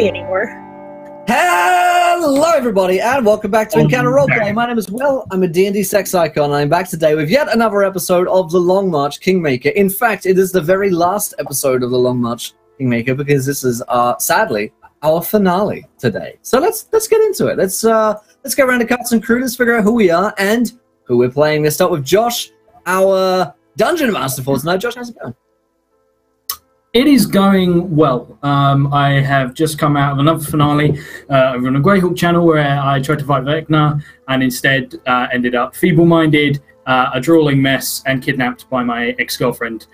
happy anymore. Hello, everybody, and welcome back to Encounter Roleplay. My name is Will. I'm a D&D sex icon, and I'm back today with yet another episode of The Long March Kingmaker. In fact, it is the very last episode of The Long March Kingmaker because this is, sadly, our finale today. So let's get into it. Let's go around to cast and crew. Let's figure out who we are and who we're playing. Let's start with Josh, our dungeon master for tonight. Josh, how's it going? It is going well. I have just come out of another finale over on the Greyhawk channel where I tried to fight Vecna and instead ended up feeble-minded, a drooling mess, and kidnapped by my ex-girlfriend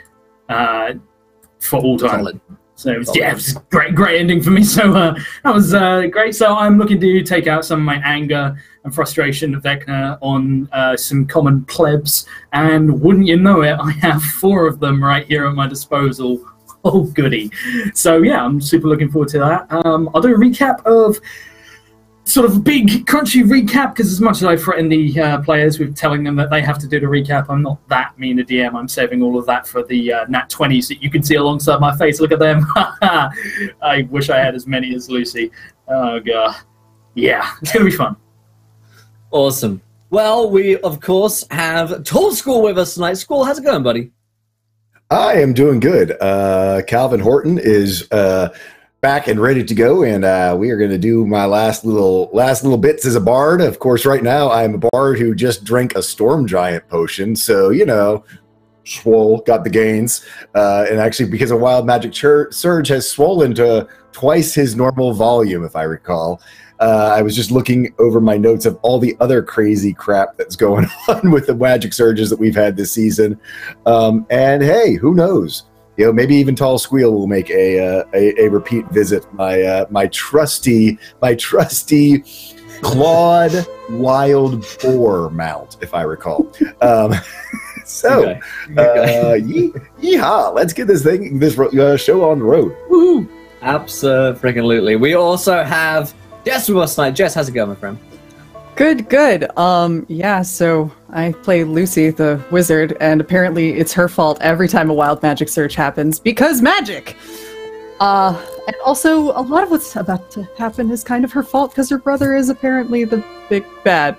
for all time. Solid. So it was a great ending for me. So that was great. So I'm looking to take out some of my anger and frustration of Vecna on some common plebs, and wouldn't you know it, I have 4 of them right here at my disposal. Oh, goody. So, yeah, I'm super looking forward to that. I'll do a recap of sort of a big, crunchy recap, because as much as I threaten the players with telling them that they have to do the recap, I'm not that mean a DM. I'm saving all of that for the nat 20s that you can see alongside my face. Look at them. I wish I had as many as Lucy. Oh, God. Yeah, it's going to be fun. Awesome. Well, we, of course, have Tall School with us tonight. School, how's it going, buddy? I am doing good. Calvin Horton is back and ready to go, and we are going to do my last little bits as a bard. Of course, right now I'm a bard who just drank a storm giant potion, so you know, swole, got the gains, and actually because of Wild Magic Surge has swollen to twice his normal volume, if I recall. I was just looking over my notes of all the other crazy crap that's going on with the magic surges that we've had this season. And hey, who knows? You know, maybe even Tall Squeal will make a repeat visit. My trusty clawed wild boar mount, if I recall. So, yeehaw! Let's get this show on the road. Woohoo! Absolutely. We also have Jess with us tonight. Jess, how's it going, my friend? Good. Yeah, so I play Lucy, the wizard, and apparently it's her fault every time a wild magic surge happens, because magic! And also, a lot of what's about to happen is kind of her fault, because her brother is apparently the big bad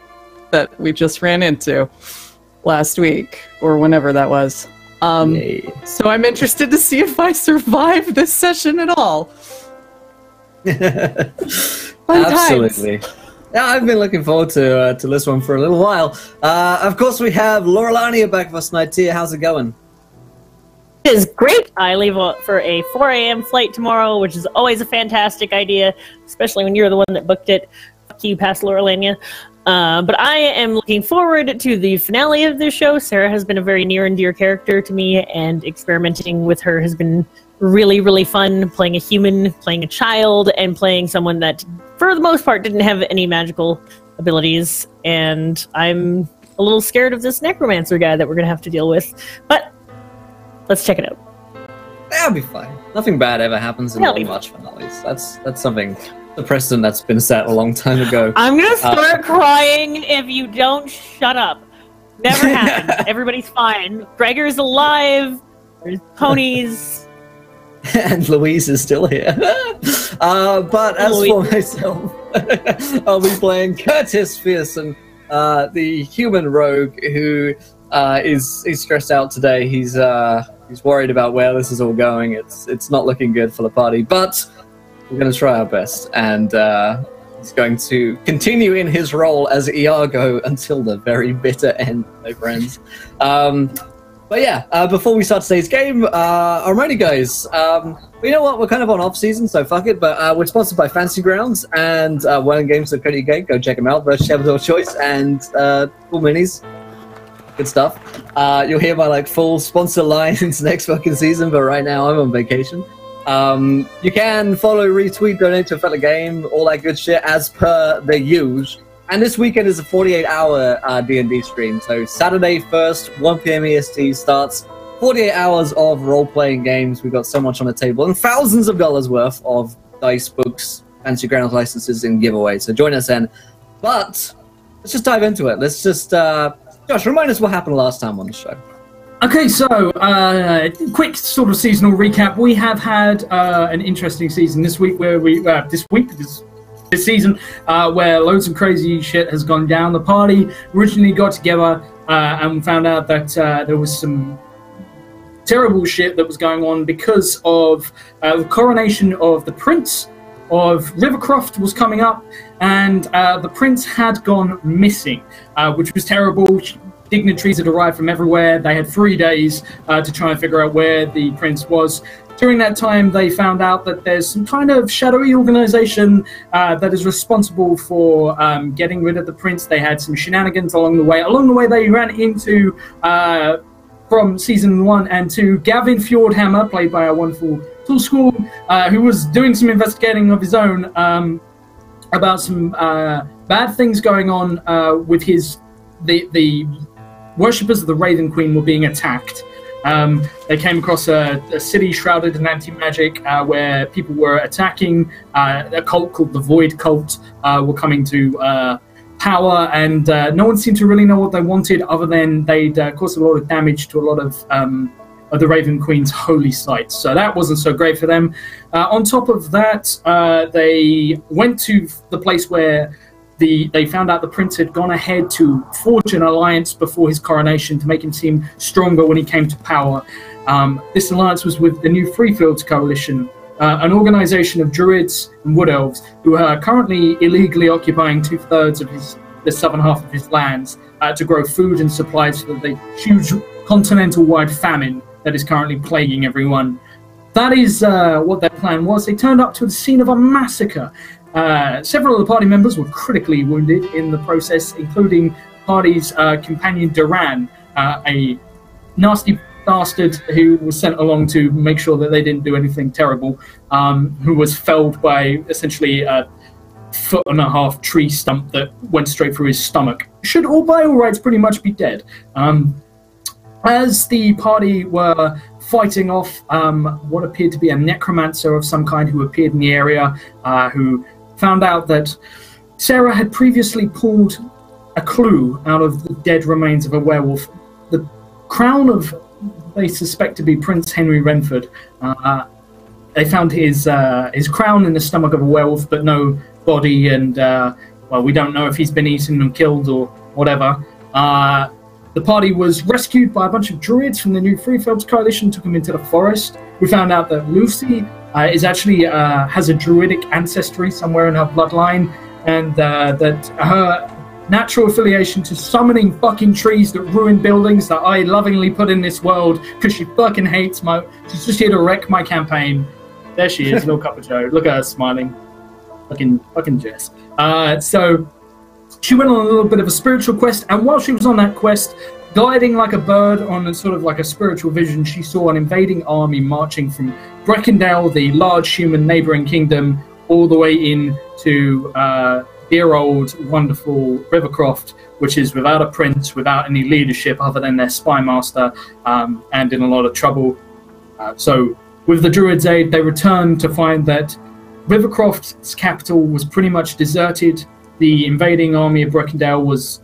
that we just ran into last week, or whenever that was. So I'm interested to see if I survive this session at all. Absolutely. Yeah, I've been looking forward to this one for a little while. Of course, we have Laurelania back with us tonight. Tia, how's it going? It is great. I leave for a 4 a.m. flight tomorrow, which is always a fantastic idea, especially when you're the one that booked it. Fuck you, past Laurelania. But I am looking forward to the finale of this show. Sarah has been a very near and dear character to me, and experimenting with her has been really, really fun. Playing a human, playing a child, and playing someone that, for the most part, didn't have any magical abilities. And I'm a little scared of this necromancer guy that we're going to have to deal with. But let's check it out. That'll be fine. Nothing bad ever happens in Long March finales. That's something, the precedent that's been set a long time ago. I'm going to start crying if you don't shut up. Never happened. Everybody's fine. Gregor's alive. There's ponies. And Louise is still here. But as for myself, I'll be playing Curtis Fearson, the human rogue who is stressed out today. He's worried about where this is all going. It's not looking good for the party, but we're going to try our best, and he's going to continue in his role as Iago until the very bitter end, my friends. But yeah, before we start today's game, I'll remind you guys, you know what, we're kind of on off-season, so fuck it, but we're sponsored by Fantasy Grounds and WellingGames.co.uk. Go check them out. Versus Shadow Choice and cool minis. Good stuff. You'll hear my full sponsor lines next fucking season, but right now I'm on vacation. You can follow, retweet, donate to a fellow game, all that good shit, as per the usual. And this weekend is a 48-hour D&D stream. So Saturday 1st, 1 p.m. EST starts 48 hours of role-playing games. We've got so much on the table. And thousands of dollars worth of dice, books, Fantasy Grounds licenses, and giveaways. So join us then. But let's just dive into it. Let's just... Josh, remind us what happened last time on the show. Okay, so quick sort of seasonal recap. We have had an interesting season this week, where this season, where loads of crazy shit has gone down. The party originally got together and found out that there was some terrible shit that was going on because of the coronation of the Prince of Rivercroft was coming up, and the Prince had gone missing, which was terrible. Dignitaries had arrived from everywhere. They had 3 days to try and figure out where the prince was. During that time, they found out that there's some kind of shadowy organization that is responsible for getting rid of the prince. They had some shenanigans along the way. Along the way, they ran into, from season 1 and 2, Gavin Fjordhammer, played by our wonderful Tool School, who was doing some investigating of his own about some bad things going on with the worshippers of the Raven Queen were being attacked. They came across a city shrouded in anti-magic where people were attacking a cult called the Void Cult, were coming to power, and no one seemed to really know what they wanted, other than they'd caused a lot of damage to a lot of the Raven Queen's holy sites. So that wasn't so great for them. On top of that, they went to the place where they found out the prince had gone ahead to forge an alliance before his coronation to make him seem stronger when he came to power. This alliance was with the New Freefields Coalition, an organization of druids and wood elves who are currently illegally occupying 2/3 of the southern half of his lands to grow food and supplies for the huge continental-wide famine that is currently plaguing everyone. That is what their plan was. They turned up to the scene of a massacre. Several of the party members were critically wounded in the process, including party's companion Duran, a nasty bastard who was sent along to make sure that they didn't do anything terrible, who was felled by essentially a 1.5-foot tree stump that went straight through his stomach. Should all by all rights pretty much be dead. As the party were fighting off what appeared to be a necromancer of some kind who appeared in the area, who found out that Sarah had previously pulled a clue out of the dead remains of a werewolf. The crown of, they suspect to be Prince Henry Renford. They found his crown in the stomach of a werewolf, but no body, and well, we don't know if he's been eaten and killed or whatever. The party was rescued by a bunch of druids from the New Freefields Coalition, took them into the forest. We found out that Lucy is actually has a druidic ancestry somewhere in her bloodline, and that her natural affiliation to summoning fucking trees that ruin buildings that I lovingly put in this world because she fucking hates she's just here to wreck my campaign. There she is, little cup of joe. Look at her smiling. Fucking Jess. So she went on a little bit of a spiritual quest, and while she was on that quest, gliding like a bird on a sort of like a spiritual vision, she saw an invading army marching from Brecondale, the large human neighbouring kingdom, all the way into dear old wonderful Rivercroft, which is without a prince, without any leadership other than their spy master, and in a lot of trouble. So with the druids' aid, they returned to find that Rivercroft's capital was pretty much deserted. The invading army of Brecondale was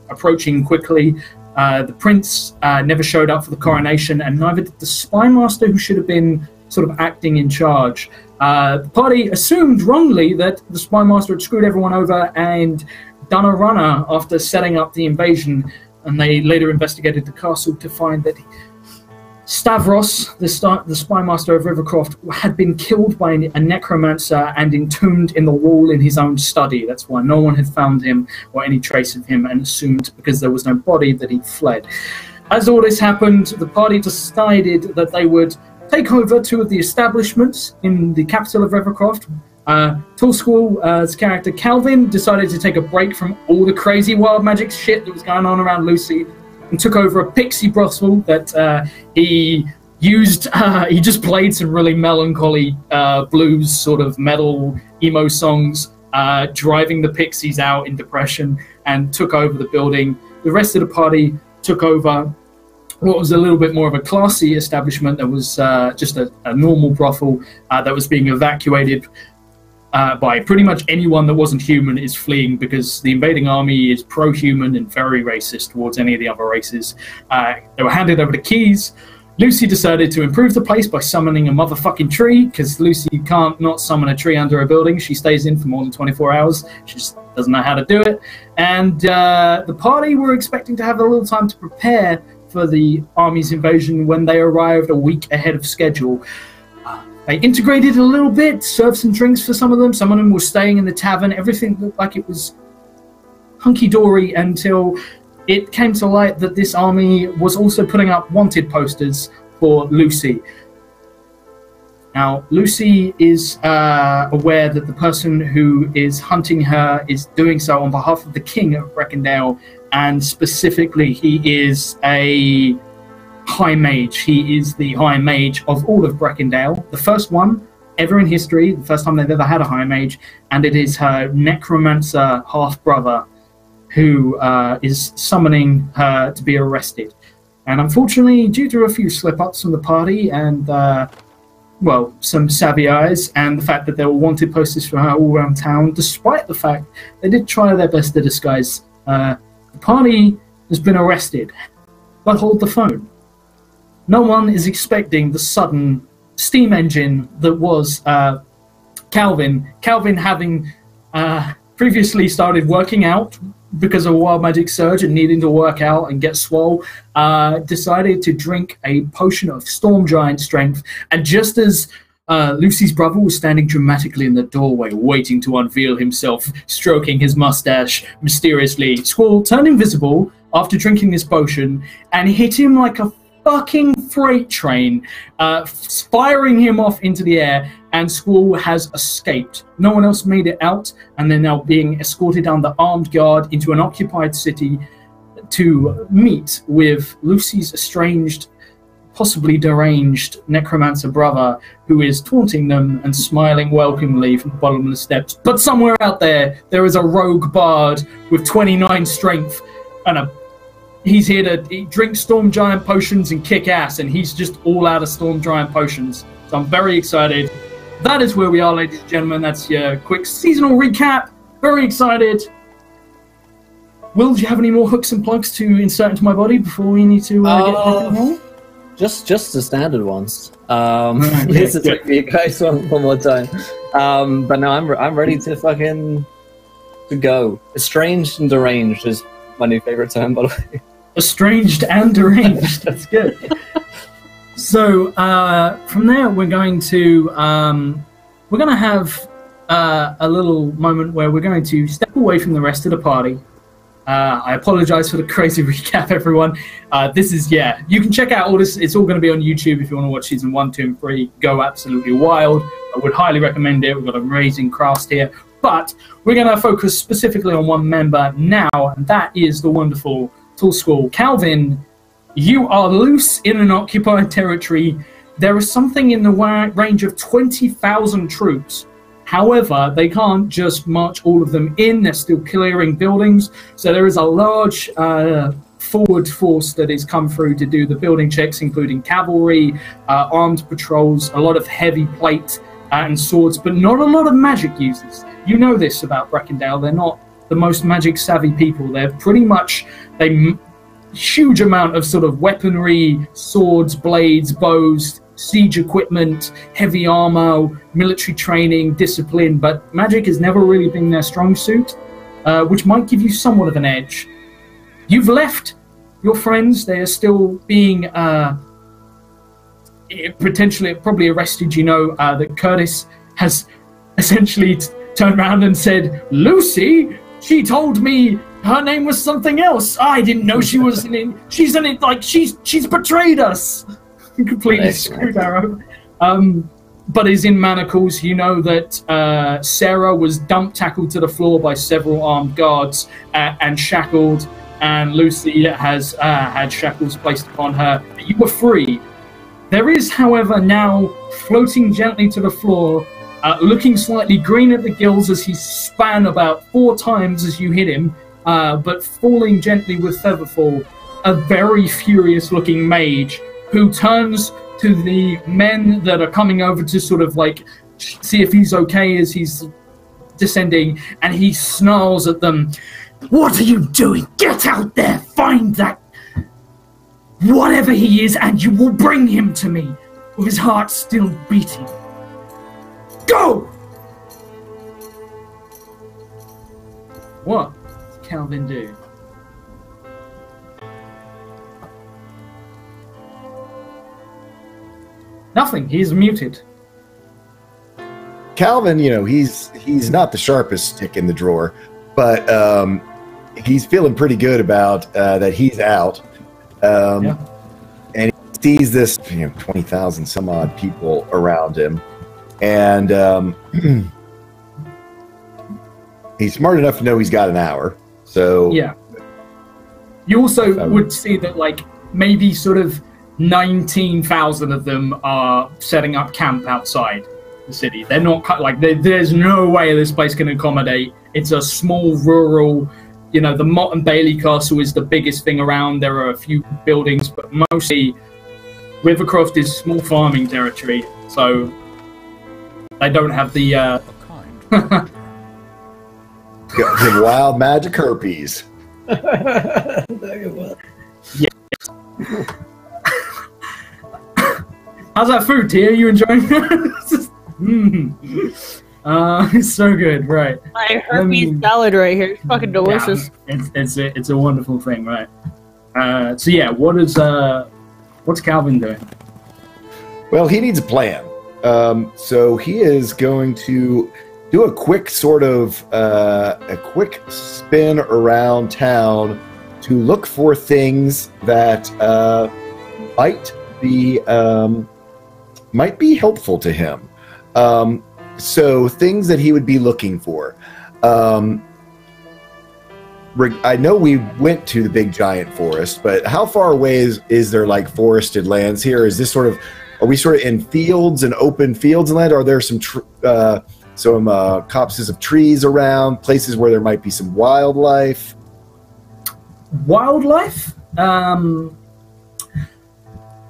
approaching quickly. The prince never showed up for the coronation, and neither did the spy master, who should have been sort of acting in charge. The party assumed wrongly that the spy master had screwed everyone over and done a runner after setting up the invasion, and they later investigated the castle to find that Stavros, the spy master of Rivercroft, had been killed by a necromancer and entombed in the wall in his own study. That's why no one had found him or any trace of him, and assumed because there was no body that he'd fled. As all this happened, the party decided that they would take over two of the establishments in the capital of Rivercroft. Tool School's character Calvin decided to take a break from all the crazy wild magic shit that was going on around Lucy, and took over a pixie brothel that he used. He just played some really melancholy blues, sort of metal emo songs, driving the pixies out in depression, and took over the building. The rest of the party took over what was a little bit more of a classy establishment that was just a normal brothel that was being evacuated by pretty much anyone that wasn't human is fleeing because the invading army is pro-human and very racist towards any of the other races. They were handed over the keys. Lucy decided to improve the place by summoning a motherfucking tree, because Lucy can't not summon a tree under a building. She stays in for more than 24 hours. She just doesn't know how to do it. And the party were expecting to have a little time to prepare for the army's invasion when they arrived a week ahead of schedule. They integrated a little bit, served some drinks for some of them. Some of them were staying in the tavern. Everything looked like it was hunky-dory until it came to light that this army was also putting up wanted posters for Lucy. Now, Lucy is aware that the person who is hunting her is doing so on behalf of the King of Breckendale, and specifically he is a High Mage. He is the High Mage of all of Breckendale, the first one ever in history, the first time they've ever had a High Mage, and it is her necromancer half-brother who is summoning her to be arrested. And unfortunately, due to a few slip-ups from the party and, well, some savvy eyes, and the fact that there were wanted posters for her all around town, despite the fact they did try their best to disguise, the party has been arrested. But hold the phone. No one is expecting the sudden steam engine that was Calvin. Calvin, having previously started working out because of a wild magic surge and needing to work out and get swole, decided to drink a potion of storm giant strength. And just as Lucy's brother was standing dramatically in the doorway, waiting to unveil himself, stroking his mustache mysteriously, Squall turned invisible after drinking this potion and hit him like a fucking freight train, firing him off into the air, and Squall has escaped. No one else made it out, and they're now being escorted under armed guard into an occupied city to meet with Lucy's estranged, possibly deranged necromancer brother, who is taunting them and smiling welcomely from the bottom of the steps. But somewhere out there, there is a rogue bard with 29 strength and he's here to drink storm giant potions and kick ass, and he's just all out of storm giant potions. So I'm very excited. That is where we are, ladies and gentlemen. That's your quick seasonal recap. Very excited. Will, do you have any more hooks and plugs to insert into my body before we need to get home? Just the standard ones. Please to take you guys one more time. But no, I'm ready to go. Estranged and deranged is my new favorite term, by the way. Estranged and deranged. That's good. So from there, we're going to have a little moment where we're going to step away from the rest of the party. I apologize for the crazy recap, everyone. This is, you can check out all this. It's all going to be on YouTube if you want to watch season 1, 2, and 3. Go absolutely wild. I would highly recommend it. We've got an amazing cast here. But we're going to focus specifically on one member now, and that is the wonderful Tall Squall. Calvin, you are loose in an occupied territory. There is something in the range of 20,000 troops. However, they can't just march all of them in. They're still clearing buildings. So there is a large forward force that has come through to do the building checks, including cavalry, armed patrols, a lot of heavy plate and swords, but not a lot of magic users. You know this about Breckendale. They're not the most magic savvy people. They're pretty much huge amount of sort of weaponry, swords, blades, bows, siege equipment, heavy armor, military training, discipline, but magic has never really been their strong suit, which might give you somewhat of an edge. You've left your friends. They are still being potentially probably arrested. You know that Curtis has essentially turned around and said, Lucy, she told me her name was something else. I didn't know she was in it. She's in it, like she's betrayed us. Completely screwed her over. But is in manacles. You know that Sarah was tackled to the floor by several armed guards and shackled, and Lucy has had shackles placed upon her. You were free. There is, however, now floating gently to the floor, looking slightly green at the gills as he span about 4 times as you hit him, but falling gently with Featherfall, a very furious-looking mage who turns to the men that are coming over to sort of like see if he's okay as he's descending, and he snarls at them. What are you doing? Get out there! Find that whatever he is, and you will bring him to me, with his heart still beating. Go! What does Calvin do? Nothing. He's muted. Calvin, he's not the sharpest stick in the drawer, but he's feeling pretty good about that he's out. And he sees this 20,000 some odd people around him, and he's smart enough to know he's got an hour. So yeah, you also would see that maybe sort of 19,000 of them are setting up camp outside the city. They're not there's no way this place can accommodate. It's a small rural, the Mott and Bailey Castle is the biggest thing around. There are a few buildings, but mostly Rivercroft is small farming territory, so they don't have the the wild magic herpes. Yeah. How's that food, Tia? Are you enjoying it? It's so good, right? My herpes salad right here. It's fucking delicious. Yeah, it's a wonderful thing, right? So yeah, what's Calvin doing? Well, he needs a plan. So he is going to do a quick quick spin around town to look for things that might be helpful to him. So things that he would be looking for. I know we went to the big giant forest, but how far away is there forested lands here? Is this are we sort of in fields and open fields and land? Or are there some copses of trees around, places where there might be some wildlife? Wildlife?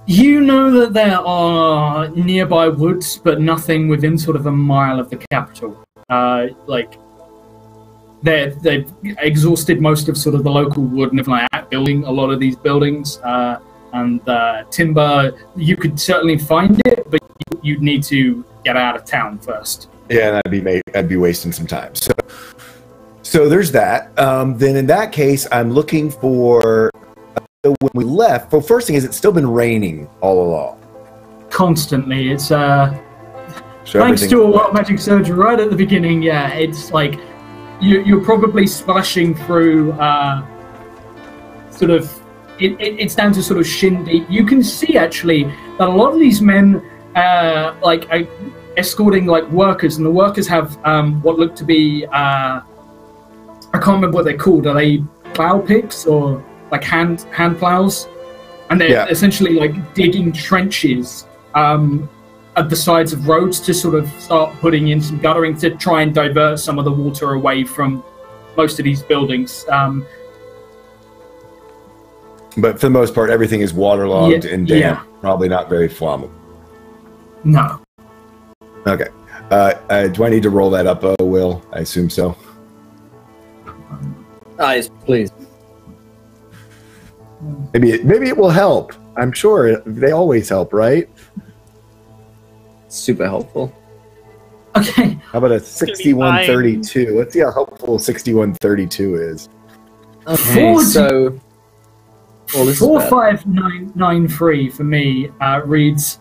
You know that there are nearby woods, but nothing within sort of a mile of the capital. They've exhausted most of sort of the local wood and everything like that, building a lot of these buildings. And timber, you could certainly find it, but you'd need to get out of town first. Yeah, and I'd be wasting some time. So there's that. Then in that case, I'm looking for. When we left, well, first thing is it's still been raining all along. Constantly. It's thanks to a wild magic surge right at the beginning. Yeah, it's you're probably splashing through sort of. It's down to sort of shin deep. You can see actually that a lot of these men are escorting workers, and the workers have what look to be I can't remember what they're called. Are they plow picks or hand plows? And they're essentially digging trenches at the sides of roads to sort of start putting in some guttering to try and divert some of the water away from most of these buildings. But for the most part, everything is waterlogged and damp. Yeah. Probably not very flammable. No. Okay. Do I need to roll that up, Will? I assume so. Yes, please. Maybe it will help. I'm sure they always help, right? Super helpful. Okay. How about a 6132? Let's see how helpful 6132 is. Okay, so 45993 for me reads: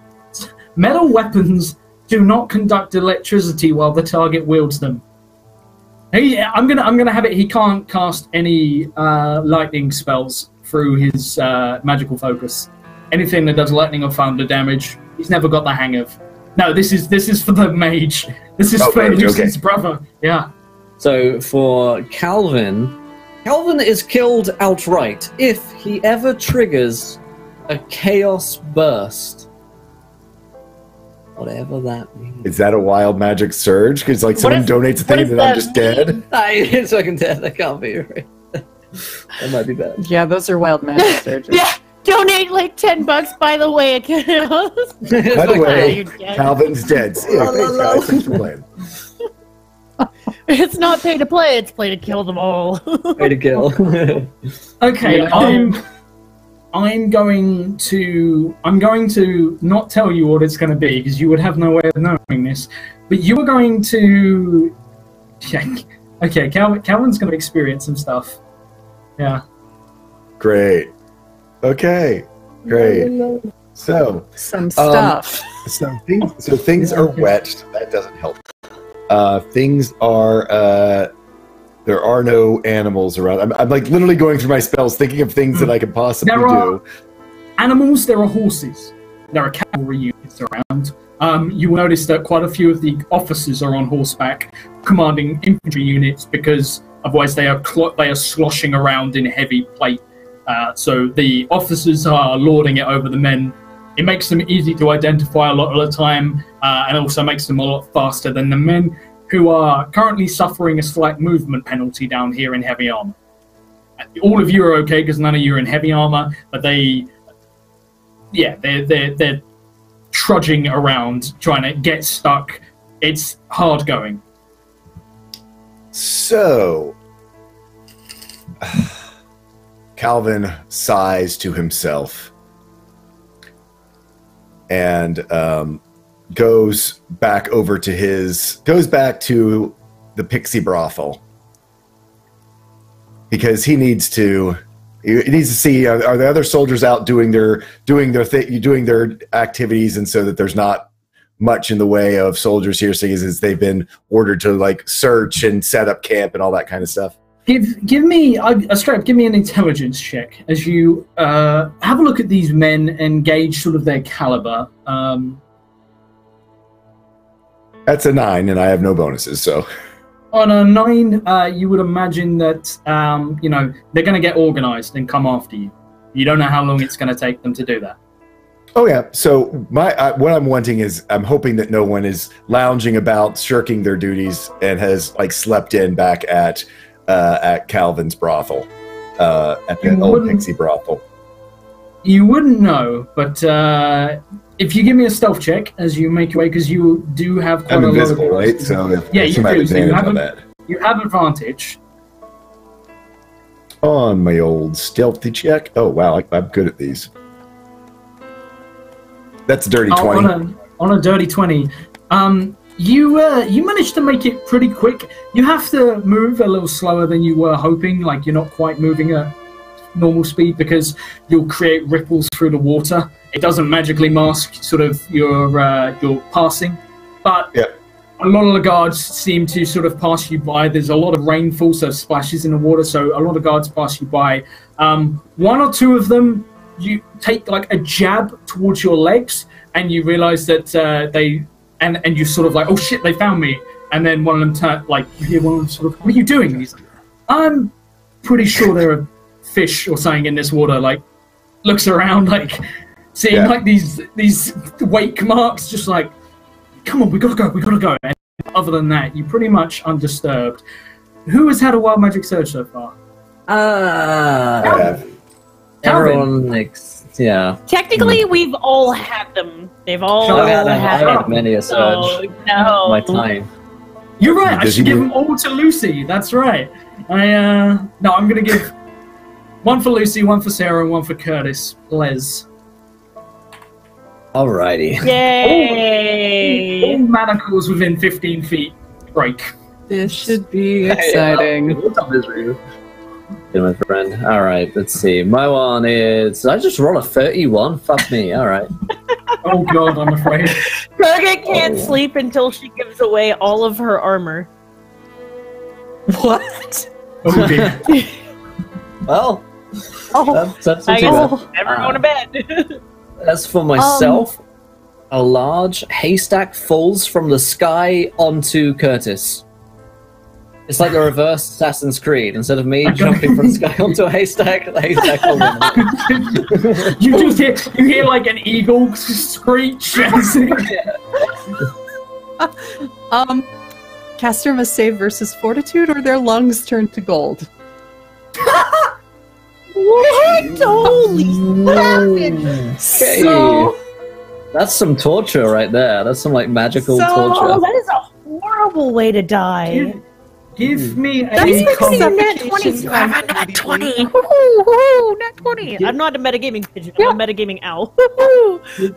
metal weapons do not conduct electricity while the target wields them. Hey, I'm gonna have it. He can't cast any lightning spells through his magical focus. Anything that does lightning or thunder damage, he's never got the hang of. No, this is for the mage. This is for Lucy's brother. Yeah. So for Calvin is killed outright if he ever triggers a chaos burst. Whatever that means. Is that a wild magic surge? Because someone donates a thing and I'm just dead? It's fucking dead. That can't be right. That might be bad. Yeah, those are wild magic surges. Yeah, donate $10 by the way. By the way, Calvin's dead. See, thanks, guys. Thanks for playing. It's not pay to play, it's play to kill them all. Way to kill. Okay, Yeah. I'm going to not tell you what it's going to be because you would have no way of knowing this. But you are going to. Yeah. Okay, Calvin's going to experience some stuff. Yeah. Great. Okay. Great. So Some stuff. things are wet. So that doesn't help. Things are. There are no animals around. I'm like literally going through my spells, thinking of things that I could possibly do. Animals. There are horses. There are cavalry units around. You will notice that quite a few of the officers are on horseback, commanding infantry units because otherwise they are sloshing around in heavy plate. So the officers are lording it over the men. It makes them easy to identify a lot of the time, and also makes them a lot faster than the men, who are currently suffering a slight movement penalty down here in heavy armor. All of you are okay because none of you are in heavy armor, but they're trudging around trying to get stuck. It's hard going. So, Calvin sighs to himself and goes back to the pixie brothel because he needs to see are the other soldiers out doing their activities, and so that there's not much in the way of soldiers here, seeing as they've been ordered to like search and set up camp and all that kind of stuff. Give me an intelligence check as you have a look at these men and gauge sort of their caliber. That's a 9, and I have no bonuses, so. On a 9, you would imagine that they're going to get organized and come after you. You don't know how long it's going to take them to do that. Oh yeah. So what I'm wanting is I'm hoping that no one is lounging about, shirking their duties, and has like slept in back at Calvin's brothel, at the old pixie brothel. You wouldn't know, but if you give me a stealth check as you make your way, because you do have quite a lot of... right? So yeah, you do. So you have advantage. On my old stealthy check. Oh, wow. I'm good at these. That's a dirty 20. On a dirty 20. You managed to make it pretty quick. You have to move a little slower than you were hoping. Like, you're not quite moving at normal speed because you'll create ripples through the water. It doesn't magically mask sort of your passing, but a lot of the guards seem to sort of pass you by. There's a lot of rainfall, so splashes in the water, so a lot of guards pass you by. One or two of them, you take like a jab towards your legs, and you realize that and you sort of like, oh shit, they found me. And then one of them you hear one of them sort of, what are you doing? And he's like, I'm pretty sure there are fish or something in this water. Like, looks around, like seeing like these wake marks, just like, come on, we gotta go. And other than that, you're pretty much undisturbed. Who has had a wild magic surge so far? Everyone Technically, we've all had them. They've all had many a surge. No. My time. You're right. I should give them all to Lucy. That's right. I'm gonna give one for Lucy, one for Sarah, and one for Curtis. Les. Alrighty. Yay! All manacles within 15 feet break. This should be exciting. What's up, Israel? Hey, my friend. Alright, let's see. My one is... Did I just roll a 31? Fuck me. Alright. Oh god, I'm afraid. Target can't sleep until she gives away all of her armor. What? Oh dear. Well, that's I guess never going to bed. As for myself, a large haystack falls from the sky onto Curtis. It's like the reverse Assassin's Creed. Instead of me jumping from the sky onto a haystack, the haystack falls on you hear like an eagle screech. Caster must save versus fortitude, or their lungs turn to gold. What? Holy what happened? Okay. So, that's some torture right there. That's some like magical oh, torture. that is a horrible way to die. Give me a Nat 20. Complications I'm a on nat 20. 3D. Woohoo, nat 20. I'm not a metagaming pigeon. I'm a metagaming owl.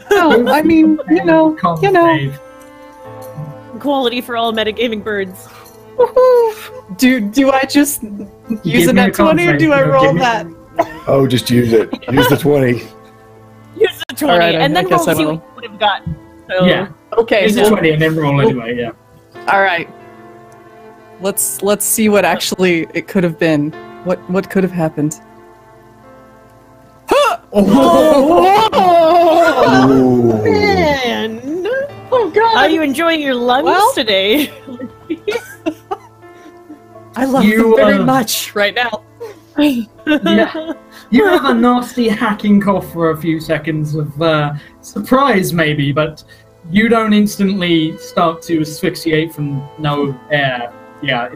No, I mean, you know. Dave. Quality for all metagaming birds. Do I just use Give a me nat 20 or do I give roll me- that? Oh, just use it. Use the 20. Use the 20, Alright, and I then guess roll I see will. what you would have gotten. So, Yeah. Okay, Use the so 20 and then roll anyway, yeah. all right. Let's see what actually it could have been. What could have happened? Ooh. Man. Oh God! How are you enjoying your lungs Well- today? I love You, them very uh, much right now. Yeah. You have a nasty hacking cough for a few seconds of surprise, maybe, but you don't instantly start to asphyxiate from no air. Yeah,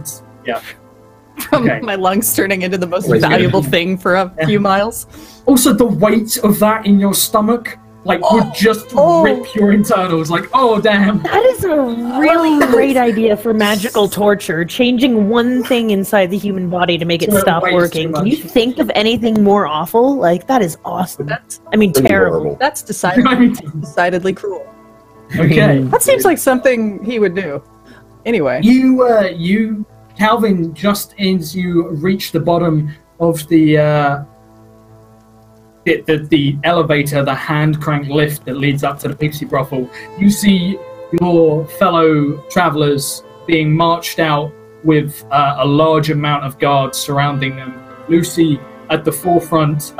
From Okay. my lungs turning into the most Always good. valuable thing for a few miles. Also, the weight of that in your stomach, like, would just rip your internals. Like, oh, damn. That is a really great idea for magical torture. Changing one thing inside the human body to make it So it stop weighs working. too Can you much. think of anything more awful? Like, that is awesome. That's Pretty Terrible. horrible. that's decidedly cruel. Okay. That seems like something he would do. Anyway, You, Calvin, just as you reach the bottom of the elevator, the hand crank lift that leads up to the Pixie Brothel, you see your fellow travelers being marched out with a large amount of guards surrounding them. Lucy at the forefront.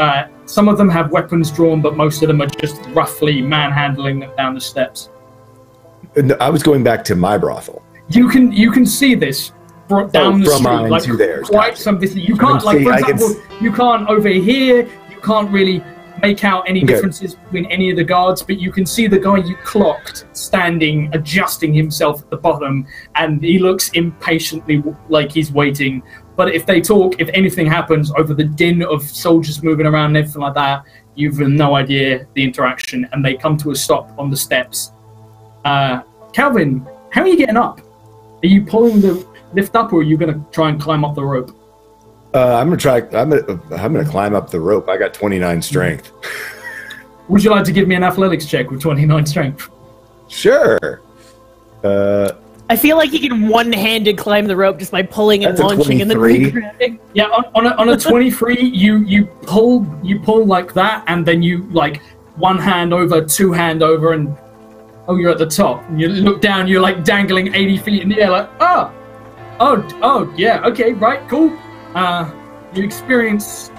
Some of them have weapons drawn, but most of them are just roughly manhandling them down the steps. No, I was going back to my brothel. You can see this brought down the from street, mine like to theirs, quite gotcha. some distance. You can't, like, see- for I can example, you can't over here. You can't really make out any Okay. differences between any of the guards, but you can see the guy you clocked standing, adjusting himself at the bottom, and he looks impatiently like he's waiting. But if they talk, if anything happens over the din of soldiers moving around and everything like that, you've no idea the interaction, and they come to a stop on the steps. Calvin, how are you getting up? Are you pulling the lift up, or are you going to try and climb up the rope? I'm gonna climb up the rope. I got 29 strength. Would you like to give me an athletics check with 29 strength? Sure. I feel like you can one-handed climb the rope just by pulling and That's a launching and then 23. re-grabbing. Yeah, on a 23, you pull like that, and then you, like, one hand over, two hand over, and oh, you're at the top. And you look down, you're like dangling 80 feet in the air, like, oh, yeah, okay, right, cool. You experience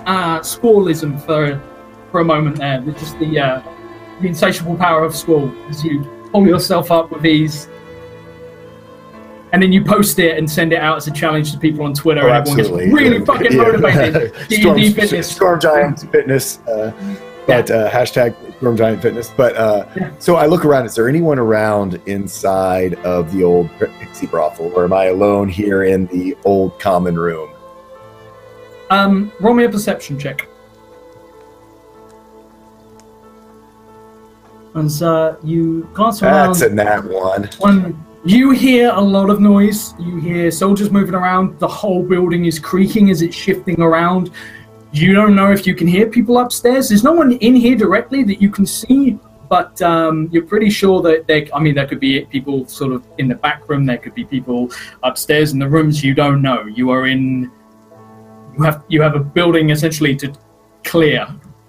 squallism for a moment there. It's just the insatiable power of squall as you pull yourself up with ease. And then you post it and send it out as a challenge to people on Twitter, Oh, and everyone absolutely. gets really fucking Yeah. motivated. D&D fitness. Storm Giant Fitness. But hashtag Storm Giant Fitness. But so I look around. Is there anyone around inside of the old Pixie Brothel, or am I alone here in the old common room? Roll me a perception check. As you glance around, That's a nat 1. when you hear a lot of noise, you hear soldiers moving around, the whole building is creaking as it's shifting around. You don't know if you can hear people upstairs. There's no one in here directly that you can see, but you're pretty sure that there could be people sort of in the back room, there could be people upstairs in the rooms. You don't know. You have a building essentially to clear,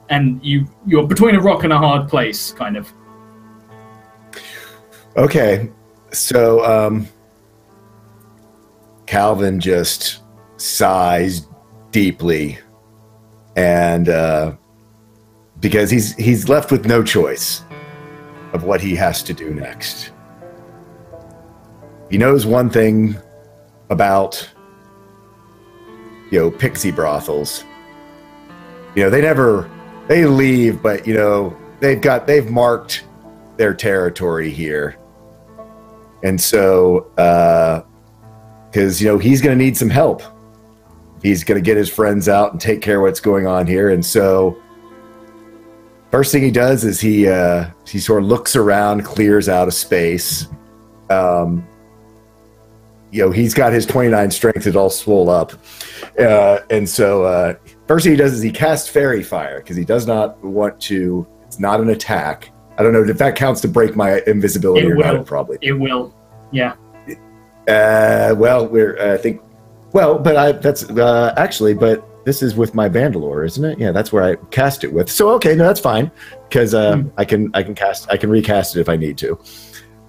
and you're between a rock and a hard place, kind of. Okay. So Calvin just sighs deeply, and because he's left with no choice of what he has to do next. He knows one thing about pixie brothels. They leave, but they've marked their territory here. And so because he's going to need some help. He's going to get his friends out and take care of what's going on here. And so first thing he does is he sort of looks around, clears out a space. he's got his 29 strength. It's all swole up, and so first thing he does is he casts Fairy Fire because he does not want to. It's not an attack. I don't know if that counts to break my invisibility or not. Probably it will. Yeah. Well, I think. Well, but that's actually, but this is with my Bandalore, isn't it? Yeah, that's where I cast it with. So okay, no, that's fine because I can recast it if I need to.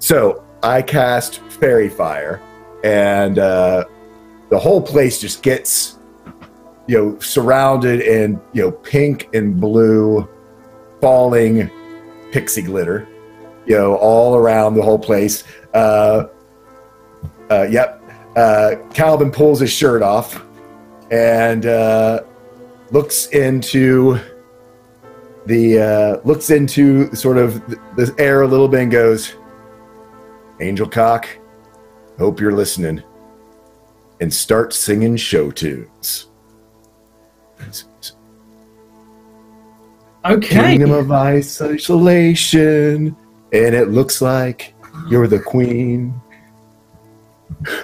So I cast Fairy Fire, and the whole place just gets surrounded in pink and blue falling pixie glitter, all around the whole place. Yep. Calvin pulls his shirt off and looks into sort of the air a little bit and goes, "Angel Cock, hope you're listening," and starts singing show tunes. Okay. Kingdom of Isolation, and it looks like you're the queen.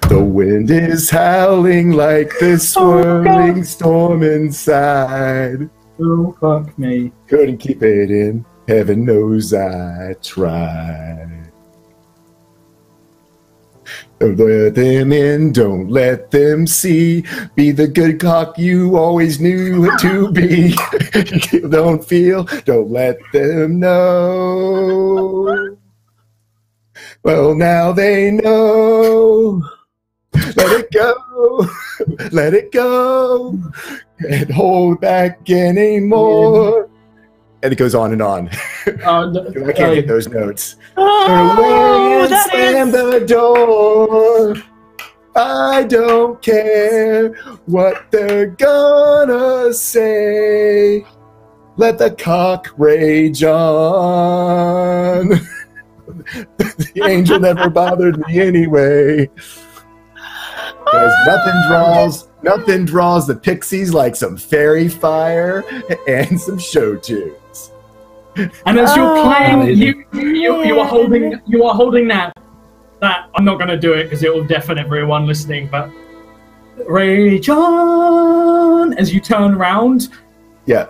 The wind is howling like this swirling storm inside. Oh, fuck me. Couldn't keep it in. Heaven knows I tried. Don't let them in, don't let them see. Be the good cock you always knew it to be. Don't feel, don't let them know. Well, now they know. Let it go. Let it go. Can't hold back anymore. And it goes on and on. I can't hit those notes. Slam the door. I don't care what they're gonna say. Let the cock rage on. The angel never bothered me anyway. Because nothing draws the pixies like some Fairy Fire and some show tunes. And as you're playing, you are holding that. I'm not going to do it because it will deafen everyone listening. But rage on as you turn around. Yeah.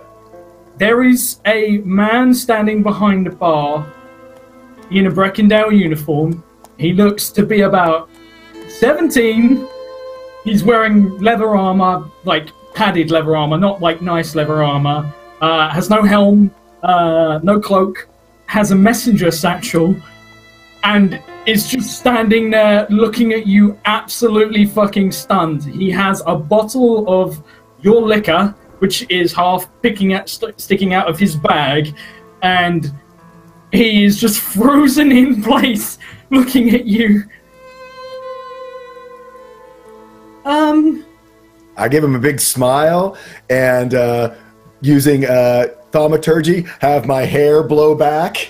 There is a man standing behind the bar in a Breckendale uniform. He looks to be about 17. He's wearing leather armor, like padded leather armor, not like nice leather armor. Has no helm, no cloak, has a messenger satchel, and is just standing there looking at you absolutely fucking stunned. He has a bottle of your liquor, which is half sticking out of his bag, and he is just frozen in place looking at you. I give him a big smile and using thaumaturgy, have my hair blow back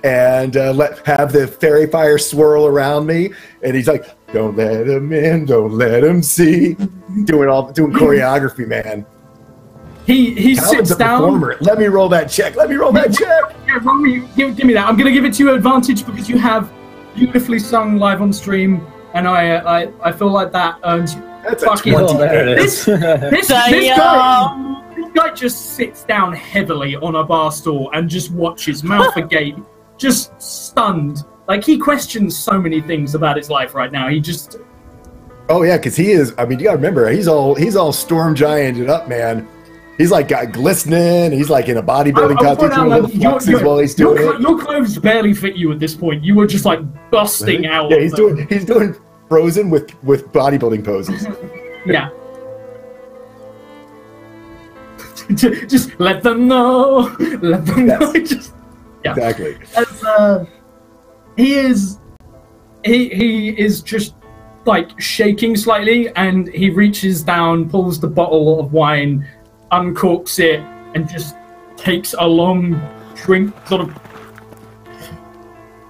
and have the Fairy Fire swirl around me. And he's like, "Don't let him in, don't let him see." Doing choreography, man. He sits down. Performer. Let me roll that check. Let me roll that check. Yeah, give me that. I'm going to give it to you advantage because you have beautifully sung live on stream, and I feel like that earns you. That's a 20. This guy just sits down heavily on a bar stool and just watches, mouth agape, just stunned. Like, he questions so many things about his life right now. He just... Oh yeah, because he is. I mean, you gotta remember, he's all storm gianted up, man. He's like got glistening. He's like in a bodybuilding costume, doing little fluxes while he's doing it. Your clothes barely fit you at this point. You were just like busting out. Yeah, he's doing Frozen with bodybuilding poses. Yeah. Just let them know. Let them know. Just, yeah. Exactly. As, he is just like shaking slightly, and he reaches down, pulls the bottle of wine, uncorks it, and just takes a long drink, sort of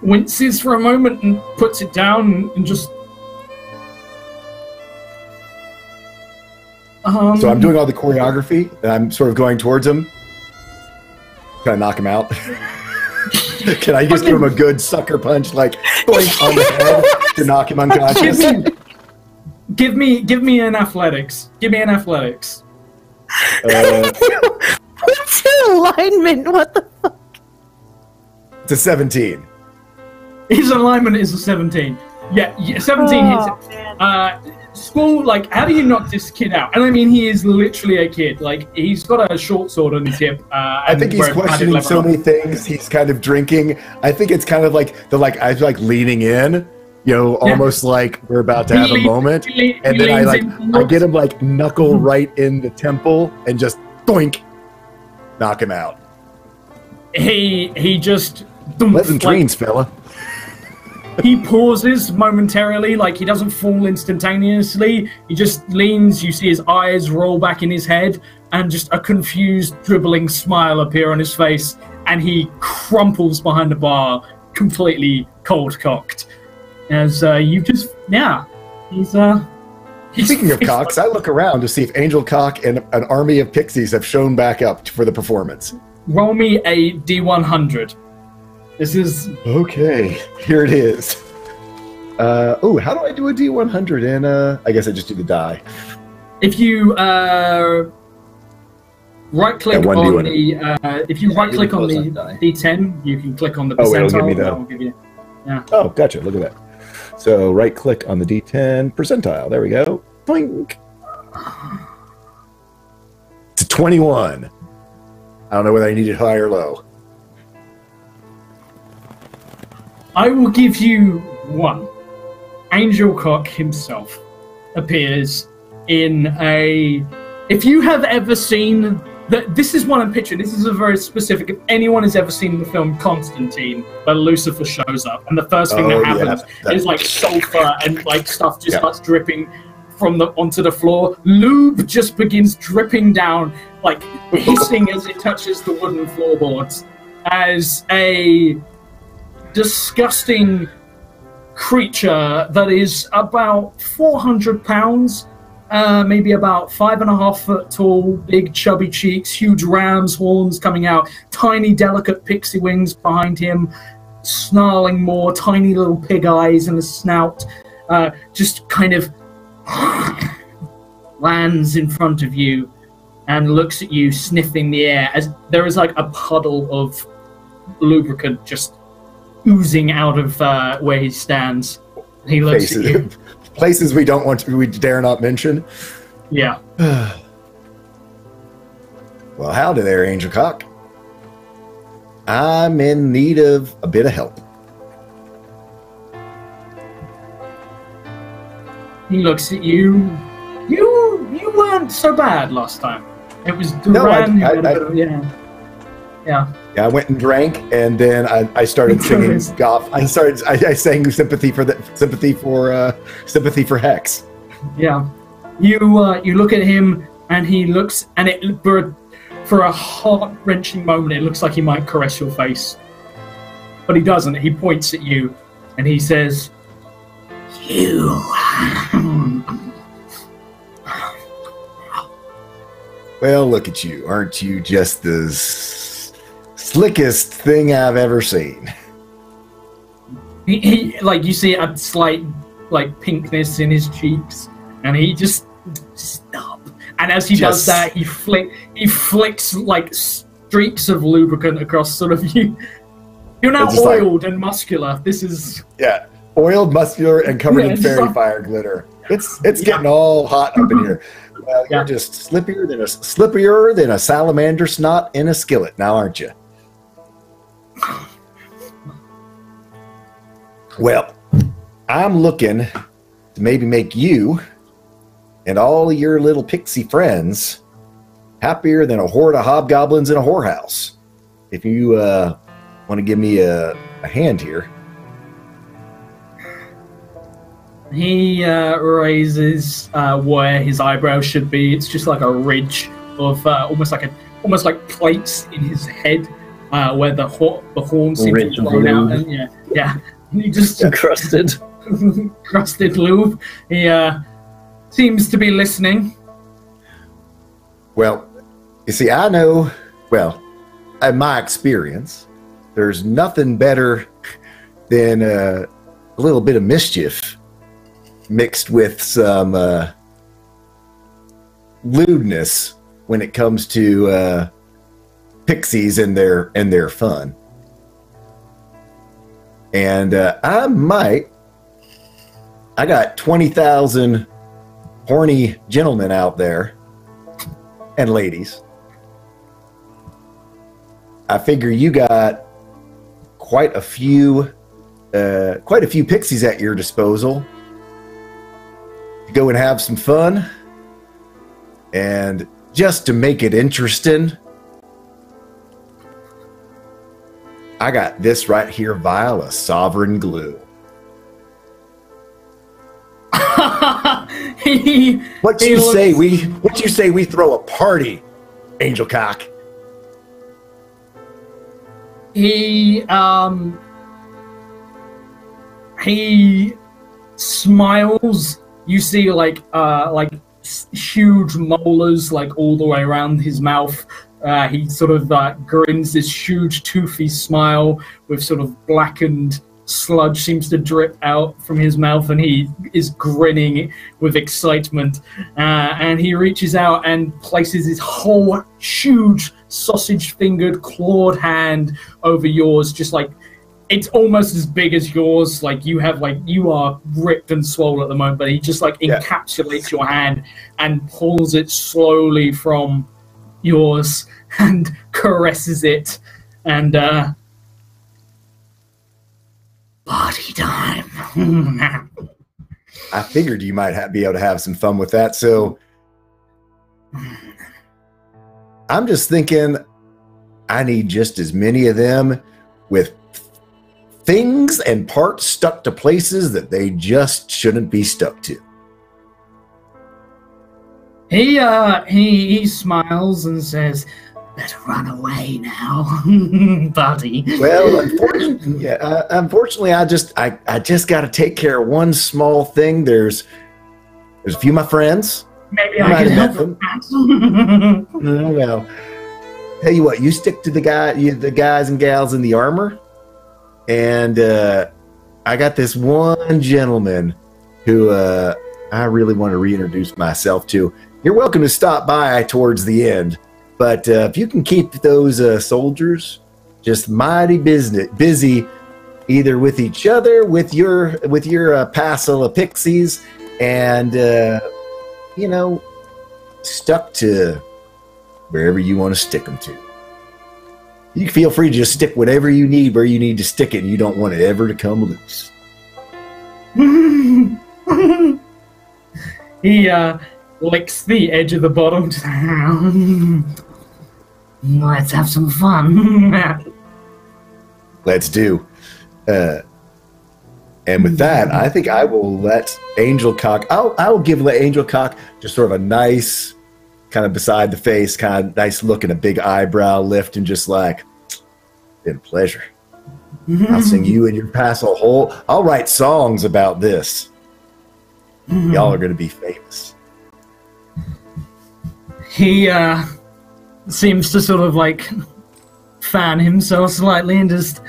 winces for a moment and puts it down and just... So I'm doing all the choreography, and I'm sort of going towards him. Can I knock him out? Can I just give him a good sucker punch, like, boink, on the head to knock him unconscious? Give me an athletics. Give me an athletics. What's your alignment? What the fuck? It's a 17. His alignment is a 17. Yeah, 17 hits it. School, like, how do you knock this kid out? And I mean, he is literally a kid. Like, he's got a short sword on his hip. I think he's questioning so many things. He's kind of drinking. I think it's kind of like I feel like leaning in, almost like we're about to have a moment. And then I get him like knuckle right in the temple and just doink, knock him out. He just pleasant dreams, fella. He pauses momentarily, like he doesn't fall instantaneously. He just leans, you see his eyes roll back in his head, and just a confused, dribbling smile appear on his face, and he crumples behind the bar, completely cold-cocked. As he's Speaking of cocks, I look around to see if Angel Cock and an army of pixies have shown back up for the performance. Roll me a D100. This is... Okay, here it is. How do I do a D100? And I guess I just do the die. If you right-click on the... if you right-click on the D10, you can click on the percentile. It'll give me that. Give you, yeah. Oh, gotcha. Look at that. So right-click on the D10 percentile. There we go. Boink. It's a 21. I don't know whether I need it high or low. I will give you one. Angel Cock himself appears in a... If you have ever seen... This is one I'm picturing. This is a very specific... If anyone has ever seen the film Constantine, where Lucifer shows up, and the first thing that happens is like sulfur and like stuff just starts dripping from onto the floor. Lube just begins dripping down, like hissing as it touches the wooden floorboards, as a disgusting creature that is about 400 pounds, maybe about 5.5 foot tall, big chubby cheeks, huge ram's horns coming out, tiny delicate pixie wings behind him, snarling more, tiny little pig eyes and a snout, just kind of lands in front of you and looks at you, sniffing the air, as there is like a puddle of lubricant just oozing out of where he stands. He looks at you. Places we dare not mention. Yeah. Well, howdy there, Angel Cock. I'm in need of a bit of help. He looks at you. You weren't so bad last time. It was Duran. Yeah. Yeah, I went and drank, and then I started singing golf. I sang sympathy for Hex. Yeah, you look at him, and he looks, and for a heart-wrenching moment, it looks like he might caress your face, but he doesn't. He points at you, and he says, "You." Well, look at you. Aren't you just the slickest thing I've ever seen? He like, you see a slight like pinkness in his cheeks, and he just stop. And as he does that, he flicks like streaks of lubricant across sort of you. You're now oiled and muscular. This is oiled, muscular, and covered in fairy fire glitter. It's getting all hot up in here. Well, you're just slippier than a salamander snot in a skillet, now aren't you? Well, I'm looking to maybe make you and all your little pixie friends happier than a horde of hobgoblins in a whorehouse. If you want to give me a hand here. He raises where his eyebrows should be. It's just like a ridge of almost like plates in his head, where the horns seem to be blown out. And he just crusted lube. He seems to be listening. Well, you see, I know. Well, in my experience, there's nothing better than a little bit of mischief mixed with some lewdness when it comes to pixies and their fun. And I got 20,000 horny gentlemen out there and ladies. I figure you got quite a few pixies at your disposal to go and have some fun. And just to make it interesting, I got this right here vial of sovereign glue. What you say we throw a party, Angel Cock? He smiles. You see like huge molars like all the way around his mouth. He sort of grins this huge toothy smile with sort of blackened sludge seems to drip out from his mouth, and he is grinning with excitement. And he reaches out and places his whole huge sausage-fingered, clawed hand over yours, just like it's almost as big as yours. Like you are ripped and swollen at the moment, but he just like encapsulates your hand and pulls it slowly from yours and caresses it. And party time. I figured you might be able to have some fun with that, so I'm just thinking I need just as many of them with things and parts stuck to places that they just shouldn't be stuck to. He smiles and says, "Better run away now, buddy." Well, unfortunately, I just got to take care of one small thing. There's a few of my friends. Maybe I can help them. No. Tell you what, you stick to the guys and gals in the armor, and I got this one gentleman who I really want to reintroduce myself to. You're welcome to stop by towards the end. But if you can keep those soldiers just mighty busy, either with each other, with your passel of pixies, and stuck to wherever you want to stick them to. You feel free to just stick whatever you need where you need to stick it, and you don't want it ever to come loose. He licks the edge of the bottle. Let's have some fun. Let's do. And with that, I think I will let Angel Cock. I'll give Angel Cock just sort of a nice, kind of beside the face, kind of nice look and a big eyebrow lift, and just like, been a pleasure. I'll sing you and your past a whole. I'll write songs about this. Y'all are going to be famous. He seems to sort of like fan himself slightly and just,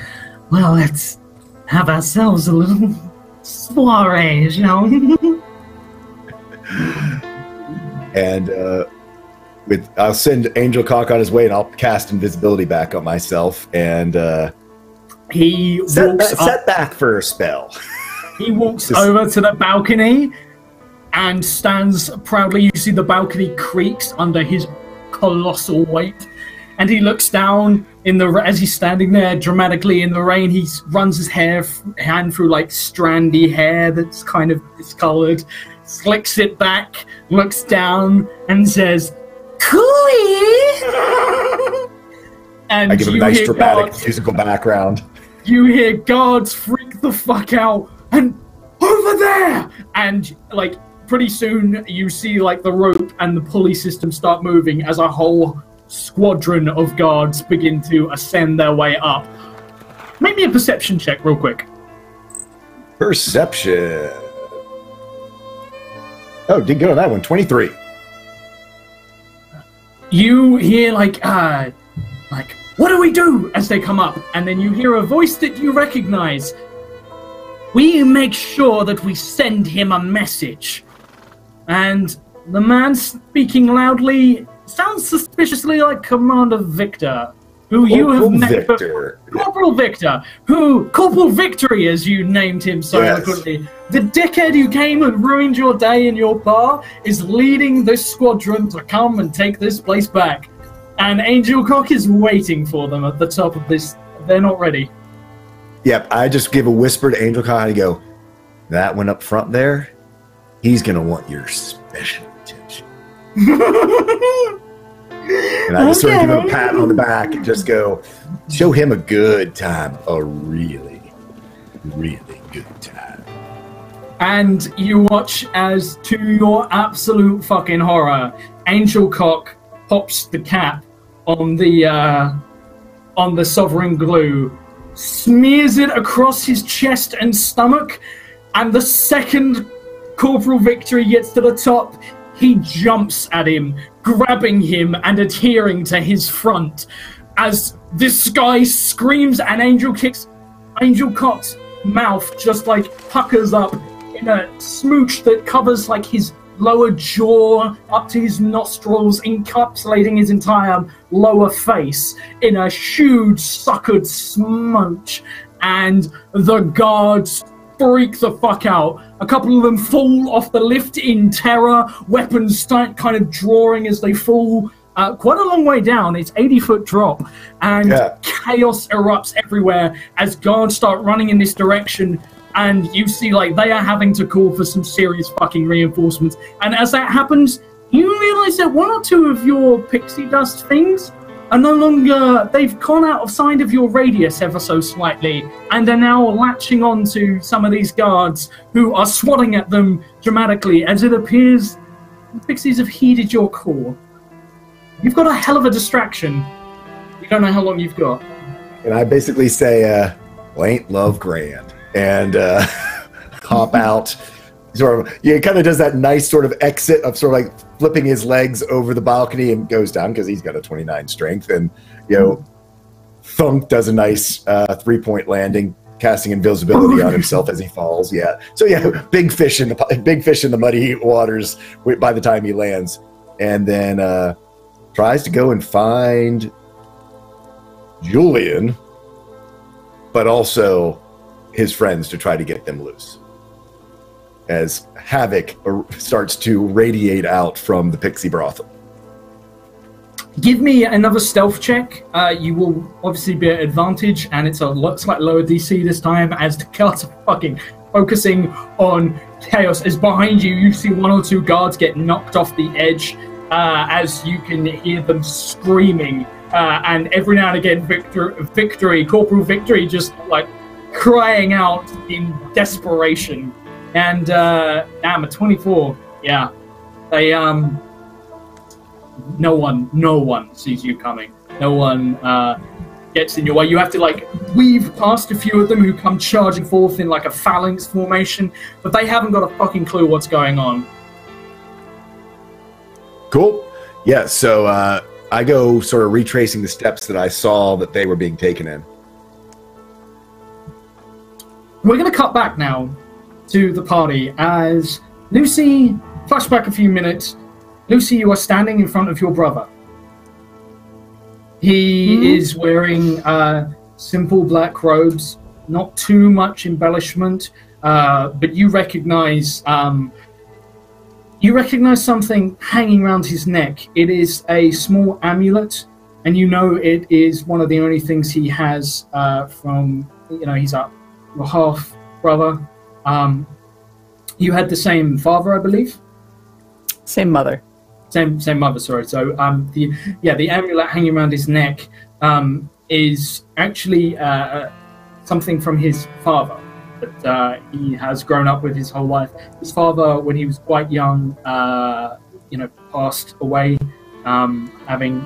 well, let's have ourselves a little soiree, shall we? And I'll send Angel Cock on his way, and I'll cast invisibility back on myself, and he set back for a spell. He walks over to the balcony and stands proudly. You see the balcony creaks under his colossal weight, and he looks down as he's standing there dramatically in the rain. He runs his hand through like strandy hair that's kind of discolored, slicks it back, looks down, and says, "Cooey!" And I give him a nice dramatic musical background. You hear guards freak the fuck out, and over there! And like pretty soon you see like the rope and the pulley system start moving as a whole squadron of guards begin to ascend their way up. Make me a perception check real quick. Perception. Oh, did go on that one. 23. You hear like, what do we do? As they come up, and then you hear a voice that you recognize. we make sure that we send him a message. And the man speaking loudly sounds suspiciously like Commander Victor, who you have met before. Corporal Victor, Corporal Victory, as you named him so eloquently. The dickhead who came and ruined your day in your bar is leading this squadron to come and take this place back. And Angel Cock is waiting for them at the top of this. They're not ready. Yep, I just give a whisper to Angel Cock and go, that one up front there, he's going to want your special attention. And I just sort of give him a pat on the back and just go, show him a good time. A really, really good time. And you watch as, to your absolute fucking horror, Angel Cock pops the cap on the Sovereign Glue, smears it across his chest and stomach, and the second Corporal Victory gets to the top, he jumps at him, grabbing him and adhering to his front as this guy screams and Angel Cock's mouth just like puckers up in a smooch that covers like his lower jaw up to his nostrils, encapsulating his entire lower face in a huge suckered smooch, and the guards freak the fuck out. A couple of them fall off the lift in terror, weapons start kind of drawing as they fall quite a long way down. It's 80-foot drop, and chaos erupts everywhere as guards start running in this direction, and you see like they are having to call for some serious fucking reinforcements. And as that happens, you realize that one or two of your pixie dust things are no longer, they've gone out of sight of your radius ever so slightly, and are now latching on to some of these guards who are swatting at them dramatically, as it appears the pixies have heeded your call. You've got a hell of a distraction. You don't know how long you've got. And I basically say, well, ain't love grand, and hop out. Sort of, he kind of does that nice sort of exit of sort of like flipping his legs over the balcony and goes down because he's got a 29 strength, and Thunk does a nice 3-point landing, casting invisibility on himself as he falls. So big fish in the muddy waters by the time he lands, and then tries to go and find Julian, but also his friends to try to get them loose, as havoc starts to radiate out from the pixie brothel. Give me another stealth check. You will obviously be at advantage, and it's a slightly lower DC this time, as the guards are fucking focusing on chaos. As behind you, you see one or two guards get knocked off the edge, as you can hear them screaming, and every now and again, Corporal Victory just like crying out in desperation. And damn, a 24. Yeah, they no one sees you coming. No one gets in your way. You have to like weave past a few of them who come charging forth in like a phalanx formation, but they haven't got a fucking clue what's going on. Cool. Yeah. So I go sort of retracing the steps that I saw that they were being taken in. We're going to cut back now to the party as Lucy, flashback a few minutes. Lucy, you are standing in front of your brother. He is wearing simple black robes, not too much embellishment, but you recognize something hanging around his neck. It is a small amulet, and you know it is one of the only things he has from, he's your half brother. You had the same father, I believe? Same mother. Same mother, sorry. So the amulet hanging around his neck is actually something from his father that he has grown up with his whole life. His father, when he was quite young, passed away, having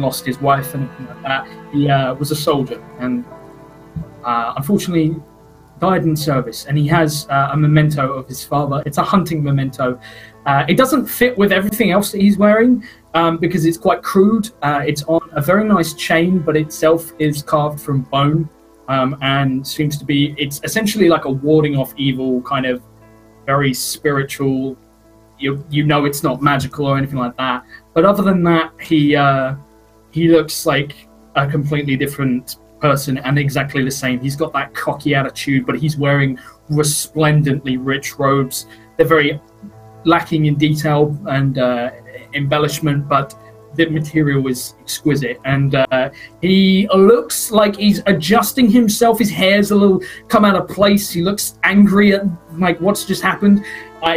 lost his wife and everything like that. He was a soldier and unfortunately died in service, and he has a memento of his father. It's a hunting memento. It doesn't fit with everything else that he's wearing because it's quite crude. It's on a very nice chain, but itself is carved from bone. and seems to be, it's essentially like a warding off evil, kind of very spiritual. You know it's not magical or anything like that, but other than that, he looks like a completely different person and exactly the same. He's got that cocky attitude, but he's wearing resplendently rich robes. They're very lacking in detail and embellishment, but the material is exquisite. And he looks like he's adjusting himself. His hair's a little come out of place. He looks angry at like what's just happened.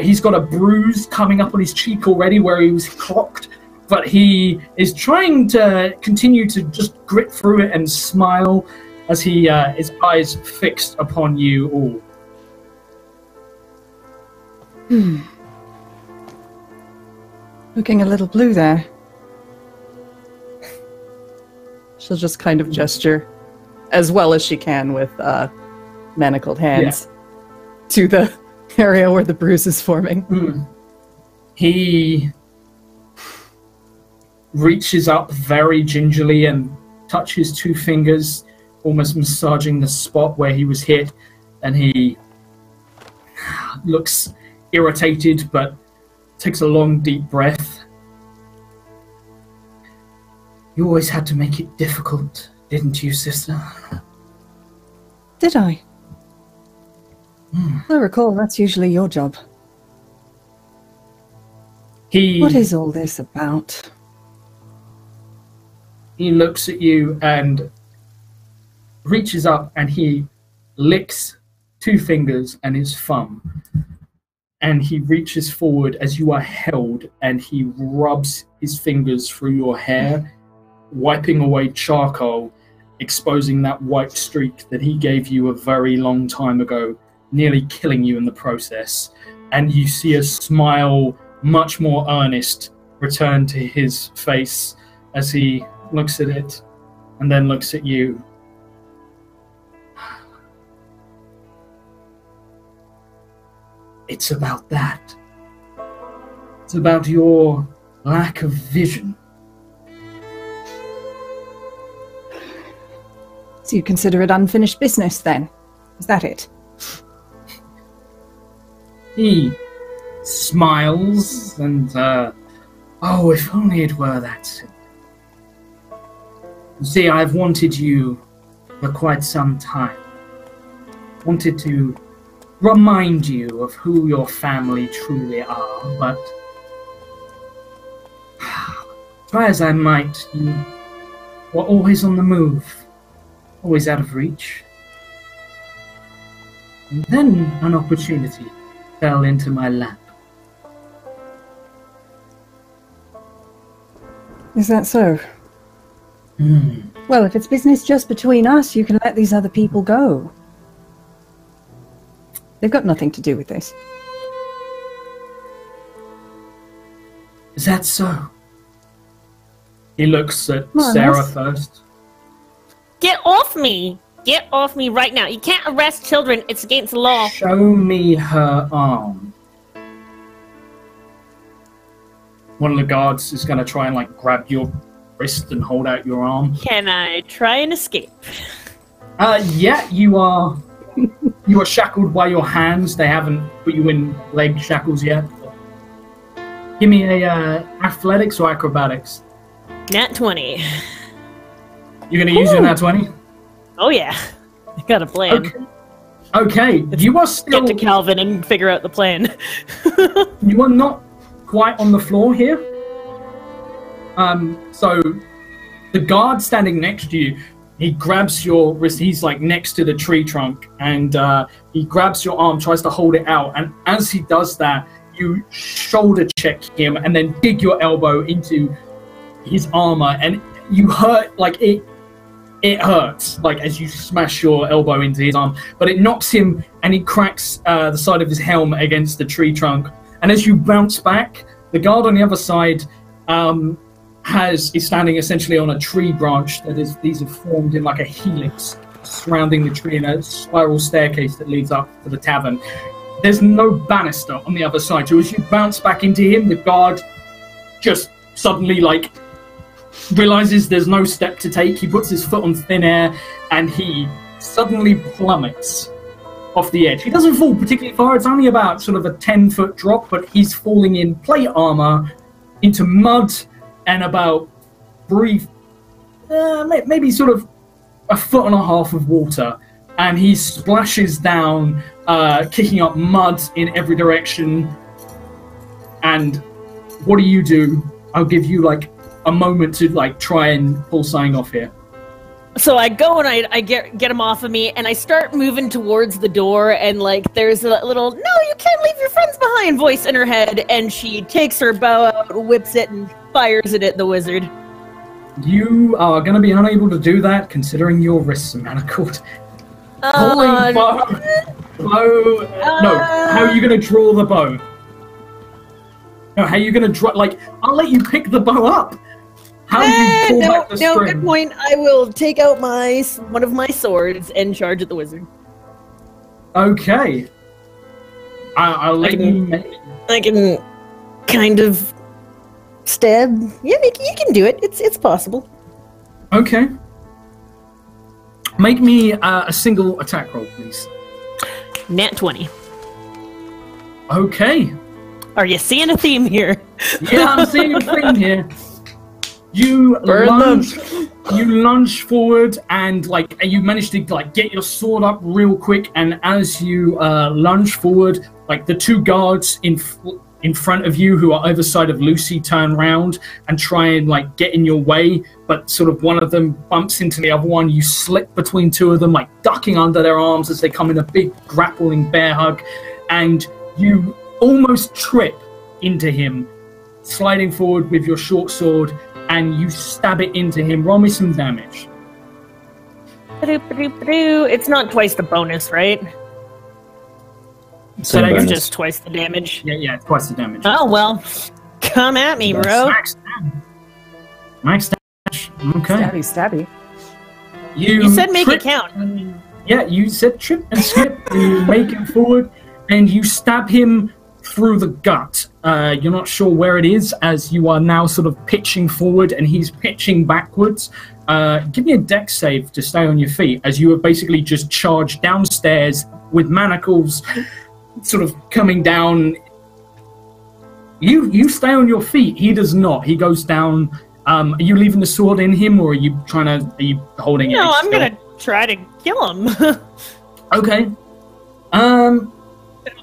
He's got a bruise coming up on his cheek already where he was clocked, but he is trying to continue to just grit through it and smile as he his eyes fixed upon you all. Looking a little blue there. She'll just kind of gesture as well as she can with manacled hands to the area where the bruise is forming. He reaches up very gingerly and touches 2 fingers, almost massaging the spot where he was hit, and he looks irritated but takes a long deep breath. You always had to make it difficult, didn't you, sister? Did I? I recall that's usually your job. What is all this about? He looks at you and reaches up and he licks 2 fingers and his thumb. And he reaches forward as you are held and he rubs his fingers through your hair, wiping away charcoal, exposing that white streak that he gave you a very long time ago, nearly killing you in the process. And you see a smile, much more earnest, return to his face as he looks at it and then looks at you. It's about that. It's about your lack of vision. So you consider it unfinished business, then? Is that it? He smiles and, oh, if only it were that simple. You see, I've wanted you for quite some time. Wanted to remind you of who your family truly are, but try as I might, you were always on the move, always out of reach. And then an opportunity fell into my lap. Is that so? Well, if it's business just between us, you can let these other people go. They've got nothing to do with this. Is that so? He looks at Well, Sarah yes. first. Get off me! Get off me right now. You can't arrest children. It's against the law. Show me her arm. One of the guards is going to try and like grab your wrist and hold out your arm. Can I try and escape? Yeah, you are. You are shackled by your hands. They haven't put you in leg shackles yet. Give me a athletics or acrobatics. Nat 20. You're going to use your nat 20? Oh yeah. I got a plan. Okay. You are still. Get to Calvin and figure out the plan. You are not quite on the floor here. So the guard standing next to you, he grabs your wrist. He's like next to the tree trunk, and he grabs your arm, tries to hold it out. And as he does that, you shoulder check him and then dig your elbow into his armor, and you hurt like it. It hurts, like, as you smash your elbow into his arm, but it knocks him, and he cracks the side of his helmet against the tree trunk. And as you bounce back, the guard on the other side is standing essentially on a tree branch that is, these have formed in like a helix surrounding the tree in a spiral staircase that leads up to the tavern. There's no banister on the other side, so as you bounce back into him, the guard just suddenly, like, realizes there's no step to take. He puts his foot on thin air and he suddenly plummets off the edge. He doesn't fall particularly far. It's only about sort of a 10-foot drop, but he's falling in plate armor into mud and about maybe sort of a foot and a half of water. And he splashes down, kicking up mud in every direction. And what do? I'll give you like a moment to like try and pull something off here. So I go and I get him off of me, and I start moving towards the door, and like there's a little "no, you can't leave your friends behind" voice in her head, and she takes her bow out, whips it, and fires it at the wizard. You are going to be unable to do that, considering your wrists are manacled. Pulling bow. No, how are you going to draw the bow? No, how are you going to draw? Like, I'll let you pick the bow up. How do you pull back the string? No, good point. I will take out one of my swords and charge at the wizard. Okay. I'll let you. I can kind of stab. Yeah, you can do it. It's possible. Okay. Make me a single attack roll, please. Nat 20. Okay. Are you seeing a theme here? Yeah, I'm seeing a theme here. You lunge forward and you manage to get your sword up real quick. And as you lunge forward, the two guards in front of you, who are over side of Lucy, turn around and try and get in your way. But sort of one of them bumps into the other one. You slip between two of them, ducking under their arms as they come in a big grappling bear hug, and you almost trip into him, sliding forward with your short sword. And you stab it into him. Roll me some damage. It's not twice the bonus, right? So that's just twice the damage. Yeah, twice the damage. Oh well, come at me, bro. Max damage. Okay. Stabby. You said make it count. Yeah, you said trip and skip. And you make him forward, and you stab him through the gut. You're not sure where it is, as you are now sort of pitching forward and he's pitching backwards. Give me a dex save to stay on your feet, as you have basically just charged downstairs with manacles sort of coming down. You stay on your feet. He does not. He goes down. Are you leaving the sword in him, or are you holding it? No, I'm gonna try to kill him. Okay.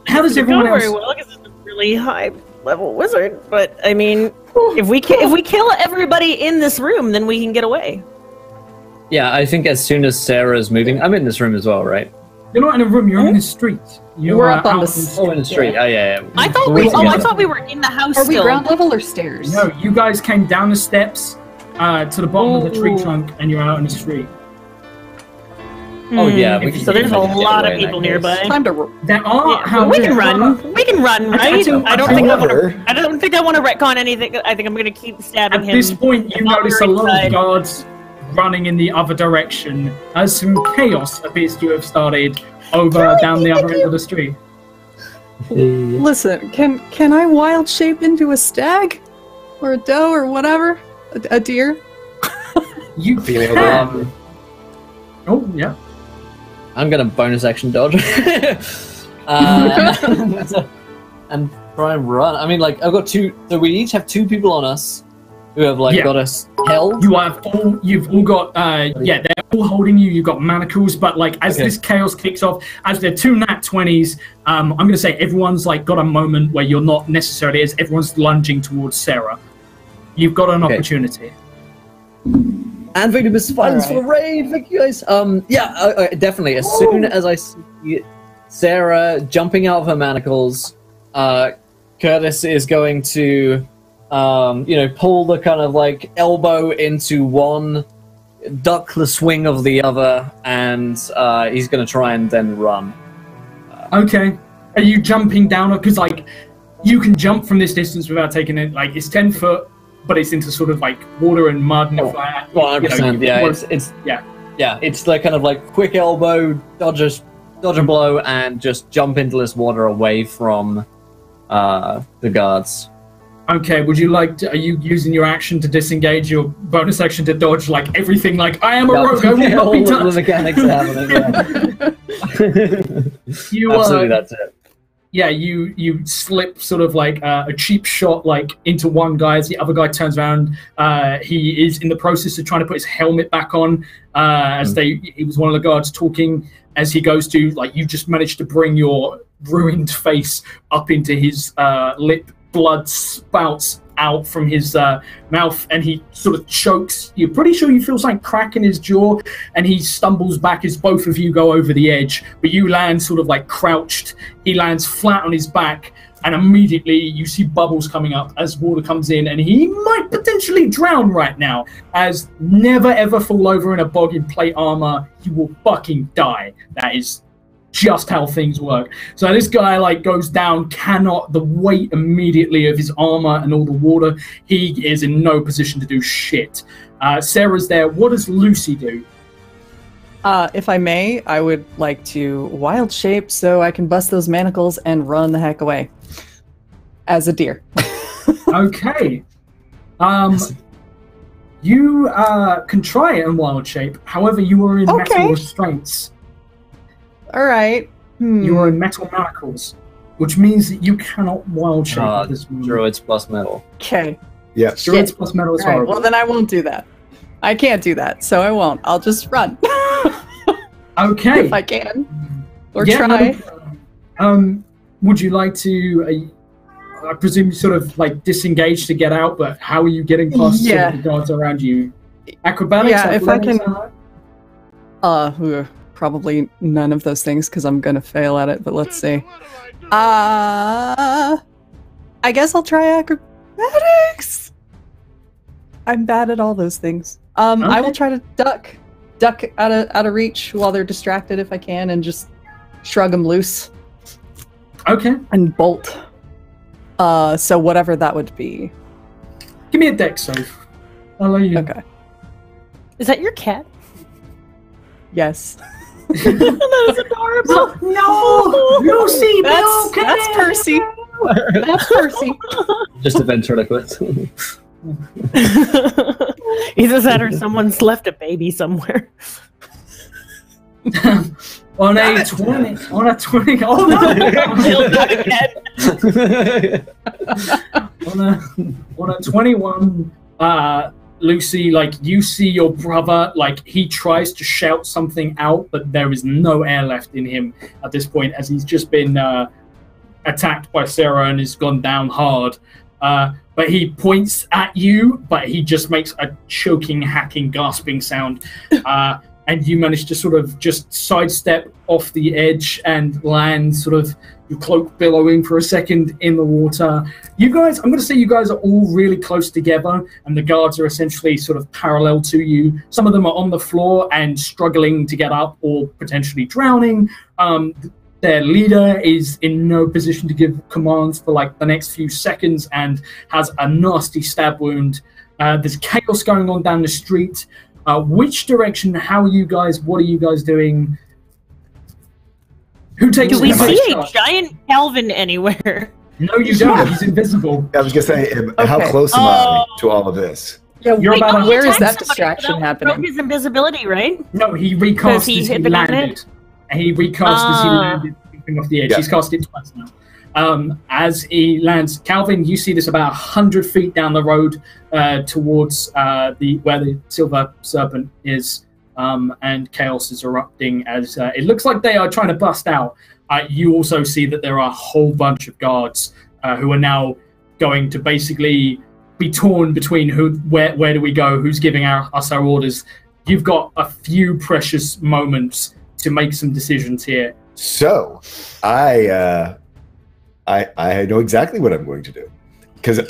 How does everyone else? Very well, because it's a really high level wizard. But I mean, if we kill everybody in this room, then we can get away. Yeah, I think as soon as Sarah's moving, I'm in this room as well, right? You're not in a room. You're in the street. We're up on the. Oh, in the street. Yeah. Oh, yeah. I thought we were in the house. Are we still. ground level or stairs? No, you guys came down the steps to the bottom of the tree trunk, and you're out in the street. Oh yeah, so there's a lot of people nearby. Time to. There are. Yeah, we can run. We can run, right? I don't think I want to retcon anything. I think I'm going to keep stabbing him. At this point, you notice a lot of guards running in the other direction, as some chaos appears to have started down the other end of the street. Listen, can I wild shape into a stag, or a doe, or whatever, a deer? You can. Oh yeah. I'm gonna bonus action dodge and try and run. I mean, I've got two. So we each have two people on us who have got us held. You've all got. They're all holding you. You've got manacles, but as this chaos kicks off, as they're two nat 20s, I'm gonna say everyone's got a moment where you're not necessarily, as everyone's lunging towards Sarah. You've got an opportunity. And victim is violence for the raid. Thank you guys. Definitely. As soon as I see Sarah jumping out of her manacles, Curtis is going to, pull the kind of elbow into one, duck the swing of the other, and he's going to try and then run. Okay. Are you jumping down? Because you can jump from this distance without taking it. It's 10 foot. But it's into sort of water and mud and 100%. It's kind of quick elbow, dodge a blow, and just jump into this water away from the guards. Okay, would you like to, are you using your action to disengage, your bonus action to dodge, like everything, like, I am a rogue, I will not be touched? All the mechanics happening, yeah. Absolutely, that's it. Yeah, you slip sort of like a cheap shot like into one guy as the other guy turns around. He is in the process of trying to put his helmet back on as he was one of the guards talking as he goes to, like, you just managed to bring your ruined face up into his lip. Blood spouts out from his mouth and he sort of chokes. You're pretty sure you feel something crack in his jaw and he stumbles back as both of you go over the edge, but you land sort of like crouched. He lands flat on his back and immediately you see bubbles coming up as water comes in and he might potentially drown right now. As never ever fall over in a bog in plate armor, he will fucking die. That is just how things work. So this guy like goes down, cannot, the weight immediately of his armor and all the water, he is in no position to do shit. Sarah's there. What does Lucy do? If I may, I would like to wild shape so I can bust those manacles and run the heck away as a deer. Okay. You can try it in wild shape. However, you are in metal restraints. All right. You are in metal manacles, which means that you cannot wild shape at this moment. Druids plus metal. Okay. Yeah. Druids plus metal is horrible. Well, then I won't do that. I can't do that, so I won't. I'll just run. Okay. If I can. Or try. Would you like to, I presume you sort of like disengage to get out, but how are you getting past sort of the guards around you? Acrobatics? Yeah, if I can. Probably none of those things because I'm gonna fail at it, but let's see. I guess I'll try acrobatics. I'm bad at all those things. Okay. I will try to duck out of reach while they're distracted if I can, and just shrug them loose. Okay. And bolt. So whatever that would be. Give me a dex save. I'll let you. Okay. Is that your cat? Yes. That was adorable. No, Lucy, that's Percy. That's Percy. Just a ventriloquist. He just had her. Someone's left a baby somewhere. on a 20. Oh no! on a 21. Lucy, like, you see your brother, like, he tries to shout something out, but there is no air left in him at this point, as he's just been attacked by Sarah and has gone down hard. But he points at you, but he just makes a choking, hacking, gasping sound. And you manage to sort of just sidestep off the edge and land sort of your cloak billowing for a second in the water. You guys, I'm going to say you guys are all really close together, and the guards are essentially sort of parallel to you. Some of them are on the floor and struggling to get up or potentially drowning. Their leader is in no position to give commands for like the next few seconds and has a nasty stab wound. There's chaos going on down the street. Which direction? How are you guys? What are you guys doing? Who takes? Do we see a giant Calvin anywhere? No, you don't. He's invisible. I was gonna say, how close am I to all of this? Yeah, You're about where is that distraction happening? Broke his invisibility, right? No, he recast as he landed. He recast as he landed off the edge. Yeah. He's cast it twice now. As he lands, Calvin, you see this about 100 feet down the road towards where the Silver Serpent is, and chaos is erupting as it looks like they are trying to bust out. You also see that there are a whole bunch of guards who are now going to basically be torn between where do we go, who's giving us our orders. You've got a few precious moments to make some decisions here. So, I know exactly what I'm going to do, because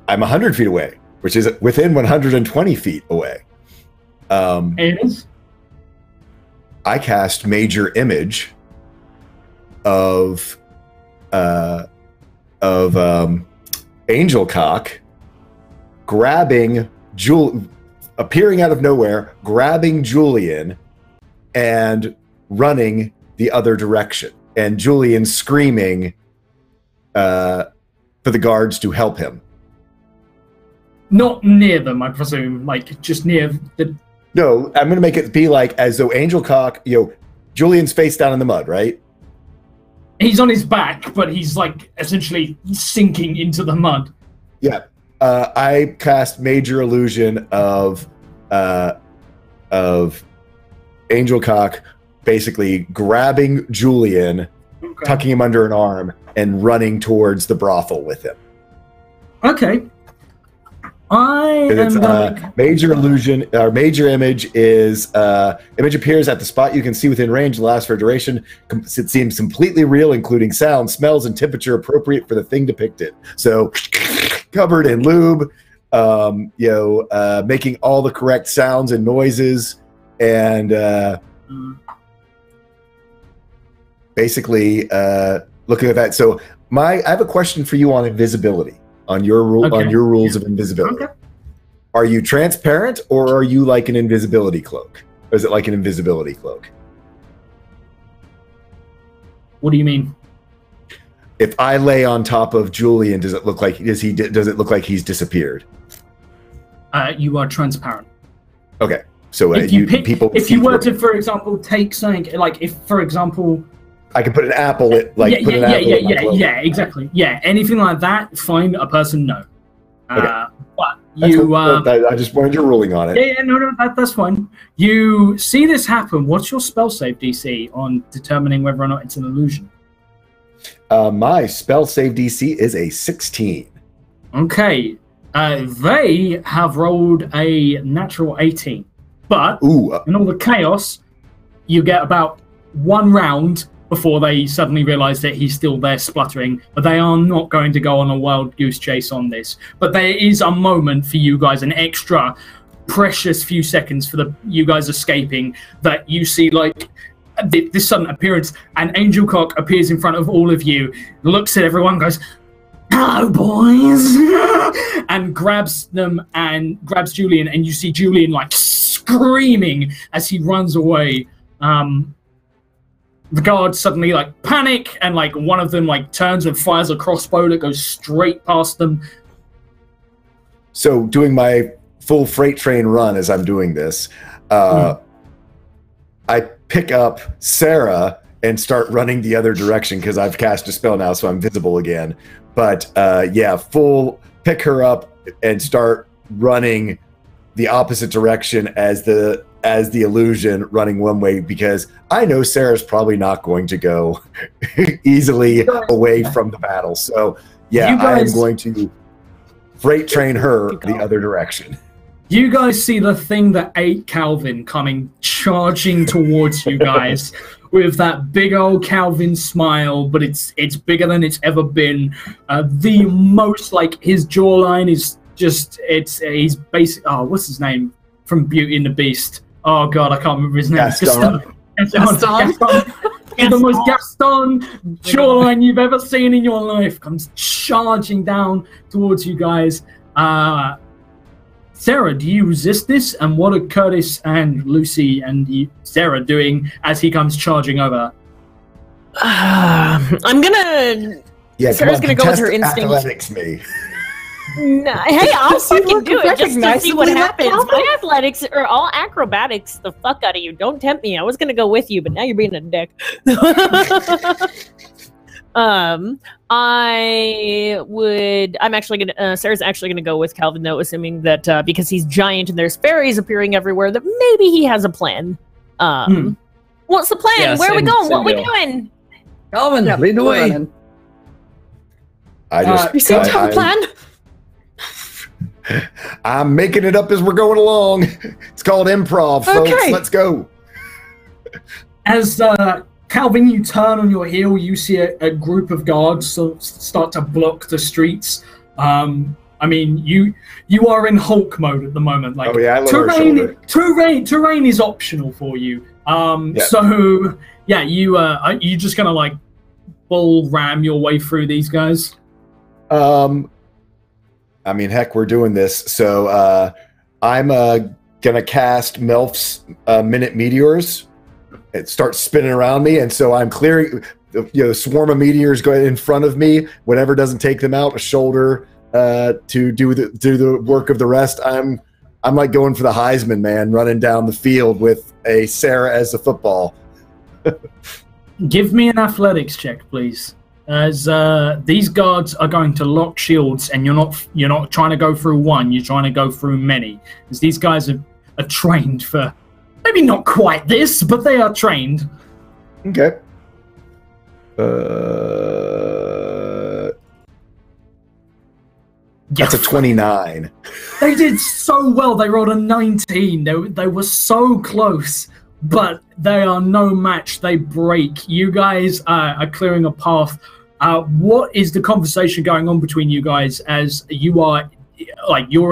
I'm 100 feet away, which is within 120 feet away. And I cast Major Image of Angel Cock, appearing out of nowhere, grabbing Julian, and running the other direction. And Julian screaming for the guards to help him. Not near them, I presume. Like, just near the... No, I'm going to make it be like as though Angel Cock, Julian's face down in the mud, right? He's on his back, but he's, like, essentially sinking into the mud. Yeah. I cast Major Illusion of Angel Cock basically grabbing Julian, tucking him under an arm, and running towards the brothel with him. Okay. Major illusion, or major image is image appears at the spot you can see within range, lasts for a duration. It seems completely real, including sound, smells, and temperature appropriate for the thing depicted. So, covered in lube, making all the correct sounds and noises, and basically looking at that. So, I have a question for you on invisibility. On your rules of invisibility. Okay. Are you transparent, or are you like an invisibility cloak? Or is it like an invisibility cloak? What do you mean? If I lay on top of Julian, does it look like he's disappeared? You are transparent. Okay. So if you were to, for example, take something like, if, for example, I can put an apple exactly. Yeah, anything like that, fine. A person, no. Okay. But you, I just wanted your ruling on it. Yeah, no, that's fine. You see this happen. What's your spell save DC on determining whether or not it's an illusion? My spell save DC is a 16. Okay. They have rolled a natural 18, but in all the chaos, you get about one round before they suddenly realize that he's still there spluttering, but they are not going to go on a wild goose chase on this. But there is a moment for you guys, an extra precious few seconds for you guys escaping, that you see like this sudden appearance, and Angel Cock appears in front of all of you, looks at everyone, goes, "Hello, boys," and grabs them and grabs Julian, and you see Julian like screaming as he runs away. The guards suddenly like panic, and like one of them like turns and fires a crossbow that goes straight past them. So doing my full freight train run as I'm doing this, I pick up Sarah and start running the other direction because I've cast a spell now, so I'm visible again. But full pick her up and start running the opposite direction as the illusion, running one way, because I know Sarah's probably not going to go easily away from the battle. So I am going to freight train her the other direction. You guys see the thing that ate Calvin coming charging towards you guys with that big old Calvin smile, but it's bigger than it's ever been. The most, like, his jawline is just, he's basic. Oh, what's his name from Beauty and the Beast? Oh god, I can't remember his name. Gaston. The most Gaston jawline you've ever seen in your life comes charging down towards you guys. Sarah, do you resist this? And what are Curtis and Lucy and Sarah doing as he comes charging over? I'm gonna. Yeah, Sarah's gonna go with her instinct. Athletics me. No, hey, I'll fucking do it just to see what happens. My athletics are all acrobatics. The fuck out of you! Don't tempt me. I was gonna go with you, but now you're being a dick. I'm actually gonna. Sarah's actually gonna go with Calvin, though, assuming that because he's giant and there's fairies appeering everywhere, that maybe he has a plan. What's the plan? Yeah, Where are we going? What are we doing? Calvin, lead the way. You seem to have a plan. I'm making it up as we're going along. It's called improv, folks. Okay. Let's go. As Calvin, you turn on your heel, you see a group of guards start to block the streets. I mean, you are in Hulk mode at the moment. Like, terrain is optional for you. So yeah, you just gonna like bull ram your way through these guys. I mean, heck, we're doing this. So I'm gonna cast Melf's Minute Meteors. It starts spinning around me, and so I'm clearing. swarm of meteors go in front of me. Whatever doesn't take them out, a shoulder to do the work of the rest. I'm like going for the Heisman, man, running down the field with a Sarah as a football. Give me an athletics check, please. As these guards are going to lock shields, and you're not trying to go through one, you're trying to go through many. As these guys are trained for maybe not quite this, but they are trained. Okay. That's a 29. They did so well. They rolled a 19. They were so close, but they are no match. They break. You guys are clearing a path. What is the conversation going on between you guys as you're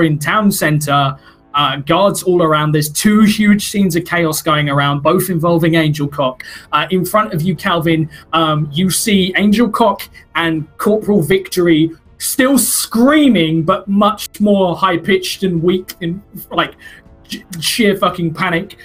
in town center, guards all around? There's two huge scenes of chaos going around, both involving Angel Cock. In front of you, Calvin, you see Angel Cock and Corporal Victory still screaming, but much more high-pitched and weak in sheer fucking panic.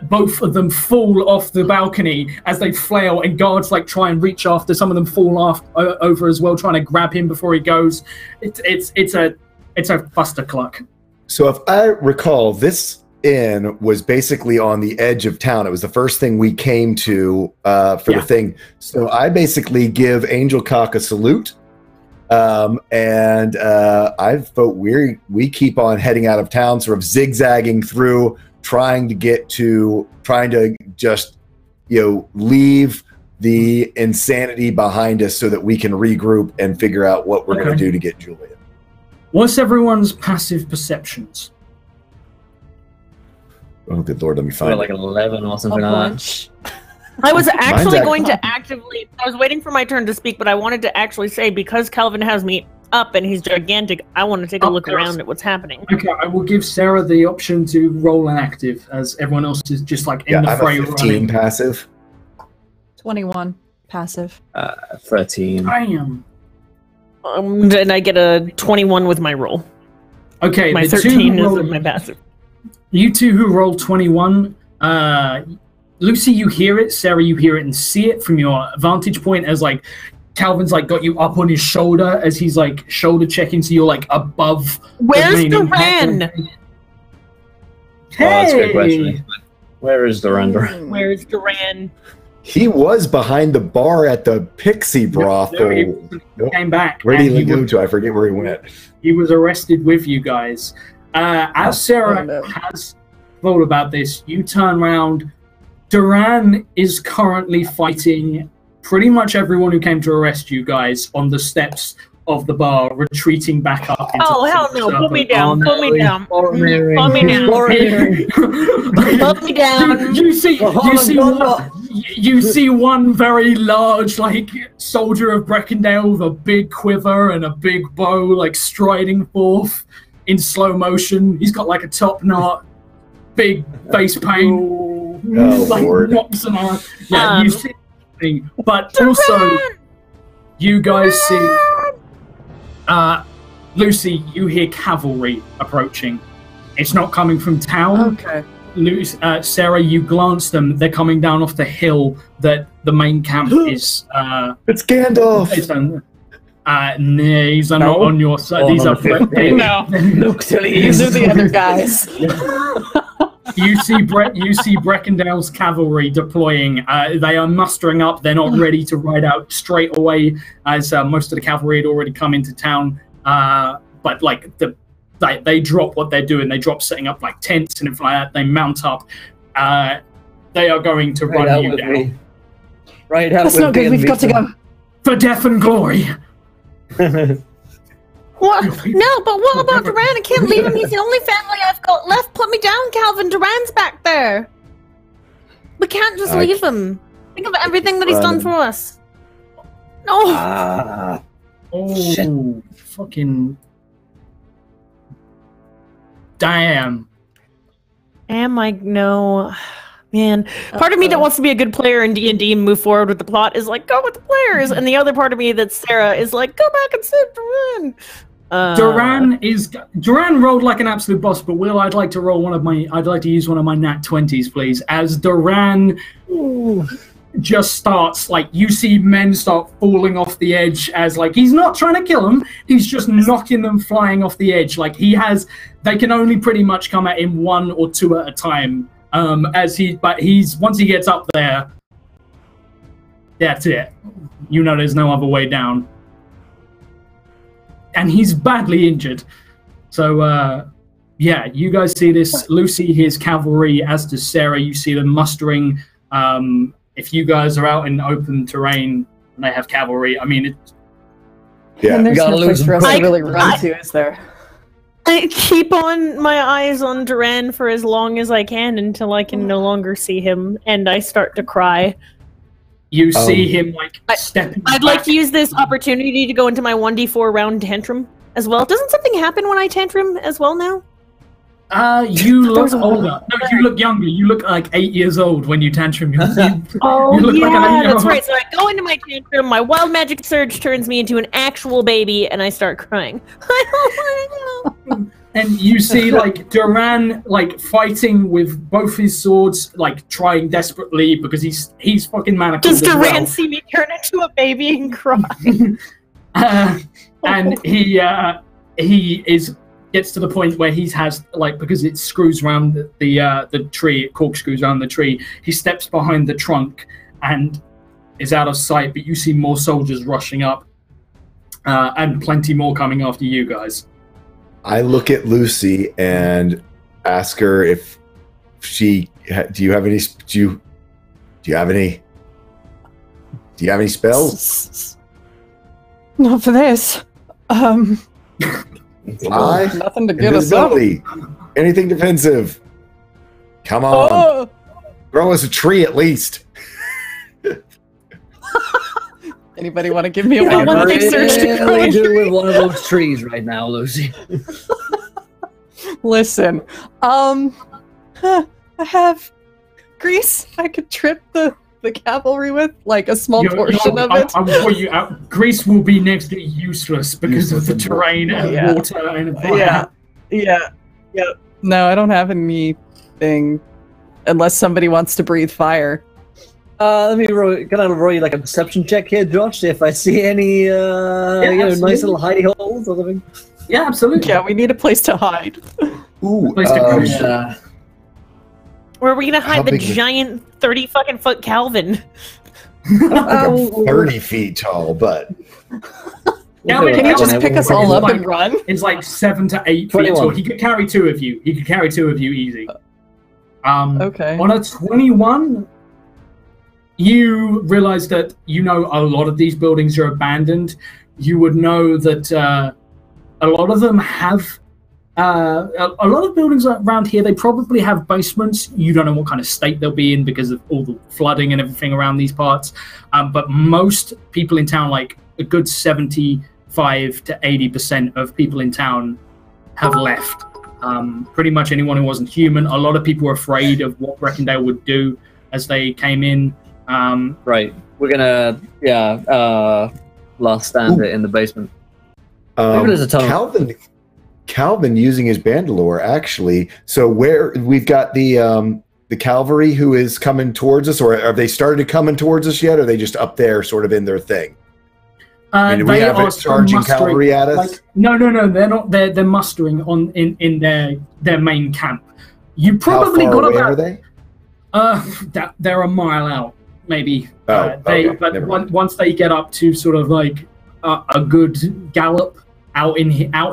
Both of them fall off the balcony as they flail, and guards try and reach after. Some of them fall over as well, trying to grab him before he goes. It's a fustercluck. So if I recall, this inn was basically on the edge of town. It was the first thing we came to for the thing. So I basically give Angel Cock a salute. And I vote we keep on heading out of town, sort of zigzagging through, trying to just leave the insanity behind us so that we can regroup and figure out what we're going to do to get Julian. What's everyone's passive perceptions? Oh, good Lord, let me find like 11 or something like that. I was actually going to actively... I was waiting for my turn to speak, but I wanted to actually say, because Calvin has me up and he's gigantic, I want to take a look around at what's happening. Okay, I will give Sarah the option to roll an active, as everyone else is just in the fray. 15 passive. 21 passive. 13. I am. And I get a 21 with my roll. Okay, my 13 is my passive. You two who roll 21, Lucy, you hear it. Sarah, you hear it and see it from your vantage point as Calvin's got you up on his shoulder as he's shoulder checking, so you're above. Where's Duran? Hey! Oh, that's a good question. Where is Duran? Where's Duran? He was behind the bar at the Pixie brothel. He came back. Where did he go to? I forget where he went. He was arrested with you guys. As Sarah has thought about this, you turn around. Duran is currently fighting pretty much everyone who came to arrest you guys on the steps of the bar, retreating back up. Oh, hell no. Put me down. Put me down. Put me down. Put me down. You see one very large, soldier of Breckendale with a big quiver and a big bow, striding forth in slow motion. He's got a top knot, big face paint. Lord. Yeah, you see anything, but also you guys see Lucy, you hear cavalry approaching. It's not coming from town. Okay. Sarah, you glance them. They're coming down off the hill that the main camp is. It's Gandalf. These are not on your side. These are look silly. These are the other guys. You see Breckendale's cavalry deploying. They are mustering up. They're not ready to ride out straight away, as most of the cavalry had already come into town. But they drop what they're doing. They drop setting up tents and everything like that. They mount up. They are going to run you down. Me. Right out. That's not good. We've got to go for death and glory. What? No, but what about Duran? I can't leave him. He's the only family I've got left. Put me down, Calvin. Duran's back there. We can't just leave him. Think of everything that he's done for us. No. Shit. Fucking damn. No. Man, part of me that wants to be a good player in D&D and move forward with the plot is go with the players, and the other part of me that's Sarah is go back and save Duran. Duran rolled like an absolute boss, but I'd like to use one of my nat 20s, please, as Duran just starts, like, you see men start falling off the edge as, like, he's not trying to kill them, he's just knocking them flying off the edge. Like, they can only pretty much come at him 1 or 2 at a time. Once he gets up there, that's it. You know there's no other way down. And he's badly injured. So, yeah, you guys see this. Lucy, his cavalry, as does Sarah. You see them mustering. If you guys are out in open terrain and they have cavalry, I mean, and there's no place for us to really run to, is there? I keep on my eyes on Duran for as long as I can until I can no longer see him, and I start to cry. You see him, like, stepping I'd like to use this opportunity to go into my 1d4 round tantrum as well. Doesn't something happen when I tantrum as well now? You look older. No, you look younger. You look like 8 years old when you tantrum. You look yeah, like an 8-year-old. that's right. So I go into my tantrum, my wild magic surge turns me into an actual baby, and I start crying. I don't want to go. And you see, like, Duran, like, fighting with both his swords, like, trying desperately because he's fucking manacled. Does Duran see me turn into a baby and cry? And he gets to the point where he has, like, because it screws around the tree, it corkscrews around the tree, he steps behind the trunk and is out of sight, but you see more soldiers rushing up and plenty more coming after you guys. I look at Lucy and ask her if she do you have any spells? Not for this. Fly? Nothing to get us up. Anything defensive? Come on. Throw us a tree at least. Anybody want to give me a wild What magic search to grow do a you do tree? with one of those trees right now, Lucy? Listen, I have grease I could trip the cavalry with, like a small portion of it. Grease will be next to useless because of the terrain and water and fire. Yeah. No, I don't have anything unless somebody wants to breathe fire. Let me can I roll you like a perception check here, Josh? See if I see any nice little hidey holes or something. Yeah, absolutely. Yeah, we need a place to hide. Ooh, Where are we gonna How hide the big is- giant 30-fucking-foot Calvin? I'm 30 feet tall, but Yeah, Can you just pick us all up and run? It's like 7 to 8 feet 21. tall. He could carry 2 of you. Easy. Okay. On a 21, you realize that you know a lot of these buildings are abandoned. You would know that a lot of them have a lot of buildings around here. They probably have basements. You don't know what kind of state they'll be in because of all the flooding and everything around these parts. But most people in town, like a good 75 to 80% of people in town, have left. Pretty much anyone who wasn't human. A lot of people were afraid of what Brecondale would do as they came in. Right. We're gonna last stand it in the basement. Maybe there's a tunnel. Calvin using his Bandalore, actually. So where we've got the cavalry who is coming towards us, or have they started coming towards us yet? Or are they just up there sort of in their thing? Do we have it charging cavalry at us? Like, no, they're not. They're mustering in their main camp. You probably How far got away about. are they? They're a mile out, maybe. Okay, But never mind. once they get up to sort of like a good gallop out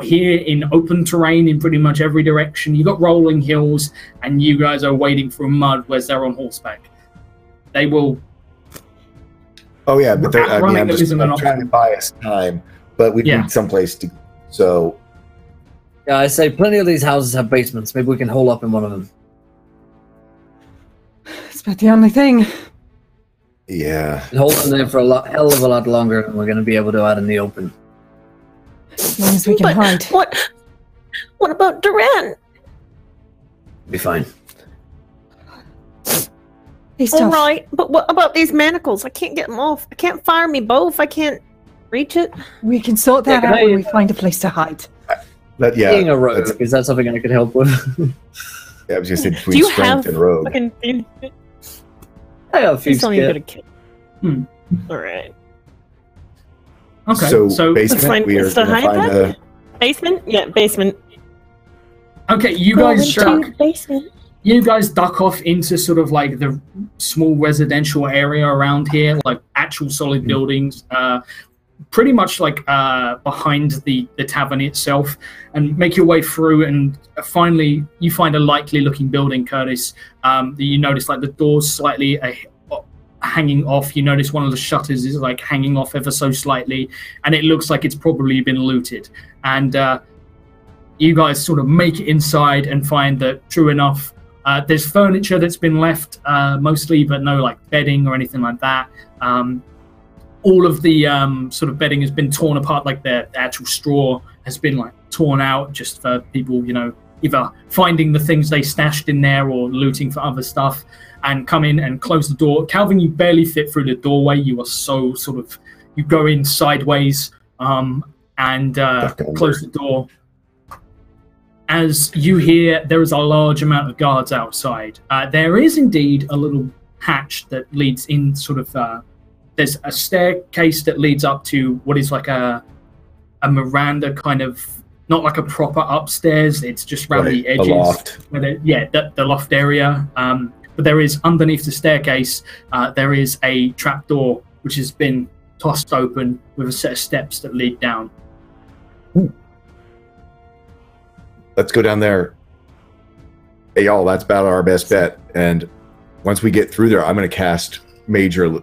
here in open terrain in pretty much every direction, you got rolling hills, and you guys are wading through mud whereas they're on horseback. They will. Oh yeah, but I'm isn't an trying to buy us time, but we need someplace to. So Yeah, I say plenty of these houses have basements. Maybe we can hole up in one of them. It's about the only thing. yeah, Hold in there for hell of a lot longer than we're going to be able to out in the open. As long as we can hide. What about Duran? Be fine. He's All tough. right, but what about these manacles? I can't get them off. I can't fire me both. I can't reach it. We can sort that Yeah, out can when I- we find a place to hide. but Being yeah, a rogue, is that something I could help with? I was just saying Do between you strength have and rogue. fucking? I got a few Please tell me you're skip. gonna kill. All right. Okay, So basement, we are Mr. going to find Hyde? Basement? Yeah, basement. Okay, you Go guys into basement. You guys duck off into sort of like the small residential area around here, like actual solid buildings, pretty much like behind the tavern itself, and make your way through. And finally, you find a likely looking building, Curtis. You notice like the door's slightly hanging off. You notice one of the shutters is like hanging off ever so slightly, and it looks like it's probably been looted. And you guys sort of make it inside and find that, true enough, there's furniture that's been left mostly, but no like bedding or anything like that. All of the sort of bedding has been torn apart, like the actual straw has been like torn out just for people, you know, either finding the things they stashed in there or looting for other stuff, and come in and close the door. Calvin, you barely fit through the doorway. You are so sort of, you go in sideways and close the door. As you hear, there is a large amount of guards outside. There is indeed a little hatch that leads in sort of, there's a staircase that leads up to what is like a veranda, kind of, not like a proper upstairs. It's just around the edges. The loft. The loft area. But there is, underneath the staircase, there is a trapdoor which has been tossed open with a set of steps that lead down. Ooh. Let's go down there. Hey, y'all, that's about our best bet. And once we get through there, I'm going to cast major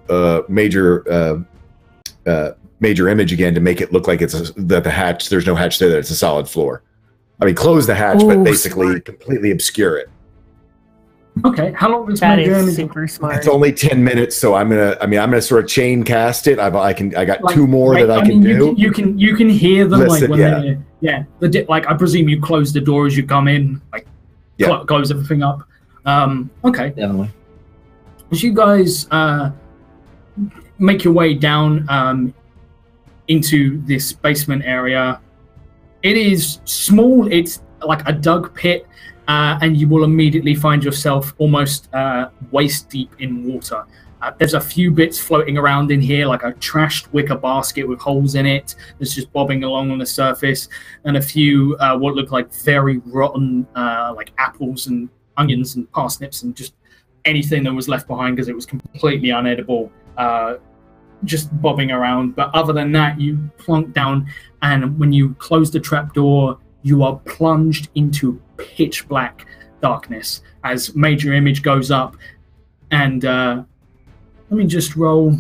image again to make it look like it's that the hatch. There's no hatch there. That it's a solid floor. I mean, close the hatch, but basically completely obscure it. Okay, how long does That major is image? super smart. It's only 10 minutes, so I'm gonna sort of chain cast it. I got like, 2 more that I can do. You can hear them. Listen, like when like I presume you close the door as you come in, like close everything up. Okay. Definitely. As you guys make your way down into this basement area, it is small. It's like a dug pit. And you will immediately find yourself almost waist deep in water. There's a few bits floating around in here, like a trashed wicker basket with holes in it that's just bobbing along on the surface, and a few what look like very rotten like apples and onions and parsnips and just anything that was left behind because it was completely unedible, just bobbing around. But other than that, you plunk down, and when you close the trapdoor, you are plunged into pitch black darkness as major image goes up. And let me just roll.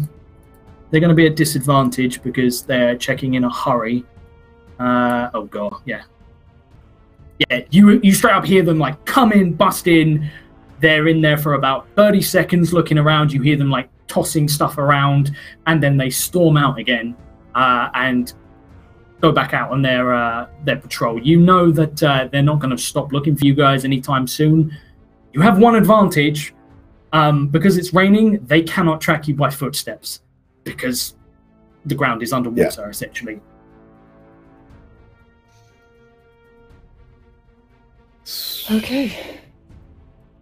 They're going to be at disadvantage because they're checking in a hurry. Oh god, yeah. You straight up hear them like come in, bust in. They're in there for about 30 seconds looking around. You hear them like tossing stuff around, and then they storm out again and go back out on their patrol. You know that they're not going to stop looking for you guys anytime soon. You have one advantage. Because it's raining, they cannot track you by footsteps because the ground is underwater, essentially. Okay.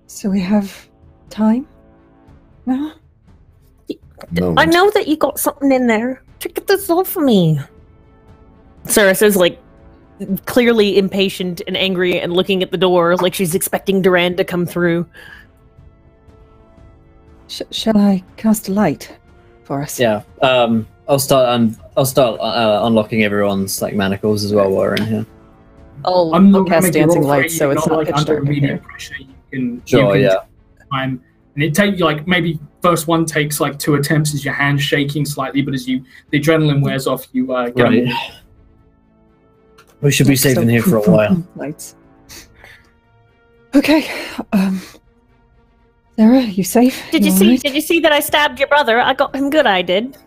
So we have time now? I know that you got something in there. Get this off for me. Saris is like clearly impatient and angry and looking at the door like she's expecting Durand to come through. Shall I cast a light for us? Yeah. I'll start unlocking everyone's like manacles as well while we're in here. I'll cast dancing lights so it's not pitch dark in here. Pressure. You can time, and it takes like maybe first one takes like 2 attempts as your hands shaking slightly, but as the adrenaline wears off, you get right. We should be safe in here for a while. Lights. Okay. Sarah, you safe? Did you see that I stabbed your brother? I got him good, I did.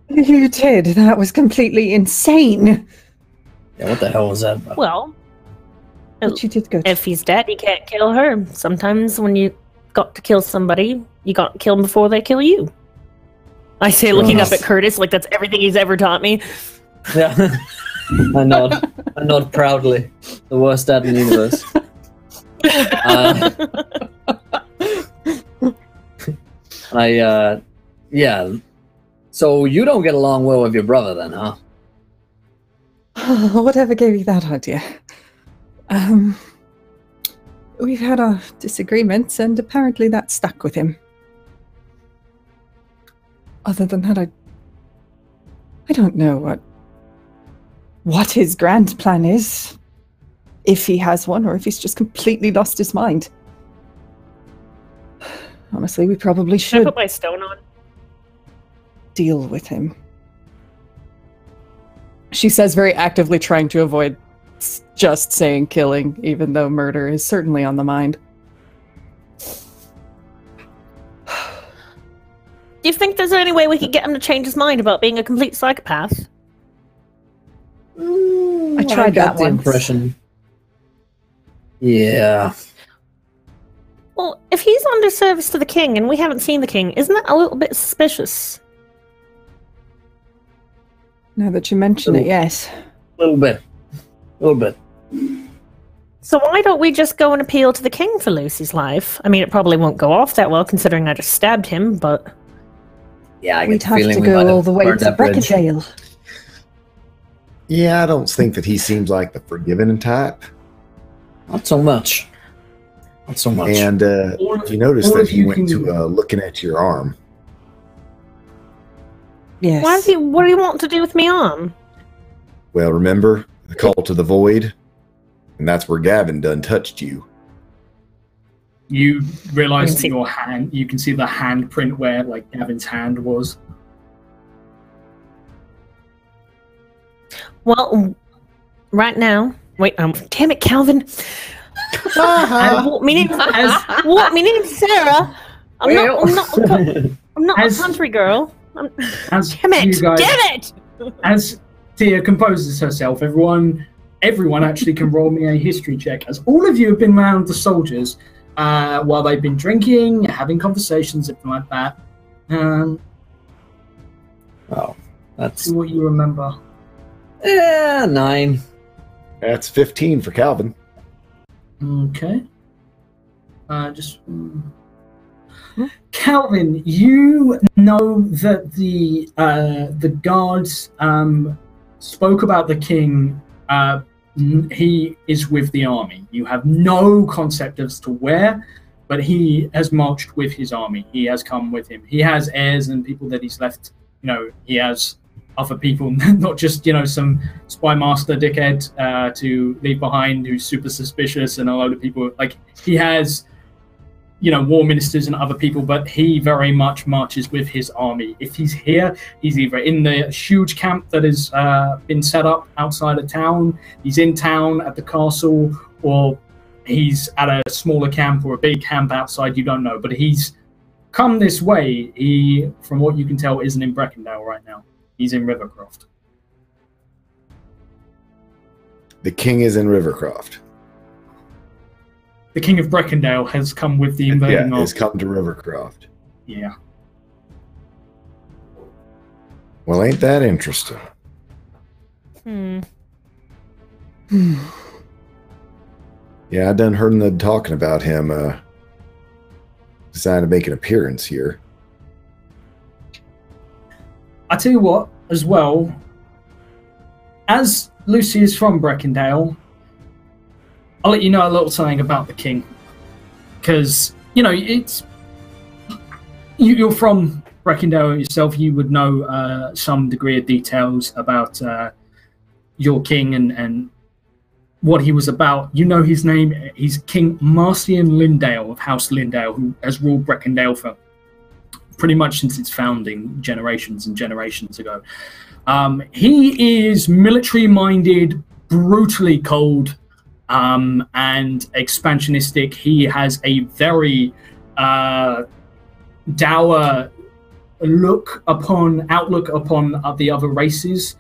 You did. That was completely insane. Yeah, what the hell was that about? Well, but you did good. If he's dead, you can't kill her. Sometimes when you got to kill somebody, you got to kill them before they kill you. I say, looking up at Curtis like that's everything he's ever taught me. Yeah. I nod proudly. The worst dad in the universe. Yeah. So you don't get along well with your brother then, huh? Whatever gave you that idea? We've had our disagreements, and apparently that stuck with him. Other than that, I don't know what his grand plan is. If he has one, or if he's just completely lost his mind. Honestly, we probably Should I should put my stone on? deal with him. She says, very actively trying to avoid just saying killing, even though murder is certainly on the mind. Do you think there's any way we could get him to change his mind about being a complete psychopath? I tried got that the once. impression. Yeah. Well, if he's under service to the king and we haven't seen the king, isn't that a little bit suspicious? Now that you mention it, yes. A little bit. So why don't we just go and appeal to the king for Lucy's life? I mean, it probably won't go off that well, considering I just stabbed him, but... Yeah, I get We'd the have feeling to we go might all have the way burned to that bridge. Breckendale. Yeah, I don't think that he seems like the forgiving type. Not so much. And you notice that he went to looking at your arm. Yes. What do you want to do with me arm? Well, remember the call to the void? And that's where Gavin done touched you. You realize that see- your hand, you can see the handprint where like Gavin's hand was. Well, right now... Wait, damn it, Calvin! What, my name's Sarah! I'm not a country girl. As Damn it! you guys, Damn it! as Tia composes herself, everyone actually can roll me a history check, as all of you have been around the soldiers while they've been drinking, having conversations, something like that. Oh, that's... See what you remember. 9. That's 15 for Calvin. Okay. Calvin, you know that the guards spoke about the king. He is with the army. You have no concept as to where, but he has marched with his army. He has come with him. He has heirs and people that he's left. You know, he has other people, not just, you know, some spy master dickhead to leave behind who's super suspicious and a load of people. Like, he has, you know, war ministers and other people, but he very much marches with his army. If he's here, he's either in the huge camp that has been set up outside of town, he's in town at the castle, or he's at a smaller camp or a big camp outside, you don't know. But he's come this way. He, from what you can tell, isn't in Breckendale right now. He's in Rivercroft. The king is in Rivercroft. The king of Breckendale has come with the invading Yeah, army. has come to Rivercroft. Yeah. Well, ain't that interesting? Yeah, I done heard them talking about him deciding to make an appearance here. I tell you what, as well, as Lucy is from Breckendale, I'll let you know a little something about the king. Because, you know, you're from Breckendale yourself, you would know some degree of details about your king and what he was about. You know his name, he's King Marcian Lindale of House Lindale, who has ruled Breckendale for pretty much since its founding, generations and generations ago. He is military-minded, brutally cold, and expansionistic. He has a very dour outlook upon the other races.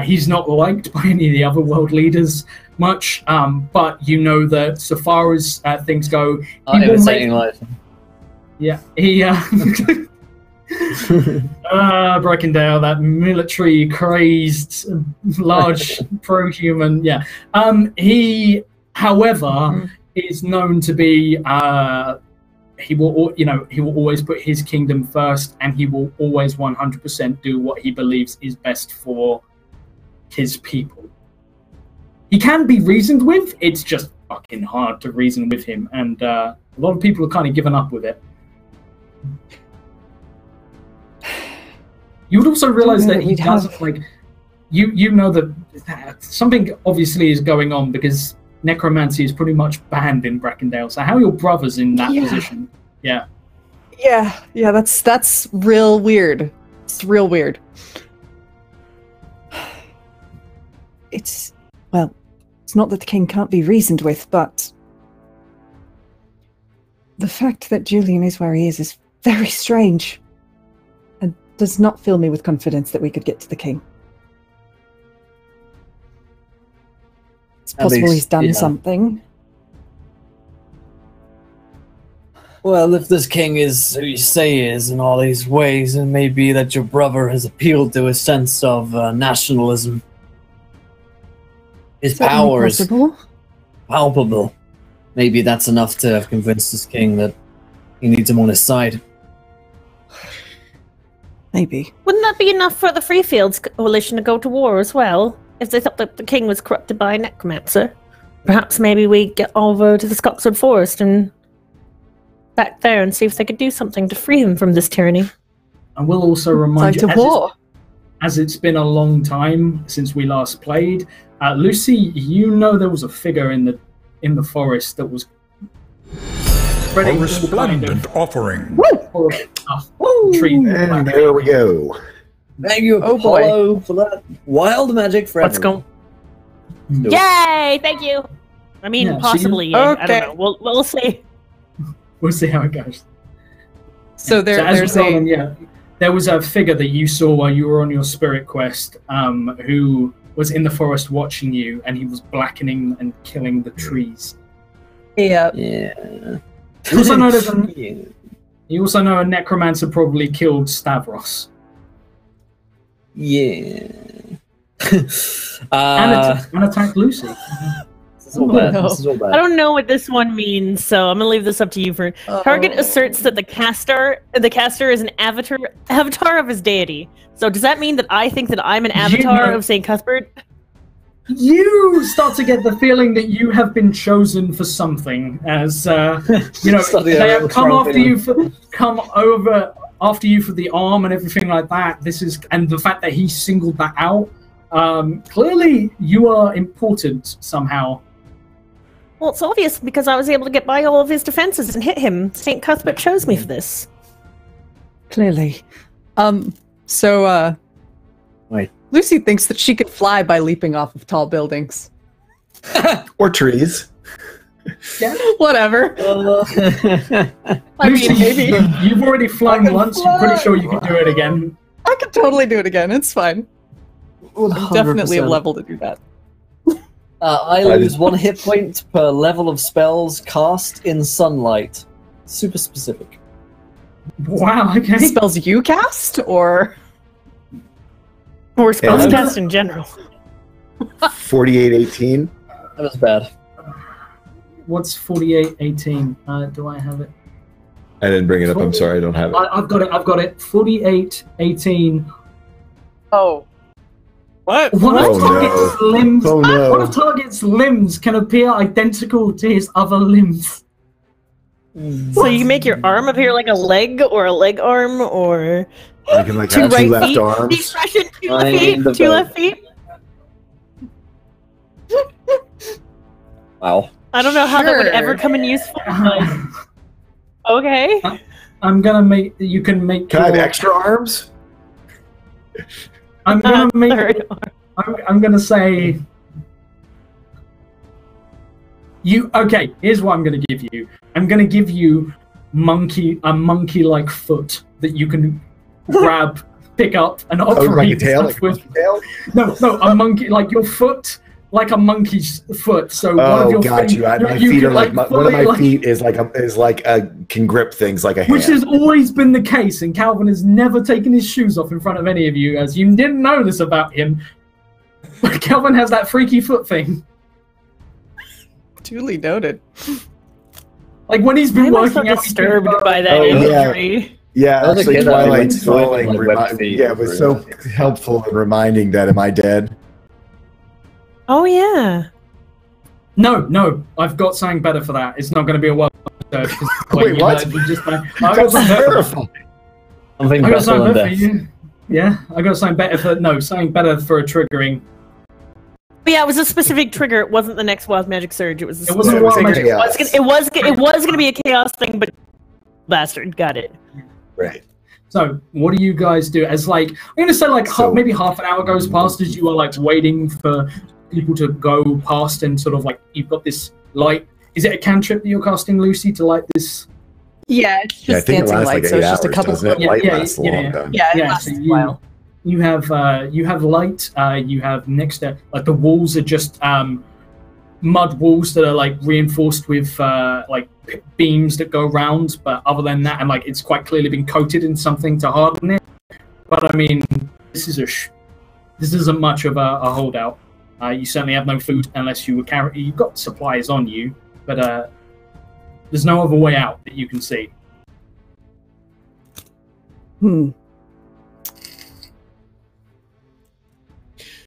He's not liked by any of the other world leaders much, but you know that so far as things go, yeah, he Breckendale, that military crazed, large pro-human. Yeah, he, however, is known to be he will, he will always put his kingdom first, and he will always 100% do what he believes is best for his people. He can be reasoned with. It's just fucking hard to reason with him, and a lot of people are kind of given up with it. You would also realize that he doesn't like. You know that something obviously is going on because necromancy is pretty much banned in Brackendale. So how are your brothers in that position? Yeah. Yeah, that's real weird. It's real weird. It's not that the king can't be reasoned with, but the fact that Julian is where he is very strange and does not fill me with confidence that we could get to the king. It's possible he's done something. Well, if this king is who you say he is in all these ways, it may be that your brother has appealed to a sense of nationalism. His power is palpable. Maybe that's enough to have convinced this king that he needs him on his side. Maybe. Wouldn't that be enough for the Freefields coalition to go to war as well? If they thought that the king was corrupted by a necromancer? Perhaps maybe we get over to the Scotswood Forest and back there and see if they could do something to free him from this tyranny. I will also remind you, as it's been a long time since we last played, Lucy, you know there was a figure in the forest that was spreading a resplendent offering. Tree. And there we go. Thank you, Apollo, for that wild magic friend. Let's go. Yay! Thank you. I mean, possibly. I don't know. We'll see. We'll see how it goes. So there was a figure that you saw while you were on your spirit quest, who was in the forest watching you, and he was blackening and killing the trees. Yeah. Yeah. You also know a necromancer probably killed Stavros. Yeah. And attacked Lucy. This is all bad. This is all bad. I don't know what this one means, so I'm gonna leave this up to you. For Target asserts that the caster is an avatar of his deity. So does that mean that I think that I'm an avatar of Saint Cuthbert? You start to get the feeling that you have been chosen for something, as they have come after you for the arm and everything like that. And the fact that he singled that out. Clearly, you are important somehow. Well, it's obvious because I was able to get by all of his defenses and hit him. St. Cuthbert chose me for this. Clearly. Wait. Lucy thinks that she could fly by leaping off of tall buildings. Or trees. Yeah. Whatever. I mean, maybe. You've already flown once. I'm pretty sure you can do it again. I could totally do it again. It's fine. 100%. Definitely a level to do that. I lose 1 hit point per level of spells cast in sunlight. Super specific. Wow, okay. Spells you cast, or spells cast in general? 4818. That was bad. What's 4818? Do I have it? I didn't bring it up. I'm sorry, I don't have it. I've got it. 4818. Oh. What? One of target's limbs can appear identical to his other limbs. So you make your arm appear like a leg, or a leg arm, or I can like two have right 2 left feet. arms. Expression, 2 left feet. Wow. I don't know how that would ever come in useful. But... Okay. I'm gonna make. You can make. Can I have extra arms? I'm gonna make. I'm gonna say. You okay? Here's what I'm gonna give you. I'm gonna give you a monkey-like foot that you can grab, pick up, and operate. Like a tail. Like with. a tail? No, a monkey, like your foot, like a monkey's foot. So one of your got you. My feet are like one of my feet is like can grip things like a hand. Which has always been the case, and Calvin has never taken his shoes off in front of any of you, as you didn't know this about him. But Calvin has that freaky foot thing. Duly noted. Like when he's been I'm so working out, disturbed by that Oh, yeah. imagery. Yeah, As a actually, kid, I Twilight went Scrolling, like web feed it was so helpful in reminding that, am I dead? Oh yeah. No, I've got something better for that. It's not going to be a wild search. Wait, what? I got That's something better. terrifying. Something I got better something than better for death. you. Yeah, I got something better for something better for a triggering. But yeah, it was a specific trigger. It wasn't the next wild magic surge. It was. It wasn't a a wild trigger. magic. It was gonna be a chaos thing, but bastard got it. Right. So, what do you guys do? As like, I'm gonna say like maybe half an hour goes past as you are like waiting for people to go past, and sort of like you've got this light. Is it a cantrip that you're casting, Lucy, to light this? Yeah, it's Yeah, I just think it dancing lasts light, like so 8 it's hours, just a couple. doesn't it? Yeah, Light yeah, lasts a yeah, long yeah. time. Yeah, it Yeah, lasts so a while. You have light. You have next to like the walls are just mud walls that are like reinforced with like beams that go around. But other than that, and like it's quite clearly been coated in something to harden it. But I mean, this isn't much of a holdout. You certainly have no food unless you've got supplies on you, but there's no other way out that you can see.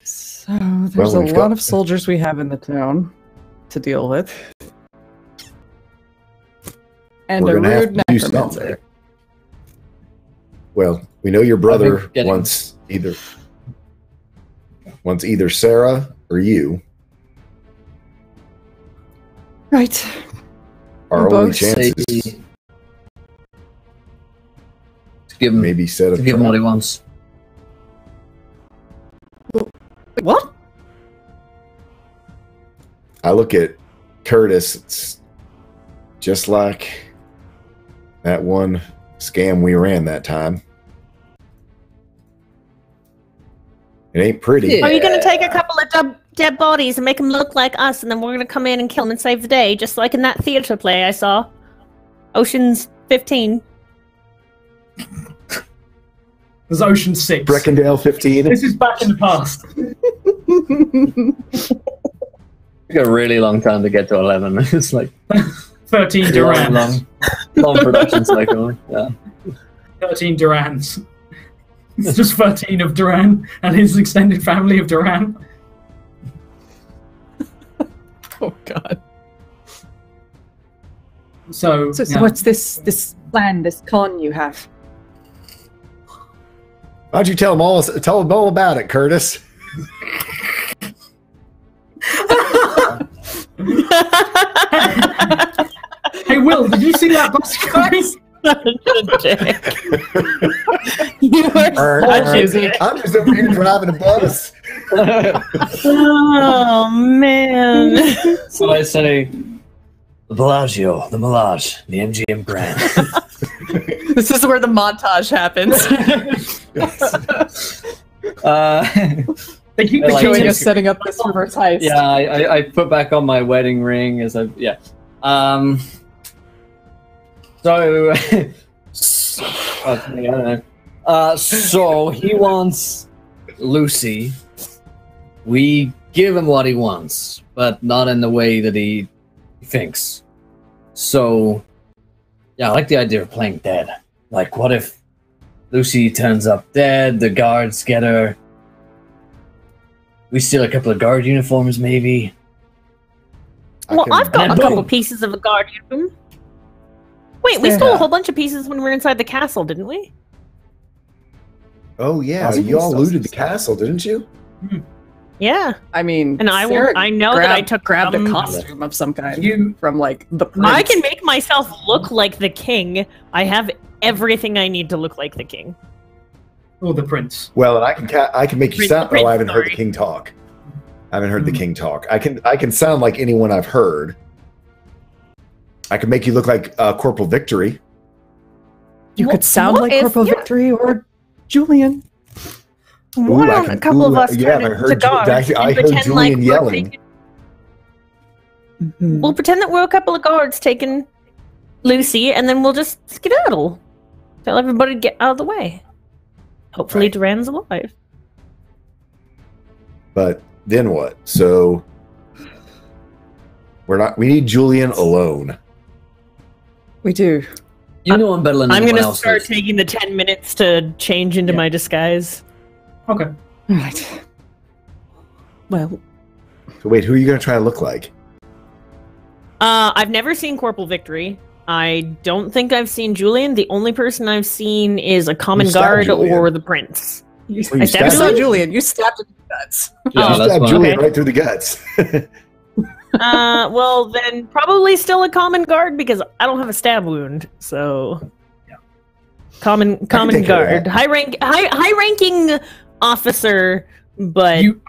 So there's Well, we've a got- lot of soldiers we have in the town to deal with. And We're a gonna have rude to do necromancer. something. Well, we know your brother think getting- wants either Sarah or you. Right. Our Or only both. chances To give him, maybe set to of give him what he wants. What? I look at Curtis. It's just like that one scam we ran that time. It ain't pretty. Yeah. Are you going to take a couple of dead bodies and make them look like us, and then we're going to come in and kill them and save the day, just like in that theater play I saw, Ocean's 15. There's Ocean 6. Breckendale 15. This is back in the past. Took a really long time to get to 11. It's like 13 Durans. long production cycle. Yeah. 13 Durans. It's just 13 of Duran and his extended family of Duran. Oh God. So, So yeah. what's this plan, this con you have? Why don't you tell them all about it, Curtis? Hey, Will, did you see that bus coming? You are such a dick. I'm just over here driving a bus. Oh man. So I say, the Bellagio, the Melage, the MGM Grand. This is where the montage happens. They keep I the like Showing it. us setting up this reverse heist. Yeah, I put back on my wedding ring as I so okay, I don't know. So he wants Lucy. We give him what he wants, but not in the way that he thinks. So yeah, I like the idea of playing dead. Like, what if Lucy turns up dead, the guards get her, we steal a couple of guard uniforms, maybe. Well, I've got a and couple boom. pieces of a guard uniform. Wait, we stole a whole bunch of pieces when we were inside the castle, didn't we? Oh yeah, Possibly you all so. looted the castle, didn't you? Yeah. I mean, And I Sarah know that I took grabbed a some- costume of some kind You- from like the prince. I can make myself look like the king. I have everything I need to look like the king. Or the prince. Well, and I can make you Prince- sound. Prince, Oh, I haven't heard the sorry. king talk. I haven't heard the king talk. I can sound like anyone I've heard. I can make you look like Corporal Victory. You could sound what like if- Corporal yeah. Victory or Julian. Why don't a couple of us yeah, turn I into heard. guards I and heard pretend Julian we're yelling. taking- We'll pretend that we're a couple of guards taking Lucy, and then we'll just skedaddle. Tell everybody to get out of the way. Hopefully, Right. Duran's alive. But then what? So we need Julian alone. We do. You know him better than I'm anyone gonna else. start taking the 10 minutes to change into my disguise. Okay. Right. Well, So wait, who are you going to try to look like? I've never seen Corporal Victory. I don't think I've seen Julian. The only person I've seen is a common stabbed guard Julian. or the prince. you I stabbed stabbed I saw Julian? Julian. You stabbed him in the guts. Yeah, You that's stabbed fine. Julian Okay. right through the guts. Well, then probably still a common guard because I don't have a stab wound. So, common take care of guard, that. high ranking officer, but You've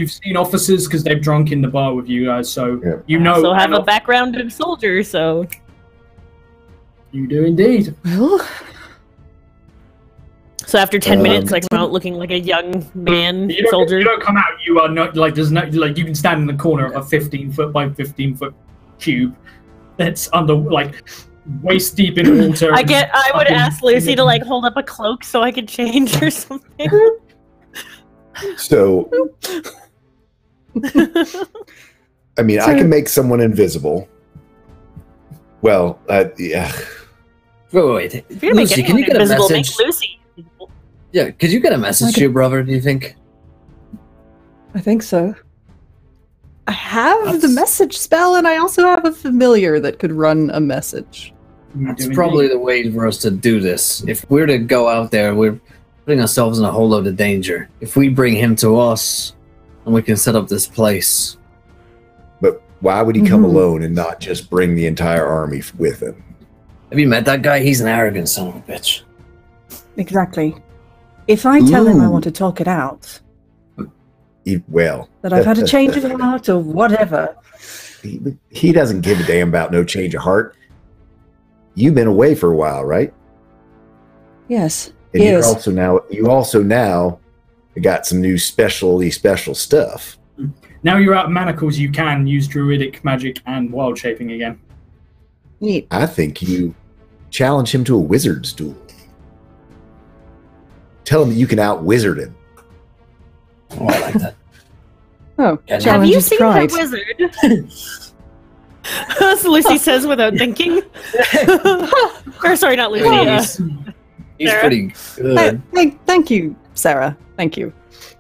seen officers because they've drunk in the bar with you guys, so Yeah. you know. also have a background of soldier. So, You do indeed. Well, after 10 minutes, I come out looking like a young man soldier. You don't come out. You are not like there's no like you can stand in the corner of a 15-foot by 15-foot cube that's under like waist deep in water. I would Fucking- ask Lucy to like hold up a cloak so I could change or something. So, I mean, I can make someone invisible. Well, yeah. Wait. If you're gonna make Lucy, can anyone you get a invisible, make message? Lucy invisible. Yeah, could you get a message to your brother, do you think? I think so. I have the message spell, and I also have a familiar that could run a message. You That's do probably indeed. the way for us to do this. If we're to go out there, we're putting ourselves in a whole load of danger. If we bring him to us, and we can set up this place. But why would he come Mhm. alone and not just bring the entire army with him? Have you met that guy? He's an arrogant son of a bitch. Exactly. If I tell him I Ooh. want to talk it out, Well, that I've had a change of heart or whatever, he doesn't give a damn about no change of heart. You've been away for a while, right? yes, And yes. you also now got some new special stuff. Now you're out of manacles, you can use druidic magic and wild shaping again. Neat. I think you challenge him to a wizard's duel. Tell him that you can out-wizard him. Oh, I like that. Oh, Have Have challenge you is seen pride. that wizard? As Lucy says without thinking. Or sorry, not Lucy. He's Sarah? pretty good. Thank you, Sarah. Thank you.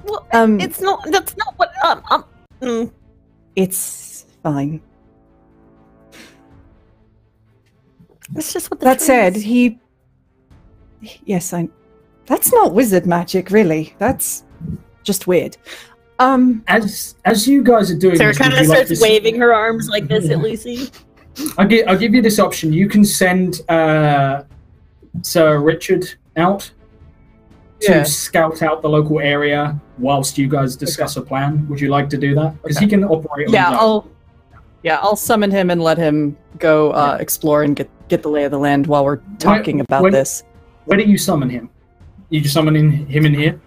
Well, It's that's not what. it's fine. It's just what. The That tree said, is. yes, that's not wizard magic, really. That's just weird. As you guys are doing Sarah this, kind would of you like starts to waving her arms like this at Lucy. I'll give you this option. You can send Sir Richard out to Yeah. scout out the local area whilst you guys discuss a plan. Would you like to do that? Because he can operate on his own. I'll summon him and let him go explore and get the lay of the land while we're talking about when- this. Where do you summon him? You just summon him in here?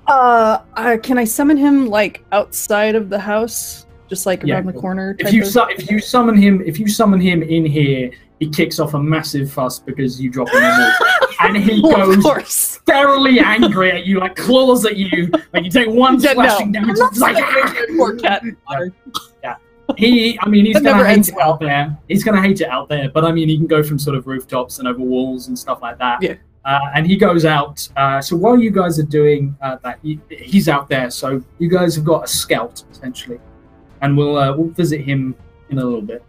Can I summon him like outside of the house, just like Yeah. around the corner? If you summon him in here, he kicks off a massive fuss because you drop him in the water. And he Well, of goes course. thoroughly angry at you, like claws at you. Like you take one Yeah, slashing no. damage. I'm not It's like summoning poor cat in water. he's That gonna never hate ends it well. out there. He's gonna hate it out there, but I mean, he can go from sort of rooftops and over walls and stuff like that. Yeah. And he goes out. So while you guys are doing that, he's out there. So you guys have got a scout essentially, and we'll visit him in a little bit.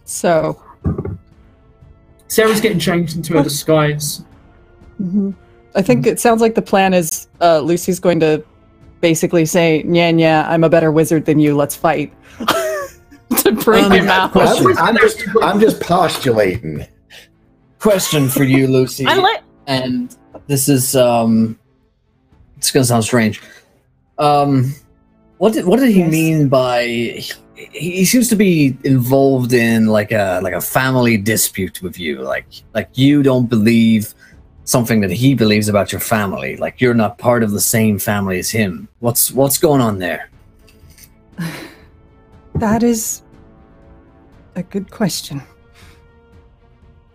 So, Sarah's getting changed into a disguise. I think it sounds like the plan is Lucy's going to basically say, "Nya, I'm a better wizard than you. Let's fight." To bring him out. I'm just postulating. Question for you, Lucy. And this is it's gonna sound strange. What did he mean by he seems to be involved in like a family dispute with you, like you don't believe something that he believes about your family, like you're not part of the same family as him. What's going on there? That is a good question.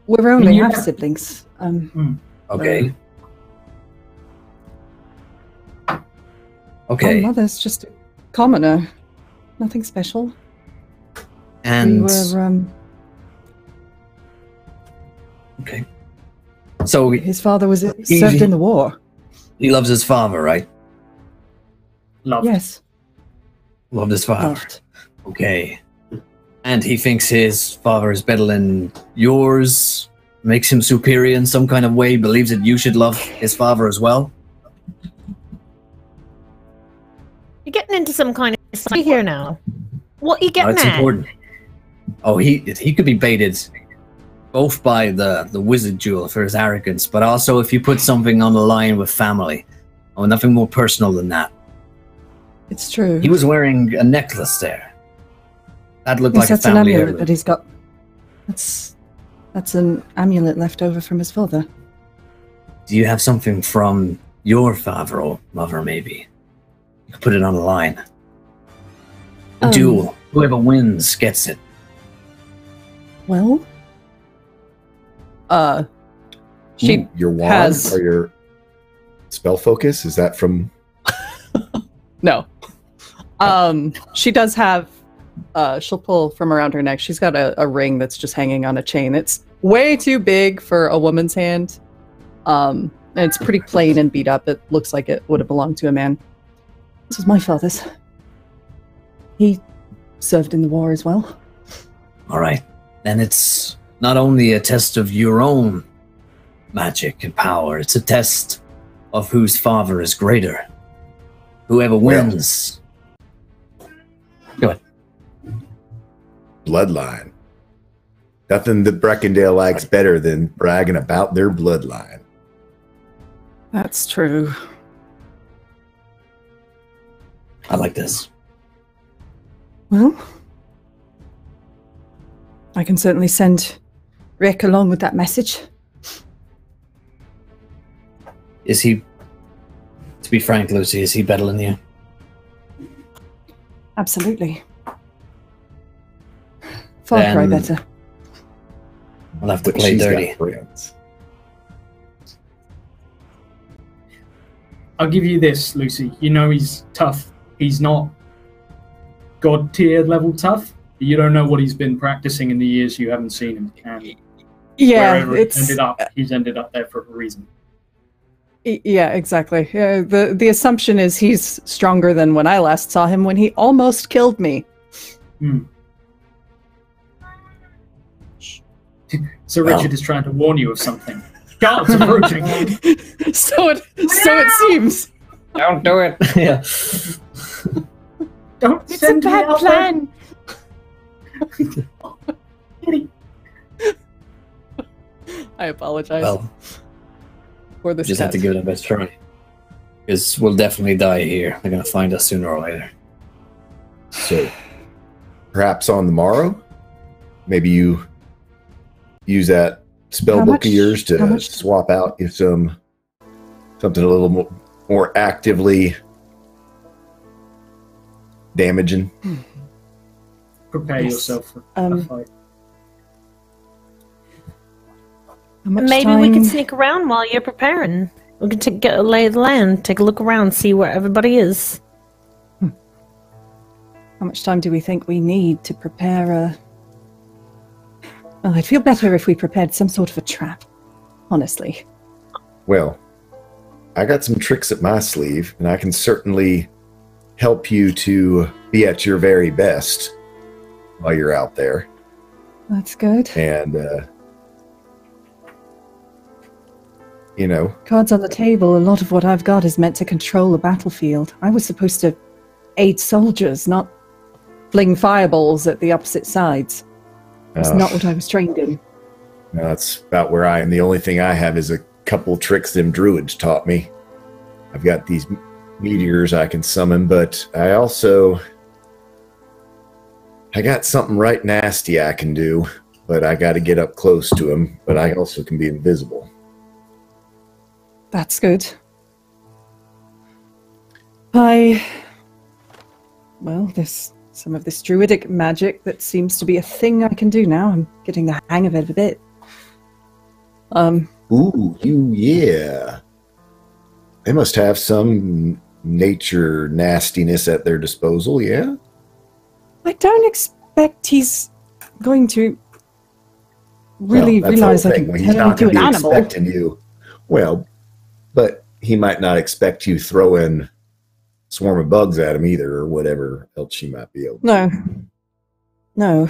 We're only half siblings. Okay. My Okay. mother's just a commoner. Nothing special. And We were, okay. So his father was served in the war. he loves his father, right? Loved. Yes. Loved his father. Loved. Okay. And he thinks his father is better than yours, makes him superior in some kind of way, believes that you should love his father as well. You're getting into some kind of fight here now. What are you getting That's at? important. Oh, he could be baited both by the wizard jewel for his arrogance, but also if you put something on the line with family. Oh, nothing more personal than that. It's true. He was wearing a necklace there. That looked like a That's an family amulet heirloom. that he's got. That's an amulet left over from his father. Do you have something from your father or mother, maybe? You could put it on the line. A duel. Whoever wins gets it. Well, she Ooh, your wand has- or your spell focus? Is that from? no. She does have. She'll pull from around her neck. She's got a ring that's just hanging on a chain. It's way too big for a woman's hand. And it's pretty plain and beat up. It looks like it would have belonged to a man. This was my father's. He served in the war as well. All right. Then it's not only a test of your own magic and power, it's a test of whose father is greater. Whoever wins. Go ahead. Bloodline. Nothing that Breckendale likes better than bragging about their bloodline. That's true. I like this. Well, I can certainly send Rick along with that message. Is he, to be frank, Lucy, is he better than you? Absolutely. Far cry Then- better. I'll have to But play she's got dirty. friends. I'll give you this, Lucy. You know he's tough. He's not god tier level tough. You don't know what he's been practicing in the years you haven't seen him. And Yeah, wherever he's ended up there for a reason. Yeah, exactly. Yeah, the assumption is he's stronger than when I last saw him, when he almost killed me. So Richard is trying to warn you of something. Guards approaching. So it seems. Don't do it. Yeah. Don't It's send a me bad out plan. I apologize Well, for this. just have to cat. give it a best try. Because we'll definitely die here. They're going to find us sooner or later. So, perhaps on the morrow, maybe you use that spell How book much- of yours how to much- swap out if something a little more actively damaging. Prepare Yes. yourself for a fight. How much Maybe we time- could sneak around while you're preparing. We could get a lay of the land, take a look around, see where everybody is. How much time do we think we need to prepare a... Well, I'd feel better if we prepared some sort of a trap, honestly. Well, I got some tricks up my sleeve, and I can certainly help you to be at your very best while you're out there. That's good. And, you know, Cards on the table, a lot of what I've got is meant to control a battlefield. I was supposed to aid soldiers, not fling fireballs at the opposite sides. That's not what I was trained in. that's about where I am. The only thing I have is a couple tricks them druids taught me. I've got these meteors I can summon, but I got something right nasty I can do, but I got to get up close to them, but I also can be invisible. That's good. Well, there's some of this druidic magic that seems to be a thing I can do now. I'm getting the hang of it a bit. Ooh, yeah. They must have some nature nastiness at their disposal, yeah? I don't expect he's going to really Well, that's the realize whole I thing. can He's turn not into going an to be animal. expecting you. Well, but he might not expect you throwing swarm of bugs at him either, or whatever else you might be able to. No.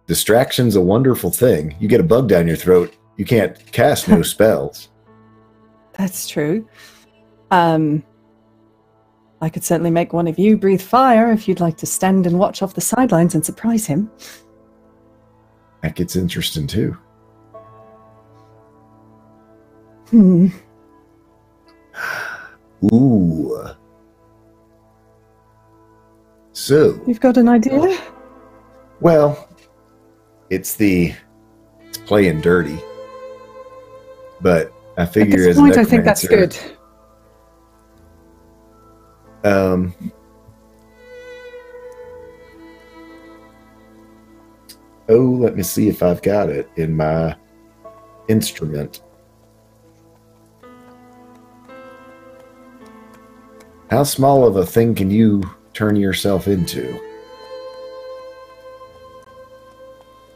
Distraction's a wonderful thing. You get a bug down your throat, you can't cast no spells. That's true. I could certainly make one of you breathe fire if you'd like to stand and watch off the sidelines and surprise him. That gets interesting too. Ooh. So, You've got an idea? well, it's playing dirty. But I At figure this as a point, I think that's necromancer, good. Oh, let me see if I've got it in my instrument. How small of a thing can you turn yourself into?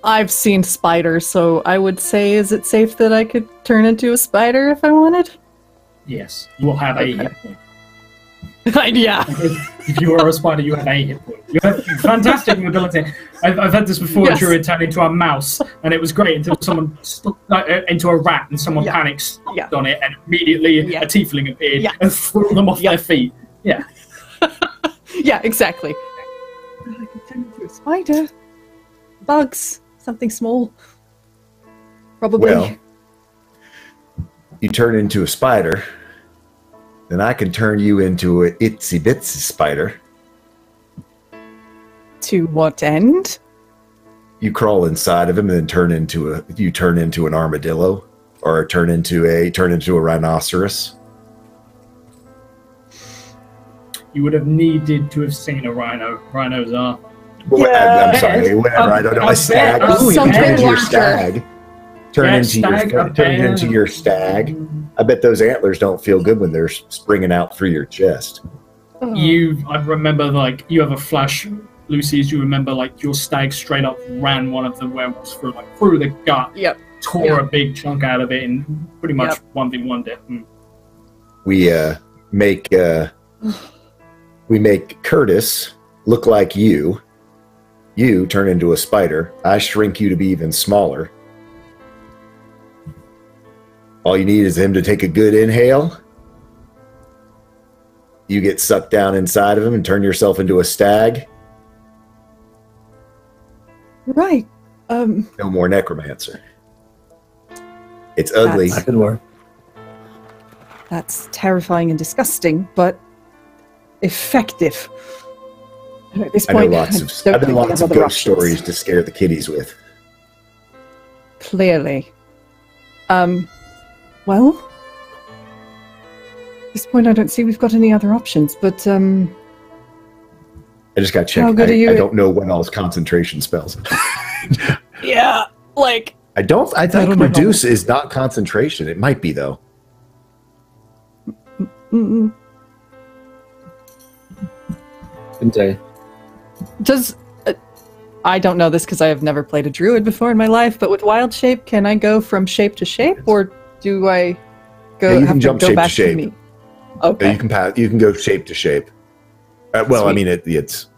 I've seen spiders, so I would say, is it safe that I could turn into a spider if I wanted? Yes, you will have a hit point. Yeah. If you are a spider, you have a hit point. You have fantastic mobility. I've had this before. Yes. Druid turned into a mouse, and it was great until someone into a rat, and someone panicked, stomped on it, and immediately a tiefling appeared and threw them off their feet. Yeah. Yeah, exactly. I could turn into a spider. Bugs. Something small. Probably. Well, you turn into a spider, then I can turn you into a itsy bitsy spider. To what end? You crawl inside of him and then turn into an armadillo, or turn into a rhinoceros. You would have needed to have seen a rhino. Rhinos are. Well, I'm sorry, whatever. I don't know. A stag. Ooh, you can turn into your stag. Turn into your stag. I bet those antlers don't feel good when they're springing out through your chest. I remember, like, you have a flash, Lucy, as you remember, like, your stag straight up ran one of the werewolves through the gut. Yep. Tore a big chunk out of it and pretty much 1v1'd it. We make Curtis look like you. You turn into a spider. I shrink you to be even smaller. All you need is him to take a good inhale. You get sucked down inside of him and turn yourself into a stag. Right. No more necromancer. It's ugly. That could work. That's terrifying and disgusting, but effective. And at this I know point, I've been lots of ghost stories to scare the kiddies with. Clearly. Well, at this point I don't see we've got any other options, but I just got checked. How good are you I don't know what all his concentration spells. Yeah, like I think reduce is not concentration. It might be though. Couldn't tell you. does I don't know this because I have never played a druid before in my life, but with wild shape, can I go from shape to shape, or do I go? Yeah, you have can jump to go shape back to shape. me? Okay. You can pass. You can go shape to shape. Well, Sweet. I mean, it's.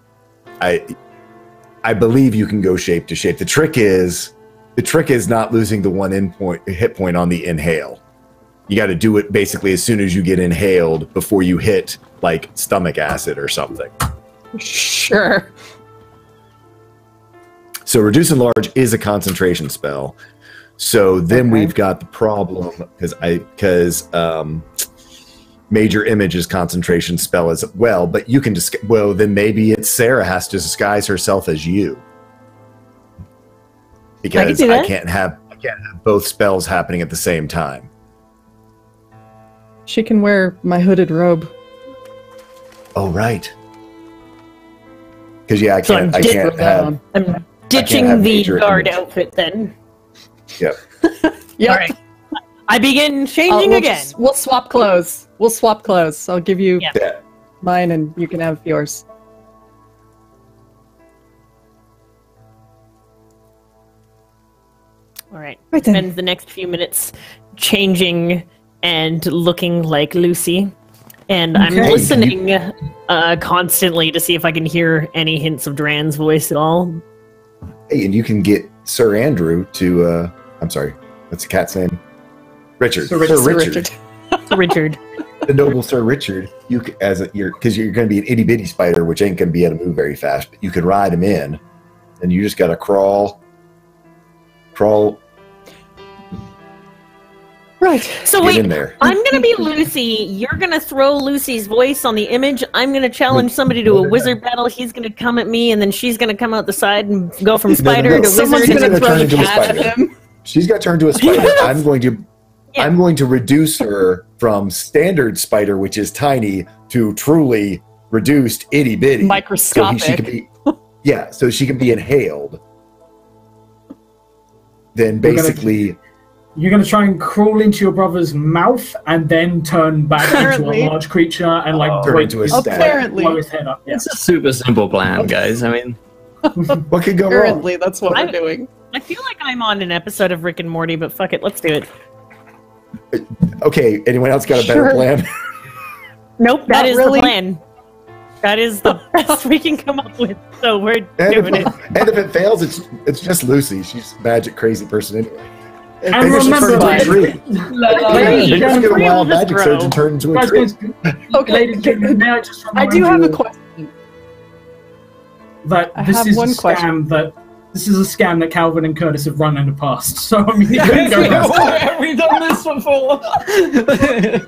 I believe you can go shape to shape. The trick is not losing the one hit point on the inhale. You got to do it basically as soon as you get inhaled before you hit like stomach acid or something. Sure. So reduce and large is a concentration spell. So then we've got the problem because major image is concentration spell as well. But you can just then maybe it's Sarah has to disguise herself as you because I can't have both spells happening at the same time. She can wear my hooded robe. Oh right. Because I can't have. I'm ditching the guard outfit then. Yep. Yep. All right. I begin changing again. We'll swap clothes. I'll give you Yeah. mine and you can have yours. All right. Right then. Spend the next few minutes changing and looking like Lucy. And I'm Okay. listening constantly to see if I can hear any hints of Dran's voice at all. Hey, and you can get Sir Andrew to, I'm sorry, what's the cat's name? Richard. Sir Richard. Sir Richard. Richard. The noble Sir Richard, because you're going to be an itty bitty spider, which ain't going to be able to move very fast, but you can ride him in, and you just got to crawl. Right. So Get wait, in there. I'm going to be Lucy. You're going to throw Lucy's voice on the image. I'm going to challenge somebody to a wizard battle. He's going to come at me, and then she's going to come out the side and go from spider to Someone's wizard. going to throw turn the into a cat at spider. him. She's got turned to a spider. I'm going to Yeah. I'm going to reduce her from standard spider, which is tiny, to truly reduced itty bitty. Microscopic. So she can be, so she can be inhaled. Then basically, You're going to try and crawl into your brother's mouth and then turn back into Apparently. a large creature and turn break into a his stag. Apparently. blow his head up. Yeah. It's a super simple plan, guys. I mean, what could go wrong? Apparently, that's what I- we're doing. I feel like I'm on an episode of Rick and Morty, but fuck it, let's do it. Okay, anyone else got a better Sure. plan? Nope, that Not is really. the plan. That is the best we can come up with, so we're And doing it. if it fails, it's just Lucy. She's a magic crazy person anyway. And Maybe she'll remember, turn into a guys, tree. Maybe she'll get a Tree wild will just magic grow. surge and turn into a guys, tree. Okay, ladies and gentlemen, may I just I remind do have you a question. that I this have is one a question. scam that Calvin and Curtis have run in the past. So I mean, it couldn't go wrong. Why have we done this before?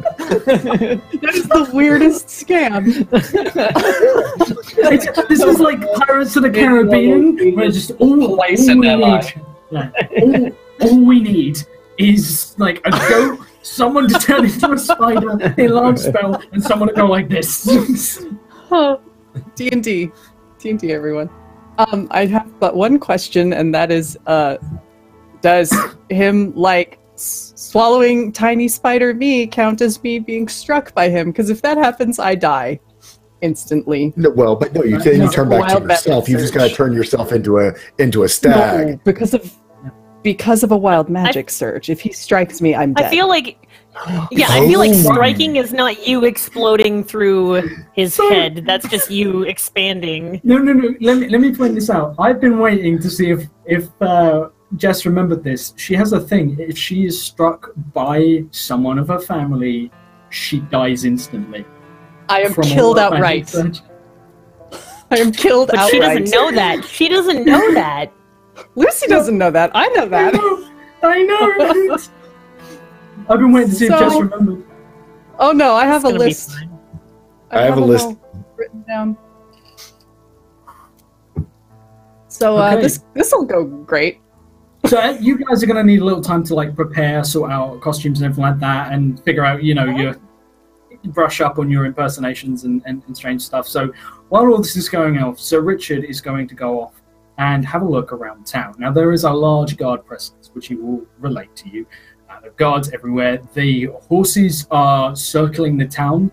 That is the weirdest scam. This is like Pirates of the Caribbean, where just all Place in we their need, life. all we need is like a goat, someone to turn into a spider, a large spell, and someone to go like this. D&D, everyone. I have but one question, and that is, does him swallowing tiny spider me count as me being struck by him? Because if that happens, I die instantly. No, well, but no, you turn back to Wild magic yourself. You just got to surge. turn yourself into a stag. No, because of a wild magic surge. If he strikes me, I'm dead. I feel like, I feel like Oh. striking is not you exploding through his head. That's just you expanding. No. Let me point this out. I've been waiting to see if Jess remembered this. She has a thing. If she is struck by someone of her family, she dies instantly. I am from a killed wild magic outright. surge. I am killed But she outright. doesn't know that. She doesn't know that. Lucy doesn't know that. I know that. I know. I've been waiting to see if Jess So- remembered. Oh no, I have It's a gonna be list. fine. I have a them list. all written down. So Okay. this will go great. So you guys are going to need a little time to prepare, sort out costumes and everything like that, and figure out, your brush up on your impersonations and strange stuff. So while all this is going on, Sir Richard is going to go off and have a look around town. Now there is a large guard presence, which he will relate to you. There are guards everywhere. The horses are circling the town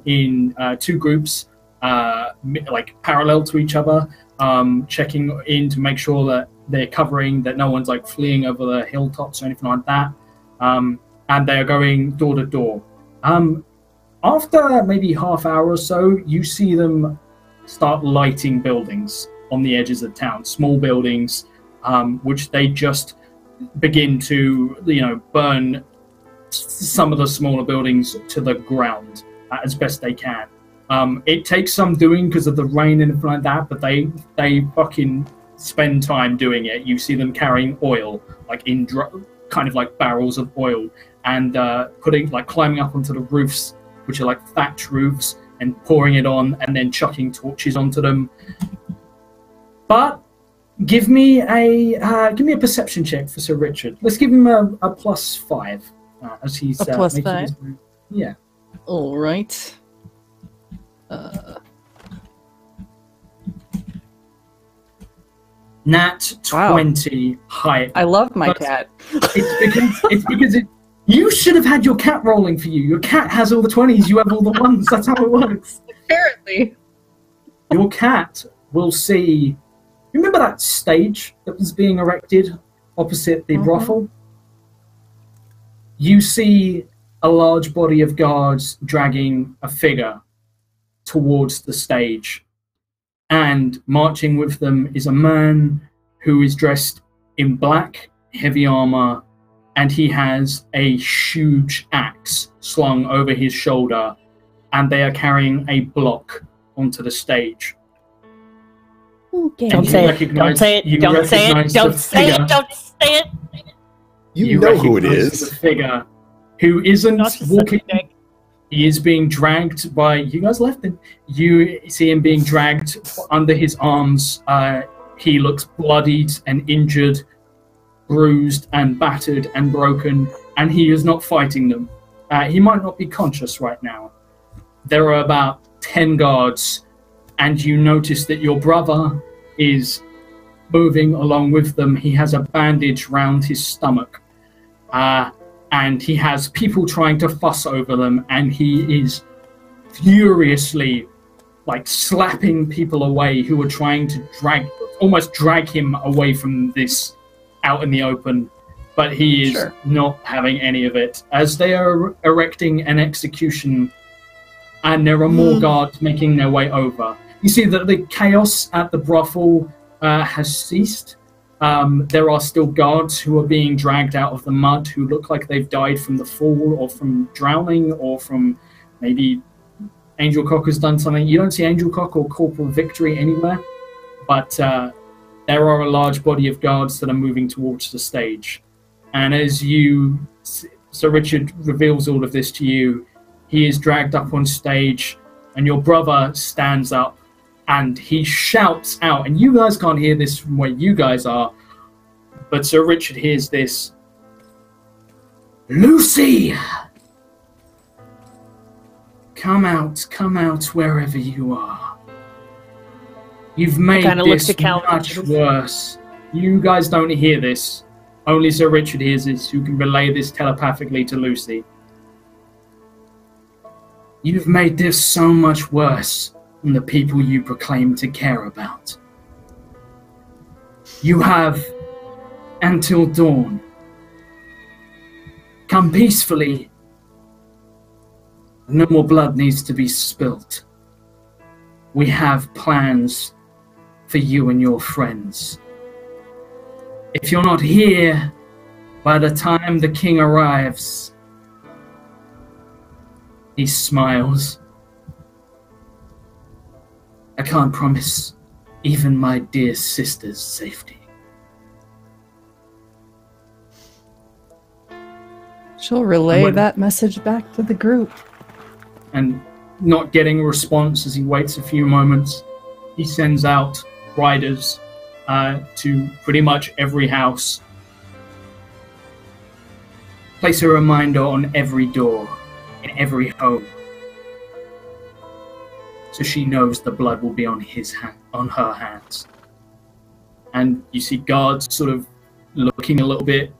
in two groups, parallel to each other, checking in to make sure that they're covering, that no one's fleeing over the hilltops or anything like that. And they are going door to door. After maybe half hour or so, you see them start lighting buildings on the edges of town, small buildings, which they just begin to, burn some of the smaller buildings to the ground as best they can. It takes some doing because of the rain and everything like that, but they fucking spend time doing it. You see them carrying oil, in barrels of oil, and climbing up onto the roofs, which are thatch roofs, and pouring it on, and then chucking torches onto them. But give me a perception check for Sir Richard. Let's give him a +5 as he's A +5? making his move. Yeah. All right. Nat Wow. 20 height. I love my But- cat. It's because you should have had your cat rolling for you. Your cat has all the 20s, you have all the 1s. That's how it works. Apparently. Your cat will see. Remember that stage that was being erected opposite the brothel, you see a large body of guards dragging a figure towards the stage. And marching with them is a man who is dressed in black, heavy armor, and he has a huge axe slung over his shoulder, and they are carrying a block onto the stage. Okay. Don't say it. Don't say it. Don't say it. Don't say it. Don't say it. You know who it is. The figure who isn't walking. He is being dragged by... You guys left him. You see him being dragged under his arms. He looks bloodied and injured, bruised and battered and broken, and he is not fighting them. He might not be conscious right now. There are about 10 guards, and you notice that your brother is moving along with them. He has a bandage round his stomach, and he has people trying to fuss over them, and he is furiously slapping people away who are trying to almost drag him away from this out in the open, but he is not having any of it. As they are erecting an execution, and there are more guards making their way over. You see that the chaos at the brothel has ceased. There are still guards who are being dragged out of the mud who look like they've died from the fall or from drowning or from maybe Angel Cock has done something. You don't see Angel Cock or Corporal Victory anywhere, but there are a large body of guards that are moving towards the stage. And as Sir Richard reveals all of this to you, he is dragged up on stage, and your brother stands up, and he shouts out, and you guys can't hear this from where you guys are, but Sir Richard hears this. Lucy! Come out wherever you are. You've made this much worse. You guys don't hear this. Only Sir Richard hears this, who can relay this telepathically to Lucy. You've made this so much worse than the people you proclaim to care about. You have until dawn. Come peacefully. No more blood needs to be spilt. We have plans for you and your friends. If you're not here by the time the king arrives, he smiles. I can't promise even my dear sister's safety. She'll relay that message back to the group. And not getting a response as he waits a few moments, he sends out riders to pretty much every house. Place a reminder on every door, in every home, so she knows the blood will be on her hands. And you see guards sort of looking a little bit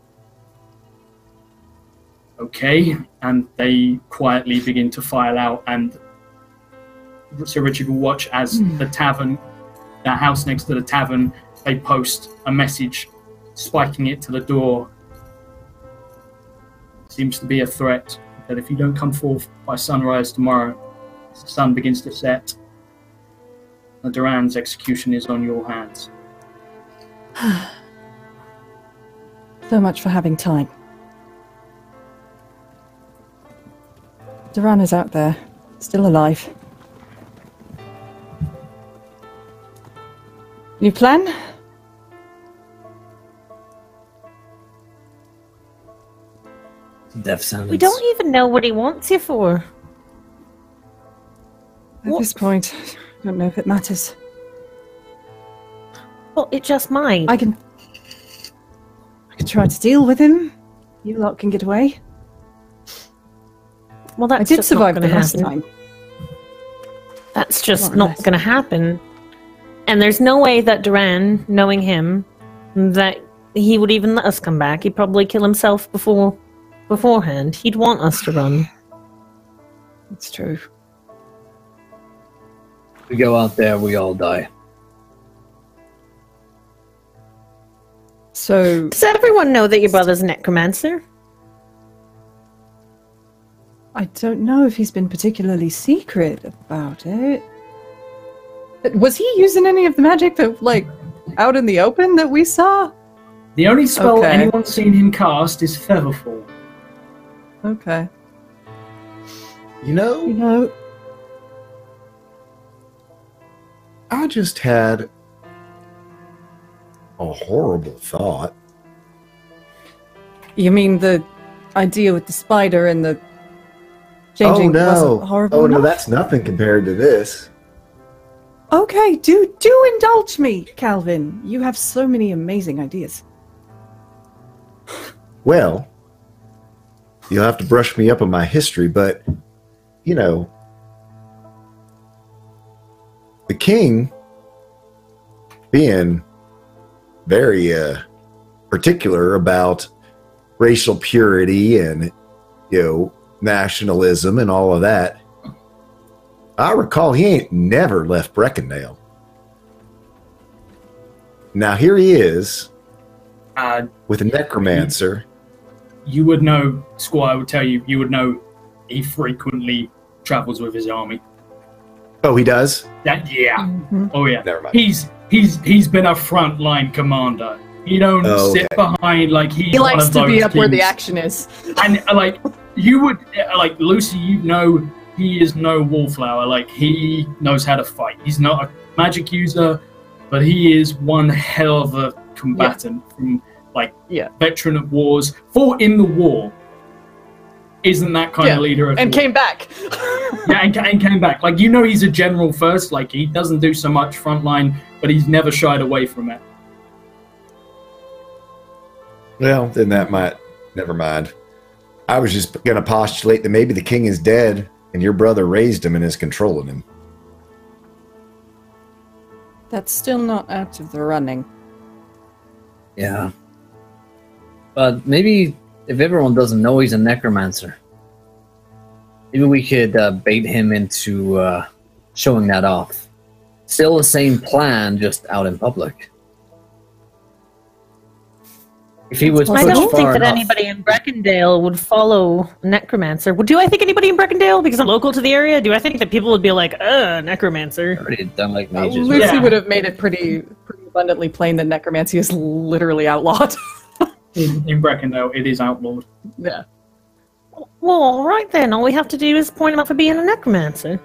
okay, and they quietly begin to file out, and Sir Richard will watch as the tavern, that house next to the tavern, they post a message spiking it to the door. Seems to be a threat that if you don't come forth by sunrise tomorrow, as the sun begins to set, the Duran's execution is on your hands. So much for having time. Duran is out there, still alive. New plan? Death sentence. We don't even know what he wants you for. At this point, I don't know if it matters. Well, it just might. I can try to deal with him. You lot can get away. Well, that's I did just survive not the gonna last happen. time. That's just not going to happen. And there's no way that Duran, knowing him, that he would even let us come back. He'd probably kill himself beforehand. He'd want us to run. It's true. We go out there, we all die. So, Does everyone know that your brother's a necromancer? I don't know if he's been particularly secret about it. Was he using any of the magic that, like, out in the open that we saw? The only spell Okay. anyone's seen him cast is Featherfall. Okay. You know, You know, I just had a horrible thought. you mean the idea with the spider and the changing wasn't horrible Oh no, enough? that's nothing compared to this. Okay, do indulge me, Calvin. You have so many amazing ideas. Well, you'll have to brush me up on my history, but, you know, the king being very particular about racial purity and, you know, nationalism and all of that, I recall he ain't never left Breckendale. Now here he is with a necromancer. You would know, Squire would tell you, you would know he frequently travels with his army. Oh, he does? That, yeah. Mm-hmm. Oh, yeah. Never mind. He's been a frontline commander. He don't sit behind like he's He one likes of to those be up where the kings. action is. And like you would, like Lucy, you know, he is no wallflower. Like he knows how to fight. He's not a magic user, but he is one hell of a combatant from like veteran of wars, fought in the war. Isn't that kind of leader? And came back. And came back. Like, you know, he's a general first. Like, he doesn't do so much frontline, but he's never shied away from it. Well, then that might... Never mind. I was just going to postulate that maybe the king is dead and your brother raised him and is controlling him. That's still not out of the running. Yeah. But maybe if everyone doesn't know he's a necromancer, maybe we could bait him into showing that off. Still the same plan, just out in public. If he was I pushed don't think far that enough, anybody in Breckendale would follow Necromancer. Do I think anybody in Breckendale, because I'm local to the area, do I think that people would be like, Necromancer? already done like mages. Lucy would have made it pretty abundantly plain that necromancy is literally outlawed. In Breckendale, it is outlawed. Yeah. Well, all right then. All we have to do is point him out for being a Necromancer.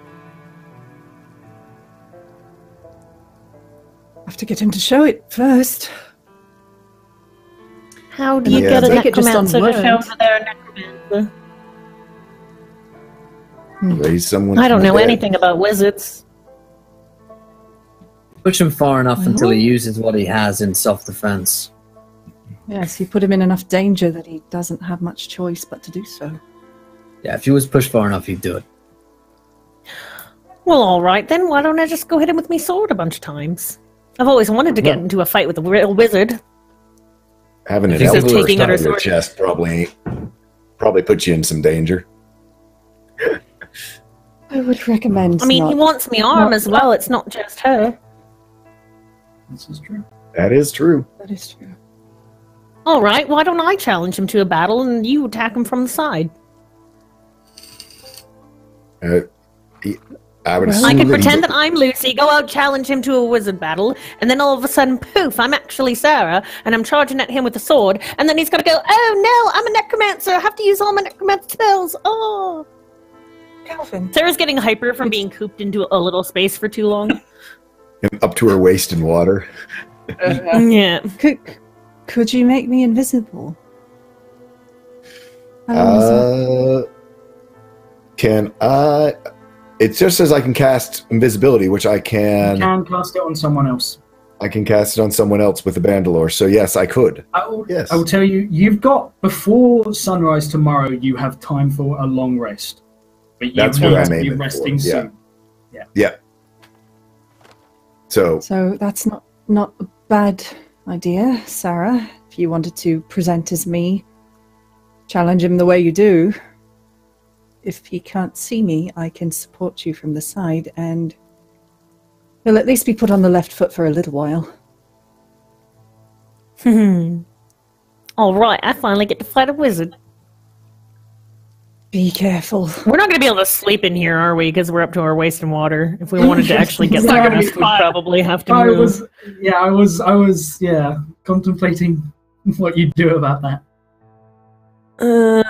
Have to get him to show it first. How do you Yeah, get a take it just on Necromancer to word. show that they're a Necromancer? Raise someone I don't from the know dead. anything about wizards. Push him far enough until he uses what he has in self-defense. Yes, you put him in enough danger that he doesn't have much choice but to do so. Yeah, if he was pushed far enough, he'd do it. Well, all right then. Why don't I just go hit him with my sword a bunch of times? I've always wanted to get into a fight with a real wizard. Having an He's elf taking out on her your sword. chest probably puts you in some danger. I would recommend. I mean, he not. wants me arm as well. It's not just her. This is true. That is true. That is true. All right. Why don't I challenge him to a battle and you attack him from the side? I would Well, assume I could that pretend that I'm Lucy, go out, challenge him to a wizard battle, and then all of a sudden, poof, I'm actually Sarah, and I'm charging at him with a sword, and then he's got to go, oh no, I'm a necromancer, I have to use all my necromancer spells, oh. Calvin. Sarah's getting hyper from being cooped into a little space for too long. up to her waist in water. Yeah. Could you make me invisible? How long is that? Can I? It just says I can cast invisibility, which I You can. can cast it on someone else. I can cast it on someone else with the Bandalore. So yes, I could. I will Yes. tell you, you've got, before sunrise tomorrow, you have time for a long rest. But you That's need what I'm to be aiming resting for, yeah. soon. Yeah. So So that's not a bad idea, Sarah. If you wanted to present as me, challenge him the way you do. If he can't see me, I can support you from the side, and he'll at least be put on the left foot for a little while. All right, I finally get to fight a wizard. Be careful. We're not going to be able to sleep in here, are we? Because we're up to our waist in water. If we wanted to actually get some rest, we'd probably have to move. I was contemplating what you'd do about that. There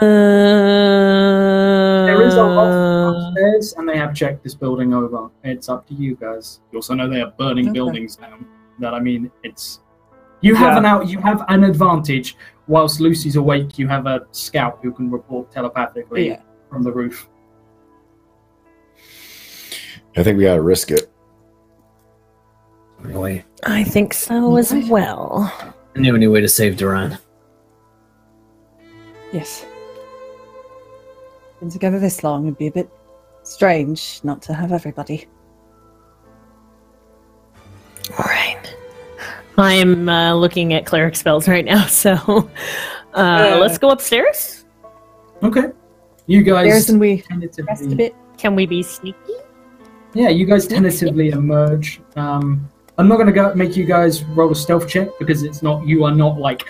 is a lot upstairs, and they have checked this building over. It's up to you guys. You also know they are burning buildings down. That it's you have an advantage. Whilst Lucy's awake, you have a scout who can report telepathically from the roof. I think we gotta risk it. Really? I think so as well. I knew any way to save Duran. Yes. Been together this long, it'd be a bit strange not to have everybody. All right. I am looking at cleric spells right now, so let's go upstairs. Okay. You guys Upstairs and we rest a bit. Can we be sneaky? Yeah, you guys tentatively emerge. I'm not going to make you guys roll a stealth check because you are not like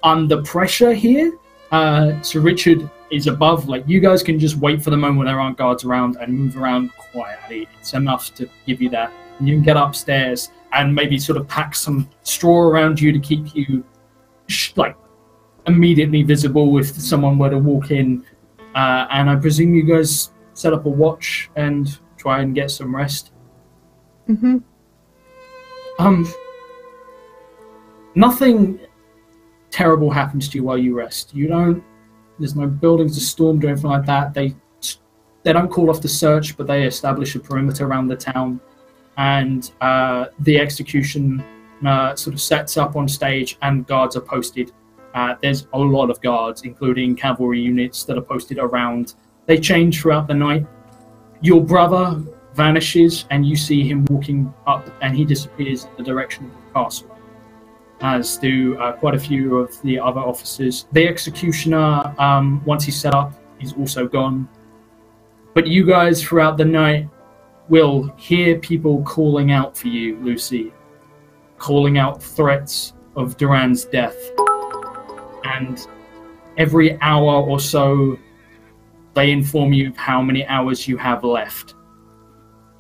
under pressure here. So Richard is above. Like, you guys can just wait for the moment when there aren't guards around and move around quietly. It's enough to give you that. And you can get upstairs and maybe sort of pack some straw around you to keep you immediately visible if someone were to walk in. And I presume you guys set up a watch and try and get some rest. Mm-hmm. Nothing terrible happens to you while you rest. There's no buildings are stormed or anything like that. They don't call off the search, but they establish a perimeter around the town. And the execution sort of sets up on stage and guards are posted. There's a lot of guards, including cavalry units that are posted around. They change throughout the night. Your brother vanishes and you see him walking up and he disappears in the direction of the castle, as do quite a few of the other officers. The executioner, once he's set up, is also gone. But you guys throughout the night will hear people calling out for you, Lucy, calling out threats of Duran's death. And every hour or so, they inform you of how many hours you have left.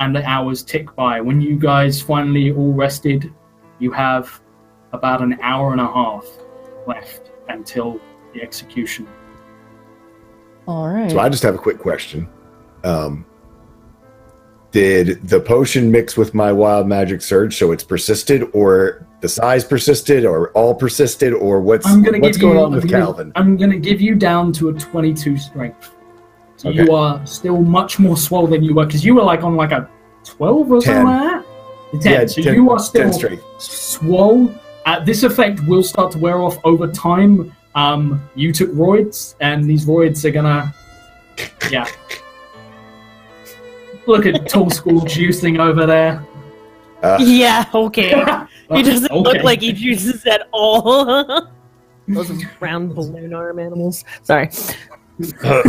And the hours tick by. When you guys finally all rested, you have about an hour and a half left until the execution. All right. So I just have a quick question. Did the potion mix with my wild magic surge so it's persisted, or the size persisted, or all persisted, or what's going on with Calvin? I'm going to give you down to a 22 strength. So Okay. you are still much more swole than you were, because you were on a 12 or 10. something like that? 10. Yeah, so 10, you are still 10 strength. swole. This effect will start to wear off over time. You took roids, and these roids are gonna... Yeah. Look at Tall School juicing over there. Yeah, okay. He doesn't Okay. look like he juices at all. Those round balloon arm animals. Sorry. I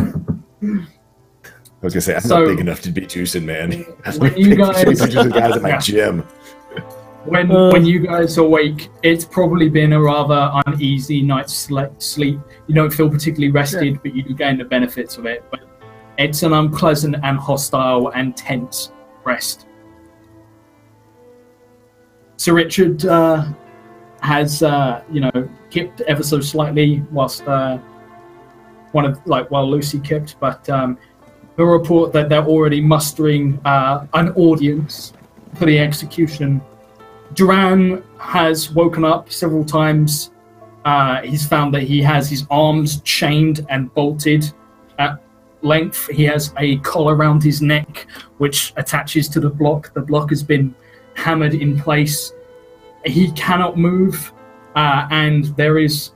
was gonna say I'm So- not big enough to be juicing, man. When you guys- pictures of guys at my Yeah. gym. When you guys awake, it's probably been a rather uneasy night's sleep. You don't feel particularly rested, but you do gain the benefits of it. But it's an unpleasant and hostile and tense rest. Sir Richard has, kipped ever so slightly whilst while Lucy kipped, but he'll report that they're already mustering an audience for the execution. Duran has woken up several times. He's found that he has his arms chained and bolted at length. He has a collar around his neck, which attaches to the block. The block has been hammered in place. He cannot move, and there is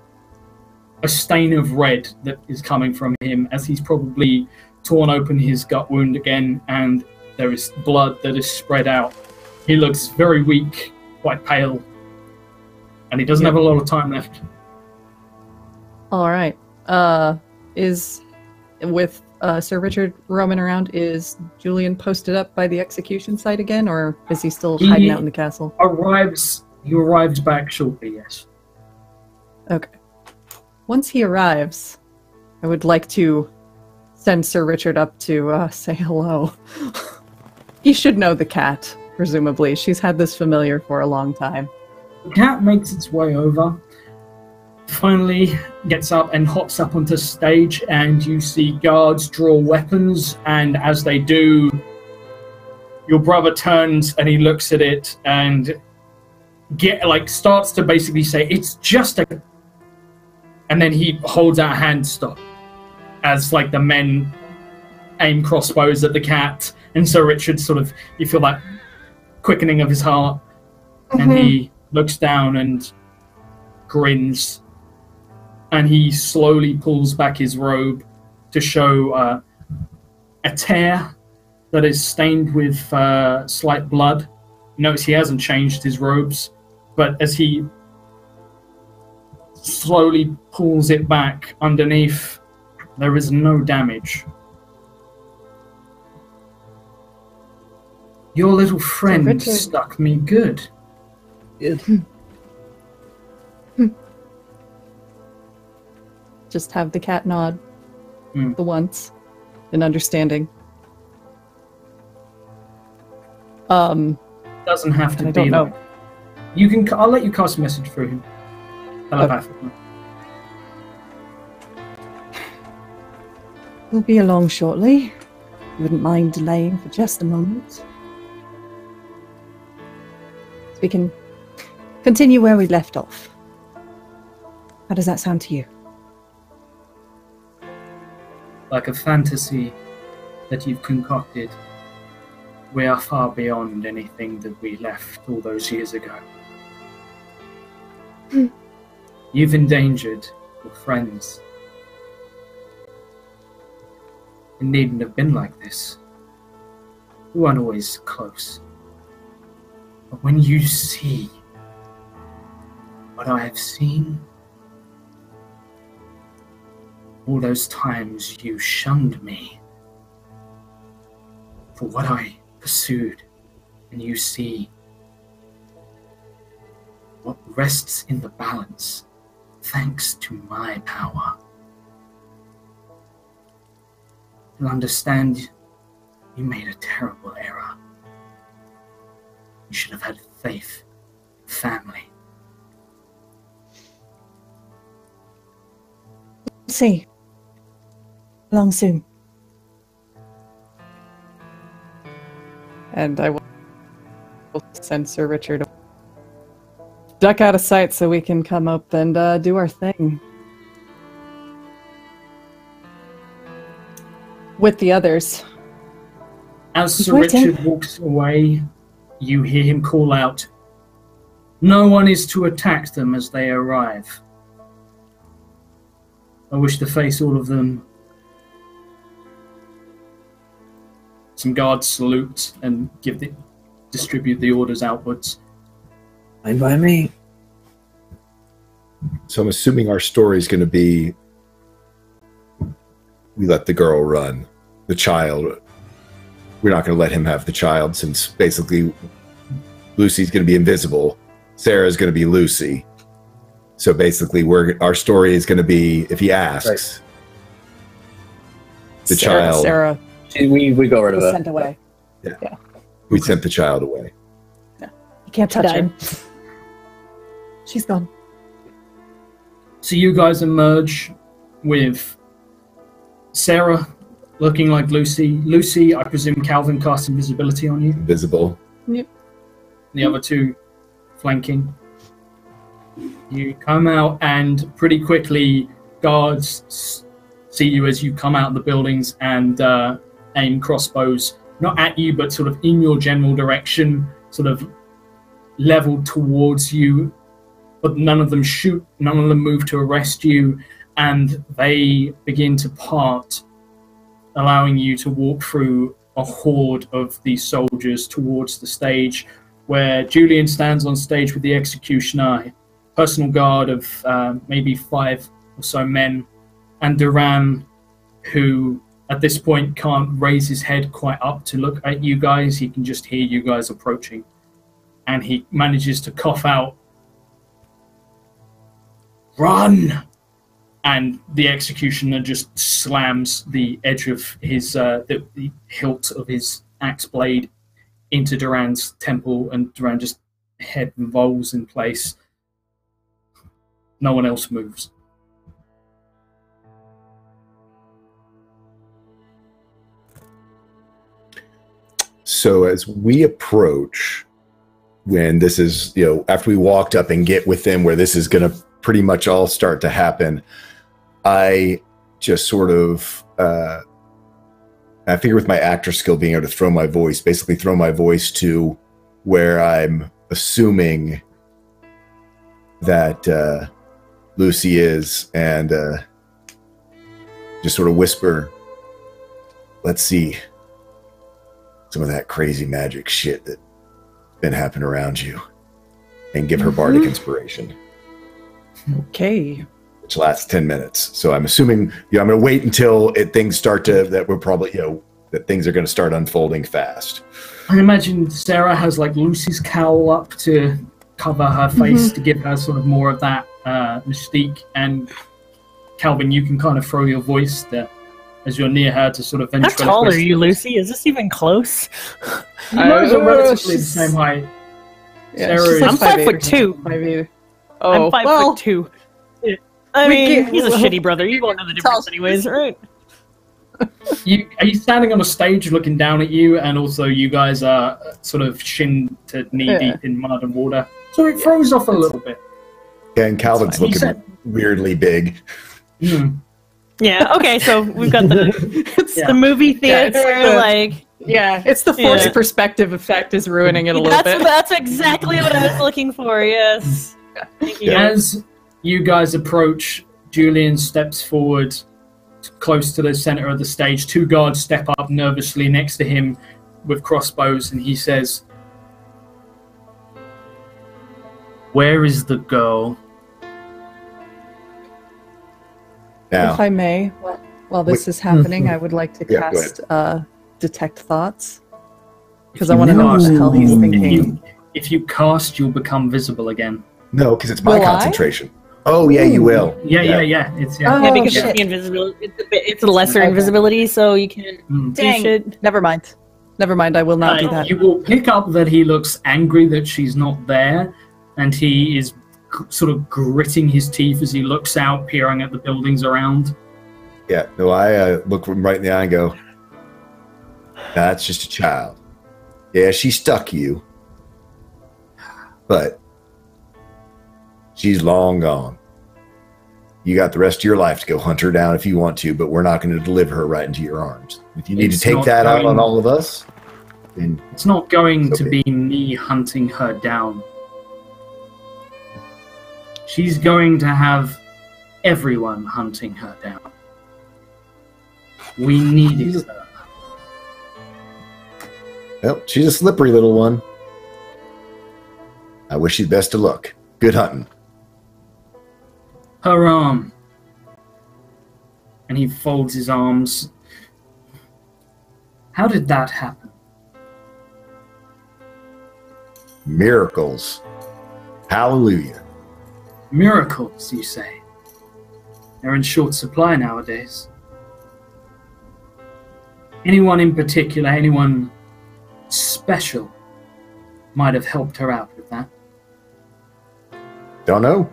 a stain of red that is coming from him as he's probably torn open his gut wound again, and there is blood that is spread out. He looks very weak, quite pale, and he doesn't have a lot of time left. All right. Is with Sir Richard roaming around, is Julian posted up by the execution site again, or is he still hiding out in the castle? He arrives back shortly, yes. Okay. once he arrives, I would like to send Sir Richard up to say hello. He should know the cat, presumably. She's had this familiar for a long time. The cat makes its way over, finally gets up and hops up onto stage, and you see guards draw weapons, and as they do, your brother turns and he looks at it and starts to basically say, "It's just a..." And then he holds out a hand, "Stop," as like the men aim crossbows at the cat, and so Richard you feel that quickening of his heart, and he looks down and grins, and he slowly pulls back his robe to show a tear that is stained with slight blood. You notice he hasn't changed his robes, but as he slowly pulls it back underneath, there is no damage. Your little friend stuck me good. Just have the cat nod the once in understanding. Doesn't have to be. I don't know. You can. I'll let you cast a message through him. Telepathically. We'll be along shortly. You wouldn't mind delaying for just a moment. So we can continue where we left off. How does that sound to you? Like a fantasy that you've concocted. We are far beyond anything that we left all those years ago. You've endangered your friends. It needn't have been like this. We weren't always close. But when you see what I have seen, all those times you shunned me for what I pursued, and you see what rests in the balance thanks to my power. You'll understand you made a terrible error. You should have had faith, family. See. Long soon. And I will send Sir Richard duck out of sight so we can come up and do our thing. With the others. As Sir Richard walks away, you hear him call out, "No one is to attack them as they arrive. I wish to face all of them." Some guards salute and distribute the orders outwards. Fine by me. So I'm assuming our story is going to be we let the girl run. The child, we're not going to let him have the child, since basically Lucy's going to be invisible. Sarah's going to be Lucy. So basically our story is going to be, if he asks, the child. Sarah. We got rid of her. Sent away. Yeah. We sent the child away. Yeah. You can't touch her. She's gone. So you guys emerge with Sarah looking like Lucy. Lucy, I presume Calvin cast invisibility on you. Invisible. Yep. The other two flanking. You come out, and pretty quickly guards see you as you come out of the buildings and aim crossbows, not at you, but sort of in your general direction, sort of leveled towards you. But none of them shoot, none of them move to arrest you, and they begin to part, allowing you to walk through a horde of these soldiers towards the stage, where Julian stands on stage with the executioner, personal guard of maybe 5 or so men, and Duran, who at this point can't raise his head quite up to look at you guys. He can just hear you guys approaching, and he manages to cough out, "Run! and the executioner just slams the edge of his the hilt of his axe blade into Duran's temple, and Duran just head rolls in place. No one else moves. So as we approach, when this is, after we walked up and get within where this is going to pretty much all start to happen, I just sort of, I figure with my actor skill being able to basically throw my voice to where I'm assuming that Lucy is, and just sort of whisper, let's see some of that crazy magic shit that's been happening around you, and give her bardic inspiration. Okay. Which lasts 10 minutes. So I'm assuming, I'm going to wait until things start to, that we're probably, that things are going to start unfolding fast. I imagine Sarah has like Lucy's cowl up to cover her face to give her sort of more of that mystique, and Calvin, you can kind of throw your voice there as you're near her to sort of How tall are you, Lucy? Is this even close? You guys are relatively the same height. Yeah, Sarah I'm 5'2". 5'8". I'm 5'2". I mean, he's a shitty brother. You won't know the difference anyways, right? Are you standing on a stage looking down at you, and also you guys are sort of shin to knee deep in mud and water, so it throws off a little bit. Yeah, and Calvin's looking weirdly big. Yeah, okay, so we've got the movie theater, it's the forced perspective effect is ruining it a little bit. That's exactly what I was looking for, yes. Thank you. As you guys approach, Julian steps forward close to the center of the stage. Two guards step up nervously next to him with crossbows, and he says, "Where is the girl?" If I may, while this is happening, I would like to cast Detect Thoughts, because I want to know what the hell he's thinking. If you cast, you'll become visible again. No, because it's my concentration. Oh, yeah, you will. Yeah. It's because it's the invisibility. It's a lesser invisibility, so you can't do shit. Never mind. I will not do that. You will pick up that he looks angry that she's not there, and he is sort of gritting his teeth as he looks out, peering at the buildings around. Yeah, no, I look him right in the eye and go, that's just a child. Yeah, she stuck you, but she's long gone. You got the rest of your life to go hunt her down if you want to, but we're not going to deliver her right into your arms. If you need to take that out on all of us, then it's not going to be me hunting her down. She's going to have everyone hunting her down. We needed her. Well, she's a slippery little one. I wish you the best of luck. Good hunting. Her arm. And he folds his arms. How did that happen? Miracles. Hallelujah. Miracles, you say? They're in short supply nowadays. Anyone in particular, anyone special, might have helped her out with that? Don't know.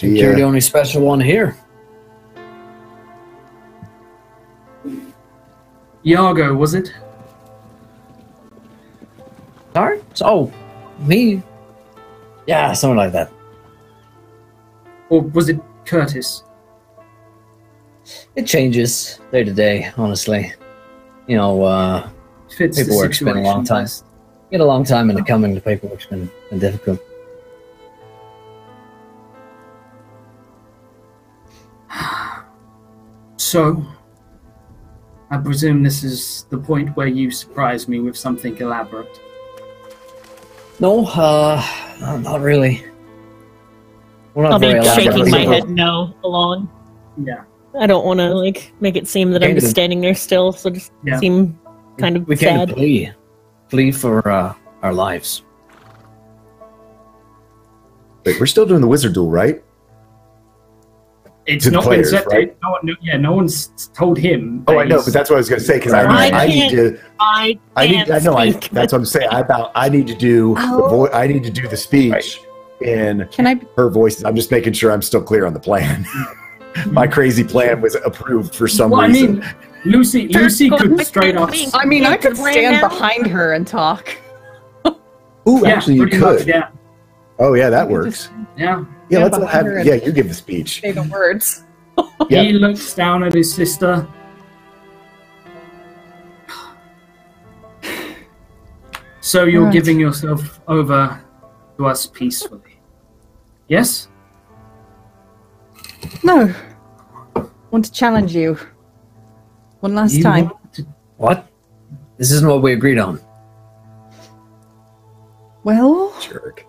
You're the only special one here. Iago, was it? Sorry? Oh, me? Yeah, something like that. Or was it Curtis? It changes day to day, honestly. Fits paperwork's been a long time. Get a long time into coming. The paperwork's been difficult. So, I presume this is the point where you surprise me with something elaborate. No, not really. I'll be shaking my head no along. Yeah. I don't want to make it seem that I'm just standing there still, so just seem kind of we sad. Can't flee for our lives. Wait, we're still doing the wizard duel, right? It's To the not players, been set. right? No one's told him. Oh, that I know, he's- but that's what I was going to say because I I need can't- to. I know. speak. That's what I'm saying. I need to do Oh. I need to do the speech in Can I? her voice. I'm just making sure I'm still clear on the plan. My crazy plan was approved for some Well, I reason. mean, Lucy could straight up. I mean, I could Right stand now? behind her and talk. Ooh, Yeah, actually, you pretty much, could. yeah, Oh, yeah, that You could works. yeah. Yeah, Yeah, let's behind have. her and- Yeah, you give the speech. Say the words. Yeah. He looks down at his sister. So you're Right. giving yourself over to us peacefully. Yes? No. Want to challenge you. One last You time. want to- What? This isn't what we agreed on. Well, Jerk.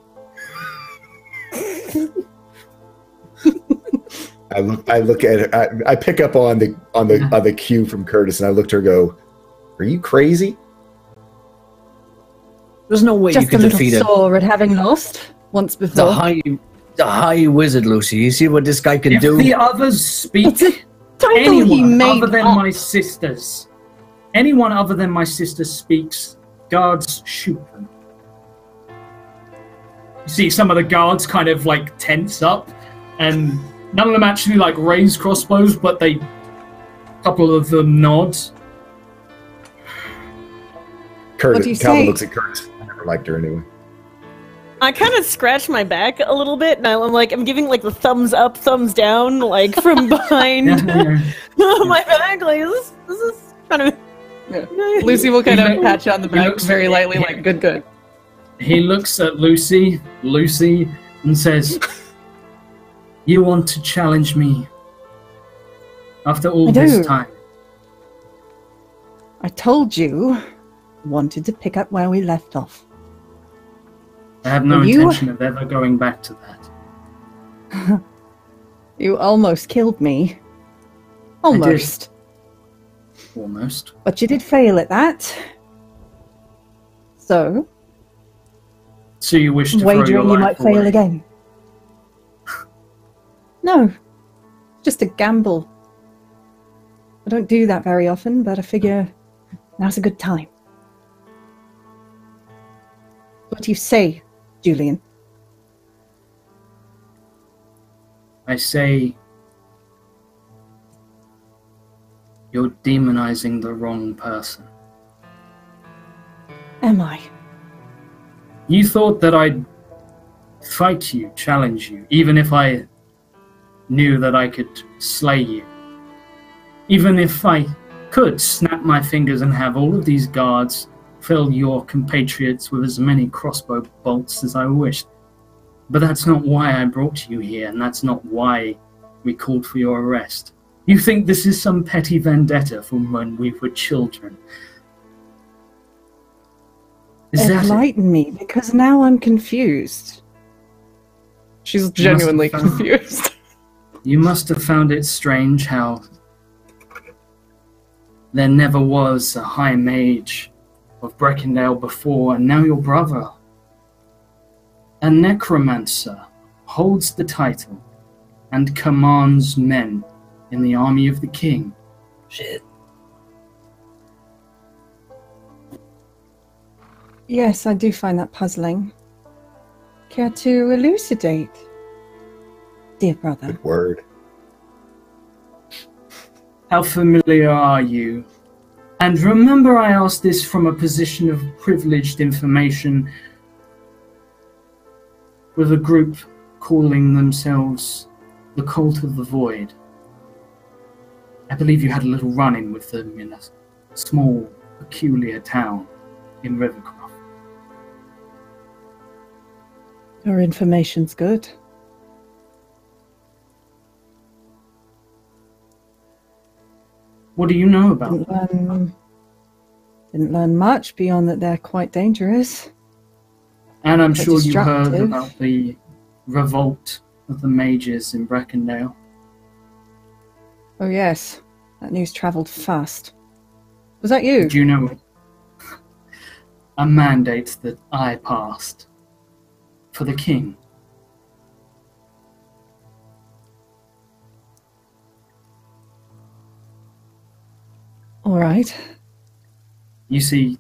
I look at it. I pick up on the cue from Curtis, and I look to her. Go, are you crazy? There's no way you just a could little defeat sore at having lost once the before. high wizard, Lucy. You see what this guy can If do? the others speak, It's a title he anyone made other than up. my sisters, anyone other than my sister speaks, guards shoot them. You see some of the guards kind of like tense up, and none of them actually like raise crossbows, but a couple of them nod. Curtis. What do you Calvin say? looks at Curtis. I never liked her anyway. I kind of scratch my back a little bit, and I'm giving like the thumbs up, thumbs down, like from behind my back. Like this is kind of. Lucy will kind of He pat you on the he back looks very at- lightly, he- like, good, good. He looks at Lucy, and says, "You want to challenge me after all I this do. time?" I told you, wanted to pick up where we left off. I have no You- intention of ever going back to that. You almost killed me. Almost. Almost. But you did fail at that. So, So you wish to throw your wagering you life might fail away. again. No, just a gamble. I don't do that very often, but I figure now's a good time. What do you say, Julian? I say you're demonizing the wrong person. Am I? You thought that I'd fight you, challenge you, even if I knew that I could slay you. Even if I could snap my fingers and have all of these guards fill your compatriots with as many crossbow bolts as I wished. But that's not why I brought you here, and that's not why we called for your arrest. You think this is some petty vendetta from when we were children. Is that it? Enlighten me, because now I'm confused. She's genuinely have found- confused. You must have found it strange how there never was a high mage of Breckendale before, and now your brother, a necromancer, holds the title and commands men in the army of the king. Shit. Yes, I do find that puzzling. Care to elucidate, dear brother? Good word. How familiar are you? And remember, I asked this from a position of privileged information with a group calling themselves the Cult of the Void. I believe you had a little run-in with them in a small, peculiar town in Rivercroft. Your information's good. What do you know about them? Didn't learn much beyond that they're quite dangerous. And I'm Quite sure you heard destructive. about the revolt of the mages in Breckendale. Oh yes, that news travelled fast. Was that you? Do you know a mandate that I passed for the king? right. You see,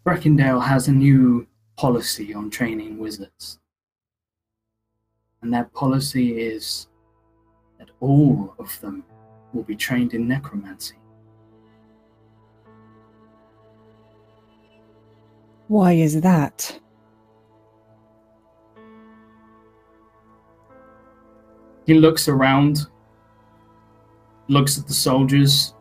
Brackendale has a new policy on training wizards. And that policy is that all of them will be trained in necromancy. Why is that? He looks around, looks at the soldiers.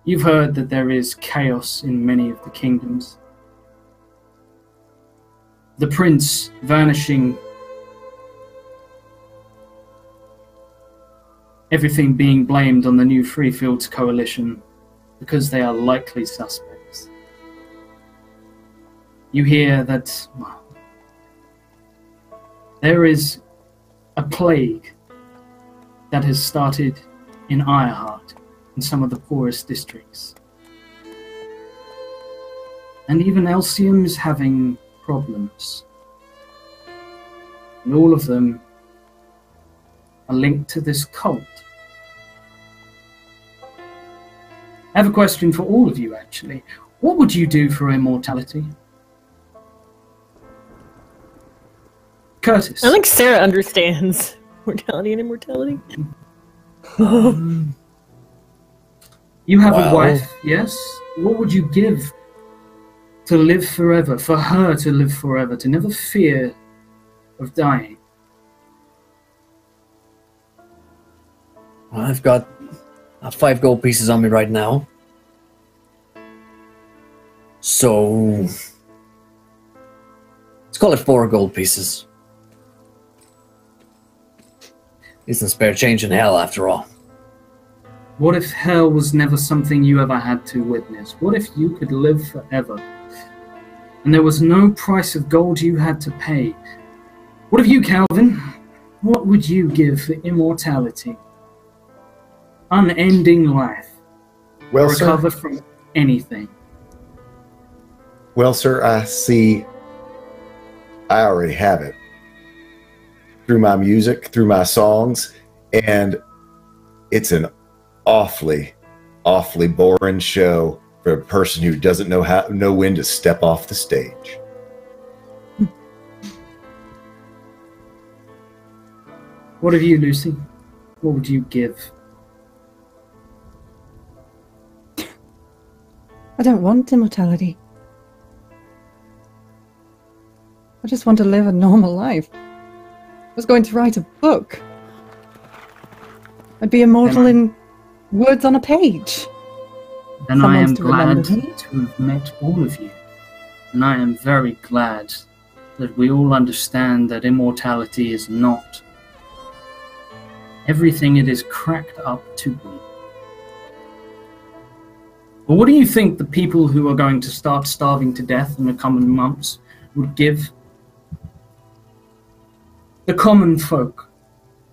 You've heard that there is chaos in many of the kingdoms. The prince vanishing, everything being blamed on the new Freefields coalition because they are likely suspects. You hear that there is a plague that has started in Ironheart, in some of the poorest districts. And even Elysium is having problems. And all of them are linked to this cult. I have a question for all of you, actually. What would you do for immortality? Curtis. I think Sarah understands mortality and immortality. You have a wife, yes? What would you give to live forever, for her to live forever, to never fear of dying? I've got 5 gold pieces on me right now. So let's call it 4 gold pieces. Isn't spare change in hell after all. What if hell was never something you ever had to witness? What if you could live forever and there was no price of gold you had to pay? What if you, Calvin? What would you give for immortality? Unending life. Well, recover sir. from anything. Well, sir, I see. I already have it. Through my music, through my songs, and it's an awfully boring show for a person who doesn't know when to step off the stage. What of you, Lucy? What would you give? I don't want immortality. I just want to live a normal life. I was going to write a book. I'd be immortal in words on a page. Then I am Someone's to glad remember to have met all of you. And I am very glad that we all understand that immortality is not everything it is cracked up to be. But what do you think the people who are going to start starving to death in the coming months would give? The common folk,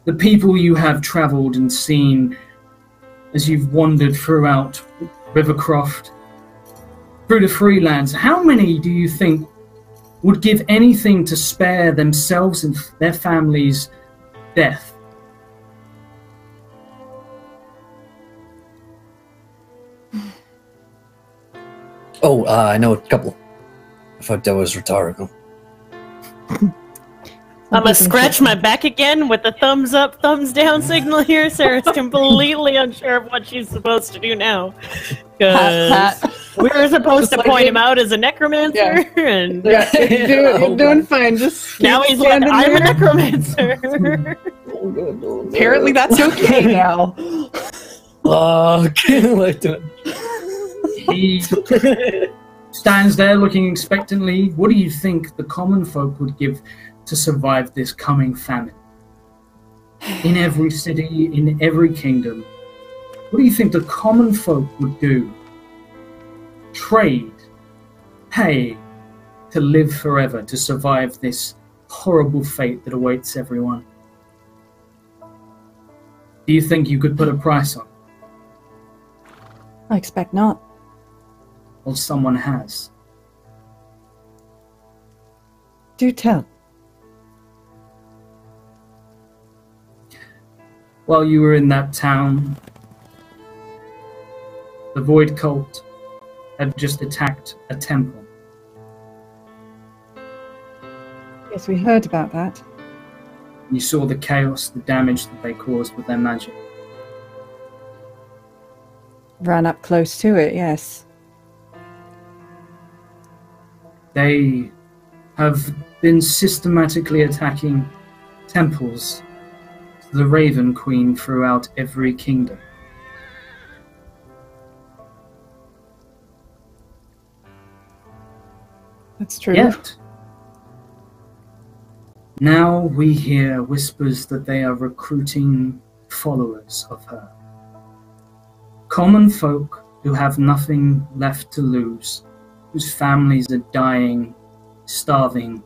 the people you have travelled and seen as you've wandered throughout Rivercroft, through the Freelands, how many do you think would give anything to spare themselves and their families death? Oh, I know a couple. I thought that was rhetorical. I'm gonna scratch my back again with the thumbs up, thumbs down signal here. Sarah's completely unsure of what she's supposed to do now. Because we were supposed to point him out as a necromancer, and You're doing fine. Just now he's like, I'm a necromancer. Apparently that's okay now. He stands there looking expectantly. What do you think the common folk would give to survive this coming famine? In every city, in every kingdom, what do you think the common folk would do? Trade, pay to live forever, to survive this horrible fate that awaits everyone? Do you think you could put a price on it? I expect not. Or someone has? Do tell. while you were in that town, the Void Cult had just attacked a temple. Yes, we heard about that. You saw the chaos, the damage that they caused with their magic. Ran up close to it, yes. They have been systematically attacking temples to the Raven Queen throughout every kingdom. That's true. Yet, now we hear whispers that they are recruiting followers of her. Common folk who have nothing left to lose, whose families are dying, starving,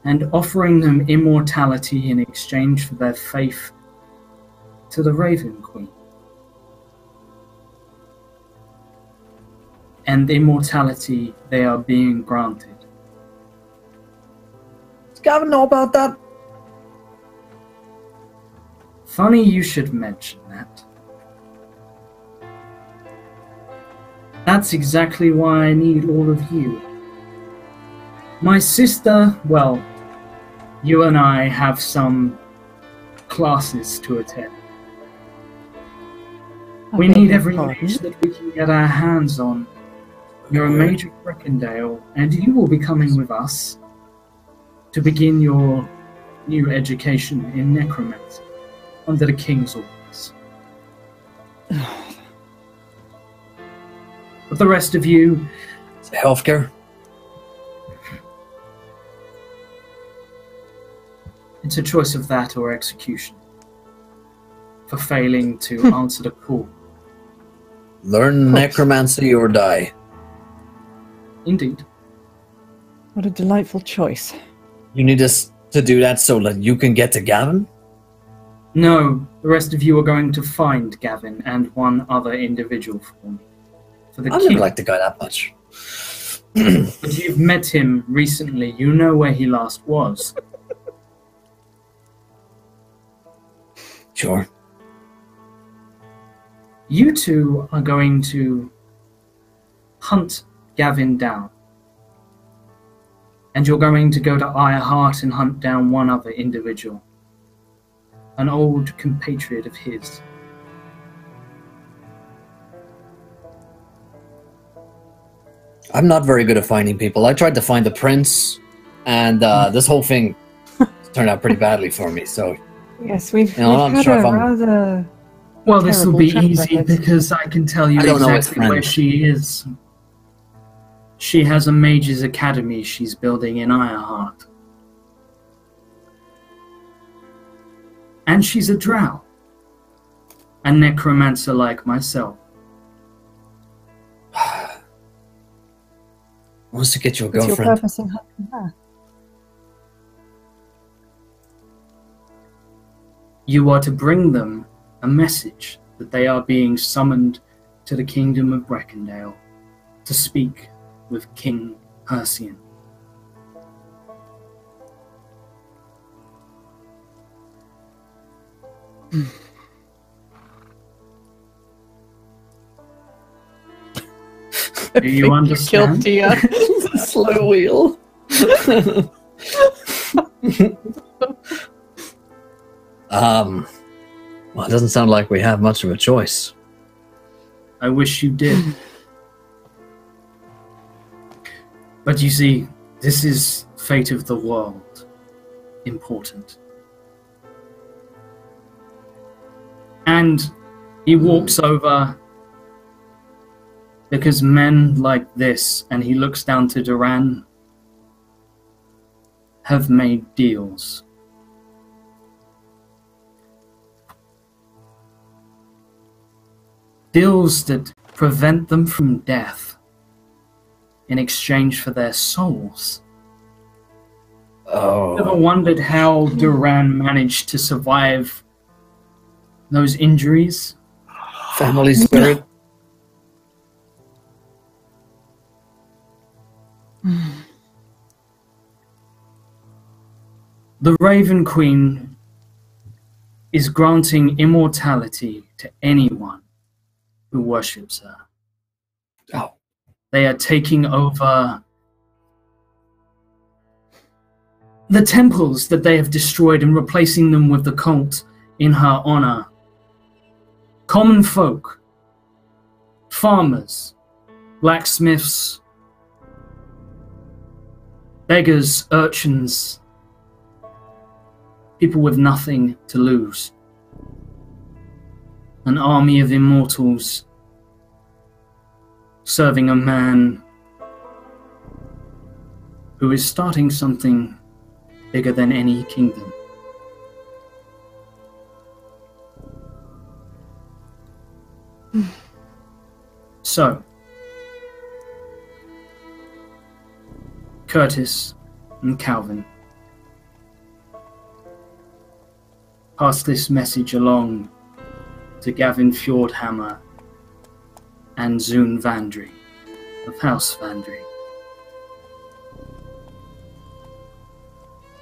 and offering them immortality in exchange for their faith to the Raven Queen. And immortality they are being granted. Does Gavin know about that? Funny you should mention that. That's exactly why I need all of you. My sister, well, you and I have some classes to attend. We need every mage that we can get our hands on. You're a mage of Breckendale, and you will be coming with us to begin your new education in necromancy under the king's orders. But the rest of you... Healthcare? It's a choice of that or execution for failing to answer the call. Learn necromancy or die. Indeed. What a delightful choice. You need us to do that so that you can get to Gavin? No, the rest of you are going to find Gavin and one other individual for me. For the I king. never liked the guy that much. But you've met him recently. You know where he last was. Sure. You two are going to hunt Gavin down. And you're going to go to Ironheart and hunt down one other individual. An old compatriot of his. I'm not very good at finding people. I tried to find the prince, and this whole thing turned out pretty badly for me, so... Yes, we've I'm had sure a if I'm- rather... Well, this will be terrible easy track record. because I can tell you I don't know his exactly where friend. she is. She has a mage's academy she's building in Ironheart. And she's a drow. A necromancer like myself. Wants to get you a What's your girlfriend. purpose in hunting her? You are to bring them a message that they are being summoned to the kingdom of Breckendale to speak with King Persian. Do you understand? Tia. Slow wheel. Well, it doesn't sound like we have much of a choice. I wish you did. But you see, this is fate of the world. Important. And he walks over because men like this, and he looks down to Duran, have made deals. Deals that prevent them from death in exchange for their souls. Oh. Ever wondered how Duran managed to survive those injuries? Family spirit. The Raven Queen is granting immortality to anyone who worships her. Oh. They are taking over the temples that they have destroyed and replacing them with the cult in her honor. Common folk, farmers, blacksmiths, beggars, urchins, people with nothing to lose. An army of immortals serving a man who is starting something bigger than any kingdom. So, Curtis and Calvin, pass this message along to Gavin Fjordhammer and Zune Vandry of House Vandry.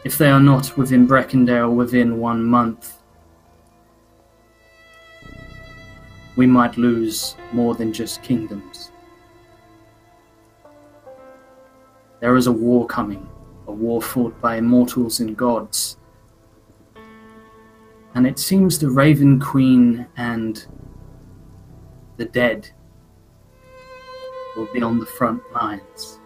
If they are not within Breckendale within 1 month, we might lose more than just kingdoms. There is a war coming, a war fought by immortals and gods. And it seems the Raven Queen and the dead will be on the front lines.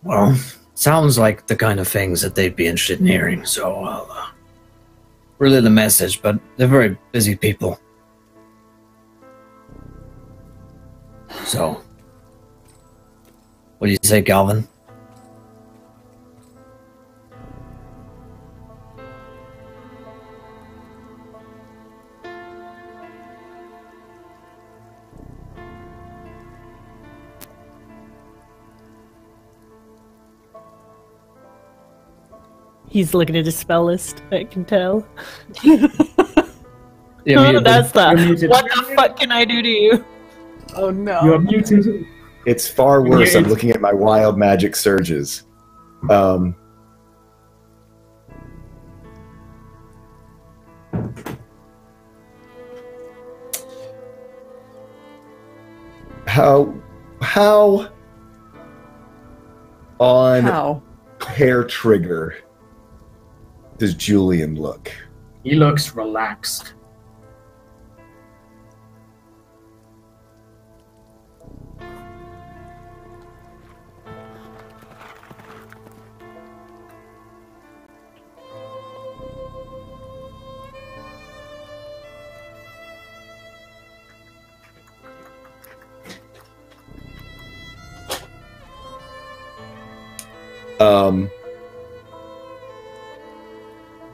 Well, sounds like the kind of things that they'd be interested in hearing, so I'll relay the message, but they're very busy people. So, what do you say, Calvin? He's looking at his spell list, I can tell. Yeah, That's You're the, muted. what the fuck can I do to you? Oh no. You are muted. It's far worse. Yeah, I'm looking at my wild magic surges. How on How? hair trigger does Julian look? He looks relaxed.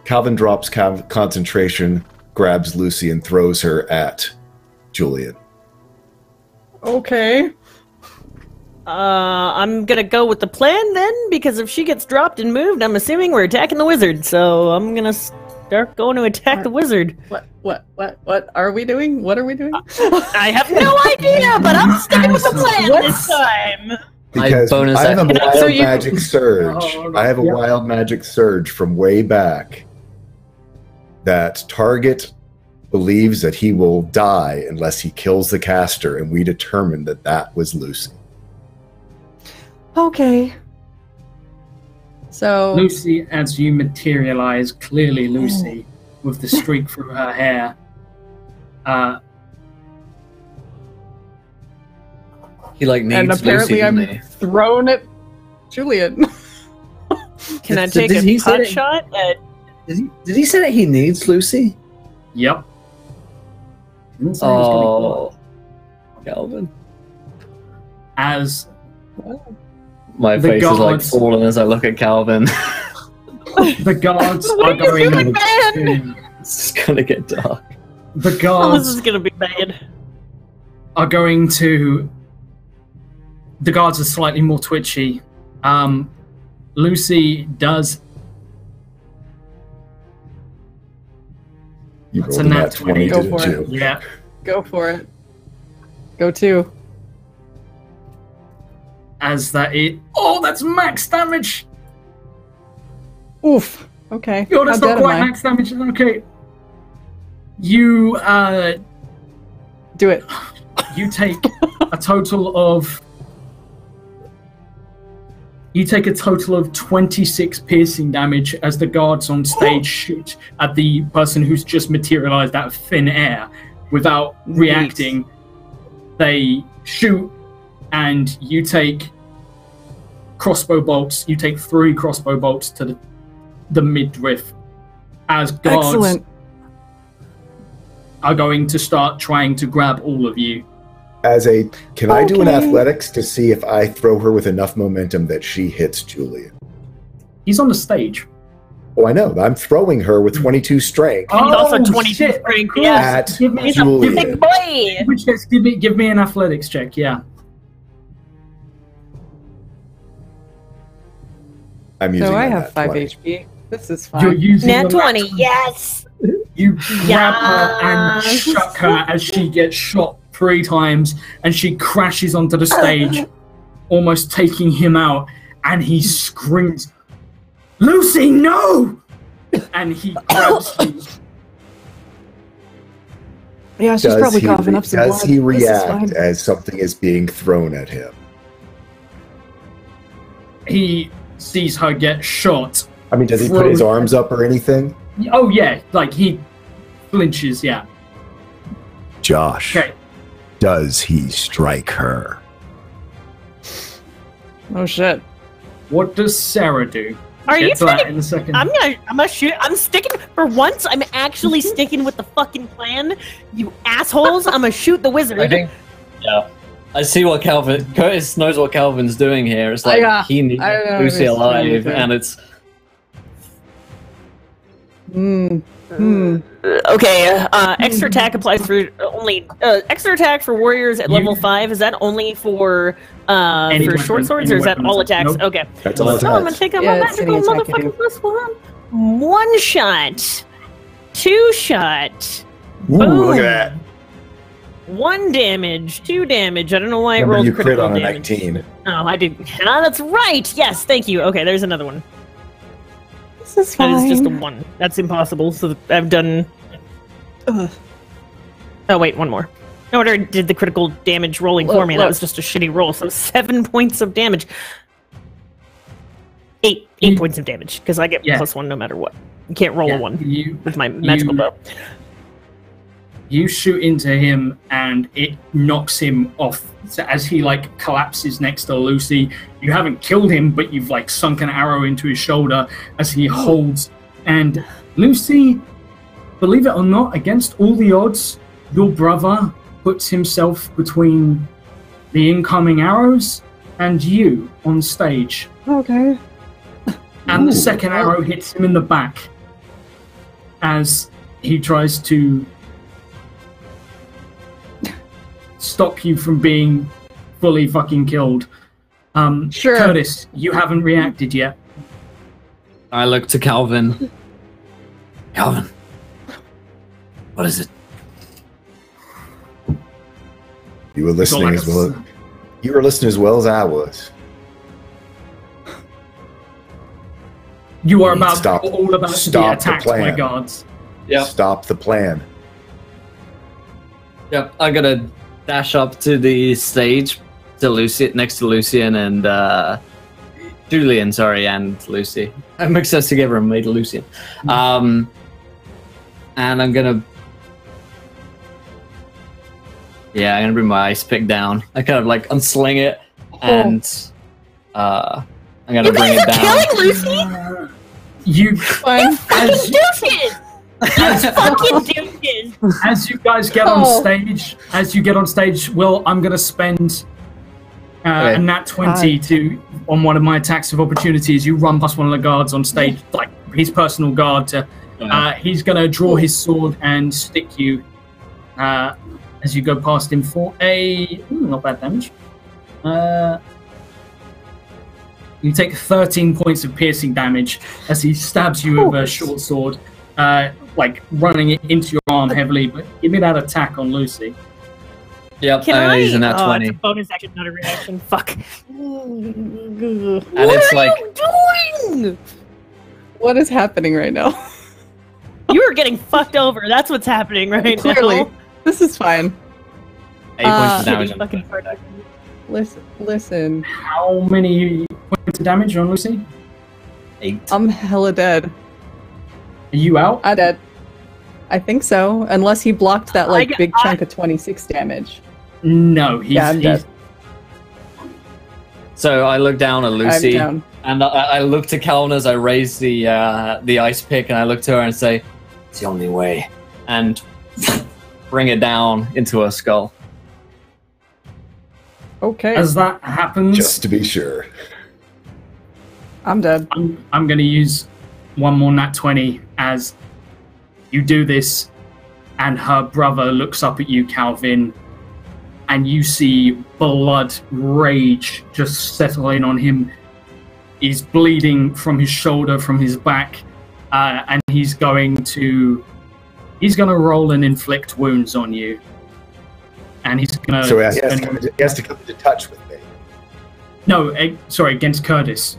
Calvin drops concentration, grabs Lucy, and throws her at Julian. Okay. I'm gonna go with the plan then, because if she gets dropped and moved, I'm assuming we're attacking the wizard, so I'm gonna start going to attack the wizard. What are we doing? What are we doing? I have no idea, but I'm sticking with the plan this time. Because bonus I have a action. wild So you- magic surge. Oh, no. I have a Yeah. wild magic surge from way back that target believes that he will die unless he kills the caster, and we determined that that was Lucy. Okay. So Lucy, as you materialize, clearly Lucy, with the streak through her hair. He like needs and apparently Lucy, I'm doesn't he? thrown at Julian. Can I So take did a he say pot that- shot at... Did he say that he needs Lucy? Yep. Didn't say it was gonna be Calvin. as My The face is like gods. falling as I look at Calvin. the guards What are are you going doing, man? to, It's gonna get dark. the Oh, this guards is gonna be bad. are going to. The guards are slightly more twitchy. Lucy does. You That's rolled a a nat nat 20, 20. Go didn't for you? it. Yeah. Go for it. Go to. as that it. Oh, that's max damage. Oof. Okay. Oh, that's How not dead am quite I? max damage. Okay. You Do it. you take a total of. You take a total of 26 piercing damage as the guards on stage shoot at the person who's just materialized out of thin air without reacting. They shoot, and you take crossbow bolts. You take 3 crossbow bolts to the midriff as guards Excellent. are going to start trying to grab all of you. Can I do an Okay. athletics to see if I throw her with enough momentum that she hits Julian? He's on the stage. Oh, I know. I'm throwing her with 22 strength He's also Oh, 22 shit. strength. Cool. Yeah. at Give me- He's a Julian. big boy. Which is, give me an athletics check, yeah. I'm using So I a have nat 5 20. HP. This is You're fine. using Nat the 20, yes. You grab her and Yes. shuck her as she gets shot 3 times, and she crashes onto the stage, almost taking him out, and he screams, "Lucy, no!" And he grabs you. Yeah, she's probably coughing up some does blood. he This is react fine. as something is being thrown at him? He sees her get shot. I mean, does he put his arms up or anything? Oh, yeah, like he flinches, yeah. Josh, Okay. does he strike her? Oh shit. What does Sarah do? Are you Get to that trying in a second. I'm gonna shoot. I'm sticking for once. I'm actually sticking with the fucking plan. You assholes! I'm gonna shoot the wizard. I think. Yeah. I see what Curtis knows what Calvin's doing here. It's like Yeah, he needs I don't know if Lucy it's alive, anything. and it's Okay. Extra attack applies for only extra attack for warriors at level 5. Is that only for Any short weapon, swords, any or is that weapon all attack. attacks? Nope. Okay. That's all So I'm gonna attacks. take out Yeah, my it's any magical attack you do. motherfucking plus 1 shot, 2 shot. Ooh, Boom. look at that. 1 damage, 2 damage. I don't know why it Remember, rolled you crit critical on a damage. 19. Oh, I didn't. Ah, that's right. Yes, thank you. Okay, there's another one. This is That fine. is just a 1. That's impossible. So I've done. Ugh. Oh wait, 1 more. No, I already did the critical damage rolling for me. That Look. was just a shitty roll. So 7 points of damage. 8 You- points of damage because I get Yeah. +1 no matter what. You can't roll Yeah, a 1 You, with my magical bow. you shoot into him, and it knocks him off. So as he like collapses next to Lucy, you haven't killed him, but you've like sunk an arrow into his shoulder as he holds. And Lucy, believe it or not, against all the odds, your brother puts himself between the incoming arrows and you on stage. Okay. And the second arrow hits him in the back as he tries to stop you from being fully fucking killed. Sure. Curtis, you haven't reacted yet. I look to Calvin. Calvin, what is it? You were listening as well. You were listening as well as I was. You are We need to about all about to be stop the attacked by plan. guards. Yep. Stop the plan. Yep. I'm gonna dash up to the stage to Lucy, next to Lucian and Julian. Sorry, and Lucy. I mixed us together and made a Lucian. And I'm gonna. Yeah, I'm gonna bring my ice pick down. I kind of like unsling it, and I'm gonna You bring guys it are down. killing Lucy. You, Fine. Fucking as, douches. Fucking douches. as you guys get on stage, Will, I'm gonna spend a nat 20 on one of my attacks of opportunities. You run past one of the guards on stage, like his personal guard. He's gonna draw his sword and stick you as you go past him for a not bad damage. You take 13 points of piercing damage as he stabs you with a short sword, like running it into your arm heavily. But give me that attack on Lucy. Yep, Can I'm I? using that Oh, 20. it's a bonus action, not a reaction. Fuck. And it's like, doing? What is happening right now? You are getting fucked over. That's what's happening right Clearly, now. this is fine. 8 points of damage. Shitty fucking product. Listen. How many points of damage on Lucy? 8. I'm hella dead. Are you out? I'm dead. I think so, unless he blocked that big chunk of 26 damage. No, he's, I'm dead. So I look down at Lucy, I'm down. and I look to Calvin as I raise the ice pick, and I look to her and say, "It's the only way," and bring it down into her skull. Okay. As that happens, Just to be sure. I'm dead. I'm going to use one more nat 20 as you do this, and her brother looks up at you, Calvin, and you see blood rage just settling on him. He's bleeding from his shoulder, from his back, and he's going to roll and inflict wounds on you. And he's going to... So he has to come into touch with me. No, sorry, against Curtis.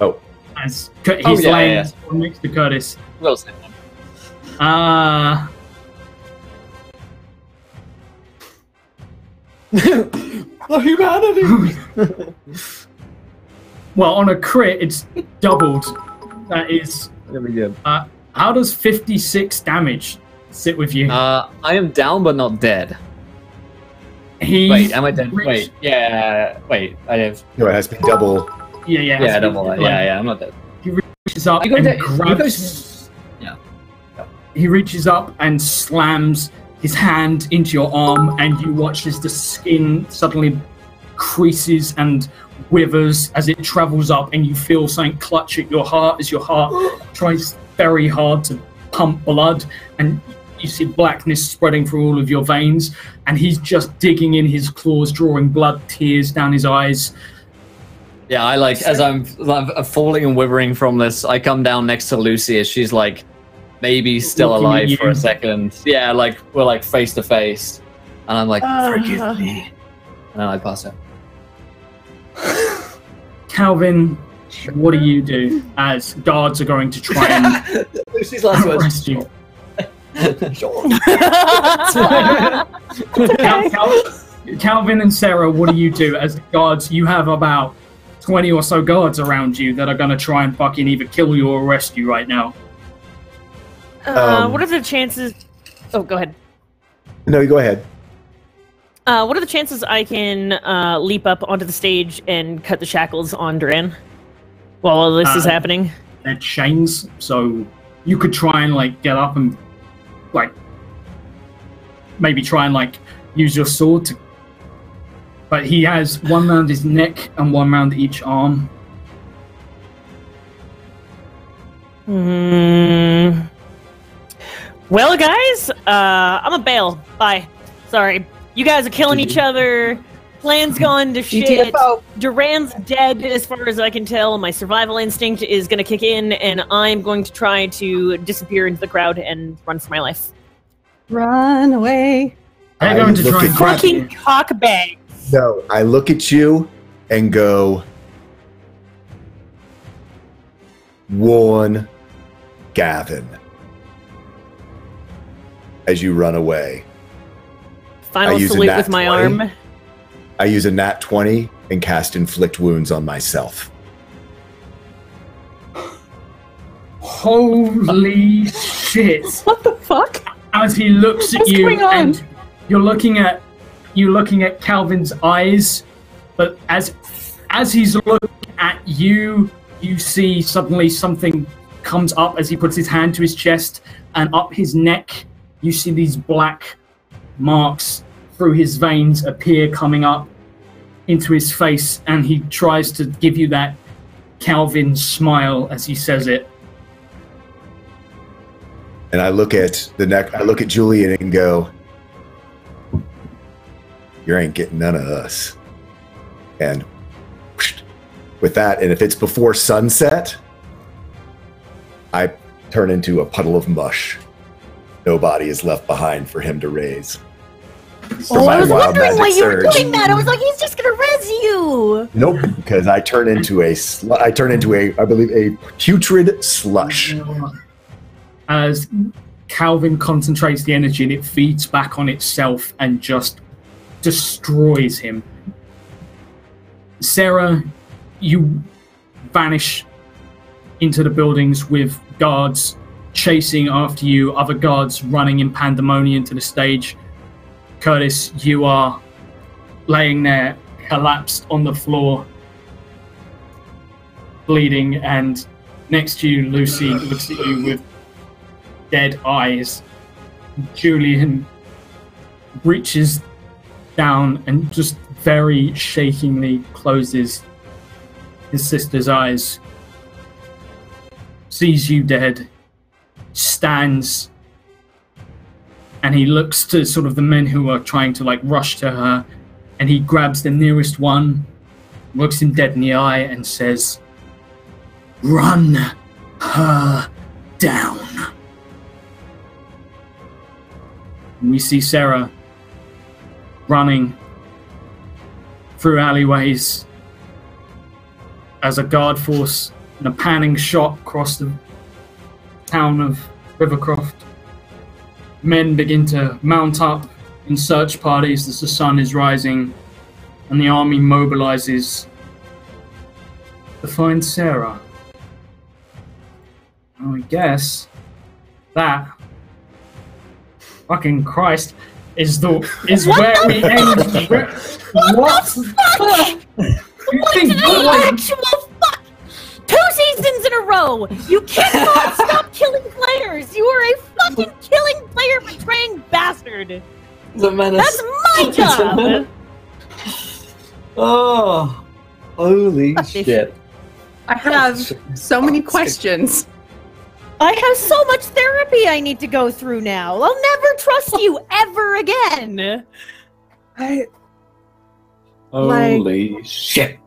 Oh. As he's laying next to Curtis. Wilson. The humanity! Well, on a crit, it's doubled. That is... Really good. How does 56 damage sit with you? I am down but not dead. Wait, am I dead? Wait, yeah, wait, I have... No, it has to be double. Yeah, double. I'm not dead. He reaches up You go and dead- grabs... Yeah. He reaches up and slams his hand into your arm, and you watch as the skin suddenly creases and withers as it travels up, and you feel something clutch at your heart as your heart tries very hard to pump blood, and you see blackness spreading through all of your veins, and he's just digging in his claws, drawing blood tears down his eyes. Yeah, I like, as I'm falling and withering from this, I come down next to Lucy as she's like, maybe still Looking at alive you. for a second. Yeah, like, we're like face to face. And I'm like, forgive me. And then I pass out. Calvin, what do you do as guards are going to try and Lucy's last words. arrest you? Calvin and Sarah, what do you do as guards? You have about 20 or so guards around you that are going to try and fucking either kill you or arrest you right now. What are the chances? Oh, go ahead. No, you go ahead. What are the chances I can leap up onto the stage and cut the shackles on Duran while all this is happening? They're chains, so you could try and like get up and like maybe try and like use your sword to. But he has one round his neck and one round each arm. Well, guys, I'm a bail. Bye. Sorry. You guys are killing each other. Plan's gone to shit. GTFO. Duran's dead as far as I can tell. My survival instinct is going to kick in, and I'm going to try to disappear into the crowd and run for my life. Run away. They're going to try and grab you. Fucking cockbag. No, I look at you and go, warn Gavin as you run away. Final use a salute nat with my 20. arm. I use a nat 20 and cast inflict wounds on myself. Holy shit! What the fuck? As he looks at What's you, going on? and you're looking at Calvin's eyes, but as he's looking at you, you see suddenly something comes up as he puts his hand to his chest, and up his neck, you see these black marks through his veins appear coming up into his face, and he tries to give you that Calvin smile as he says it. And I look at I look at Julian and go, you ain't getting none of us. And with that, and if it's before sunset, I turn into a puddle of mush. No body is left behind for him to raise. Oh, I was wondering why you were doing that. I was like, he's just gonna res you. Nope, because I turn into I believe, a putrid slush. As Calvin concentrates the energy and it feeds back on itself and just destroys him. Sarah, you vanish into the buildings with guards chasing after you, other guards running in pandemonium to the stage. Curtis, you are laying there, collapsed on the floor, bleeding, and next to you, Lucy looks at you with dead eyes. Julian reaches down and just very shakingly closes his sister's eyes, sees you dead, stands, and he looks to sort of the men who are trying to like rush to her, and he grabs the nearest one, looks him dead in the eye, and says, "Run her down." And we see Sarah running through alleyways as a guard force and a panning shot across the town of Rivercroft. Men begin to mount up in search parties as the sun is rising, and the army mobilizes to find Sarah. I guess that, fucking Christ, is where we end. What? You think Actual fuck! 2 seasons in a row! You cannot stop killing players! You are a fucking killing player betraying bastard! The menace. That's my job! Oh, holy shit. I have so many questions. I have so much therapy I need to go through now. I'll never trust you ever again. Holy shit.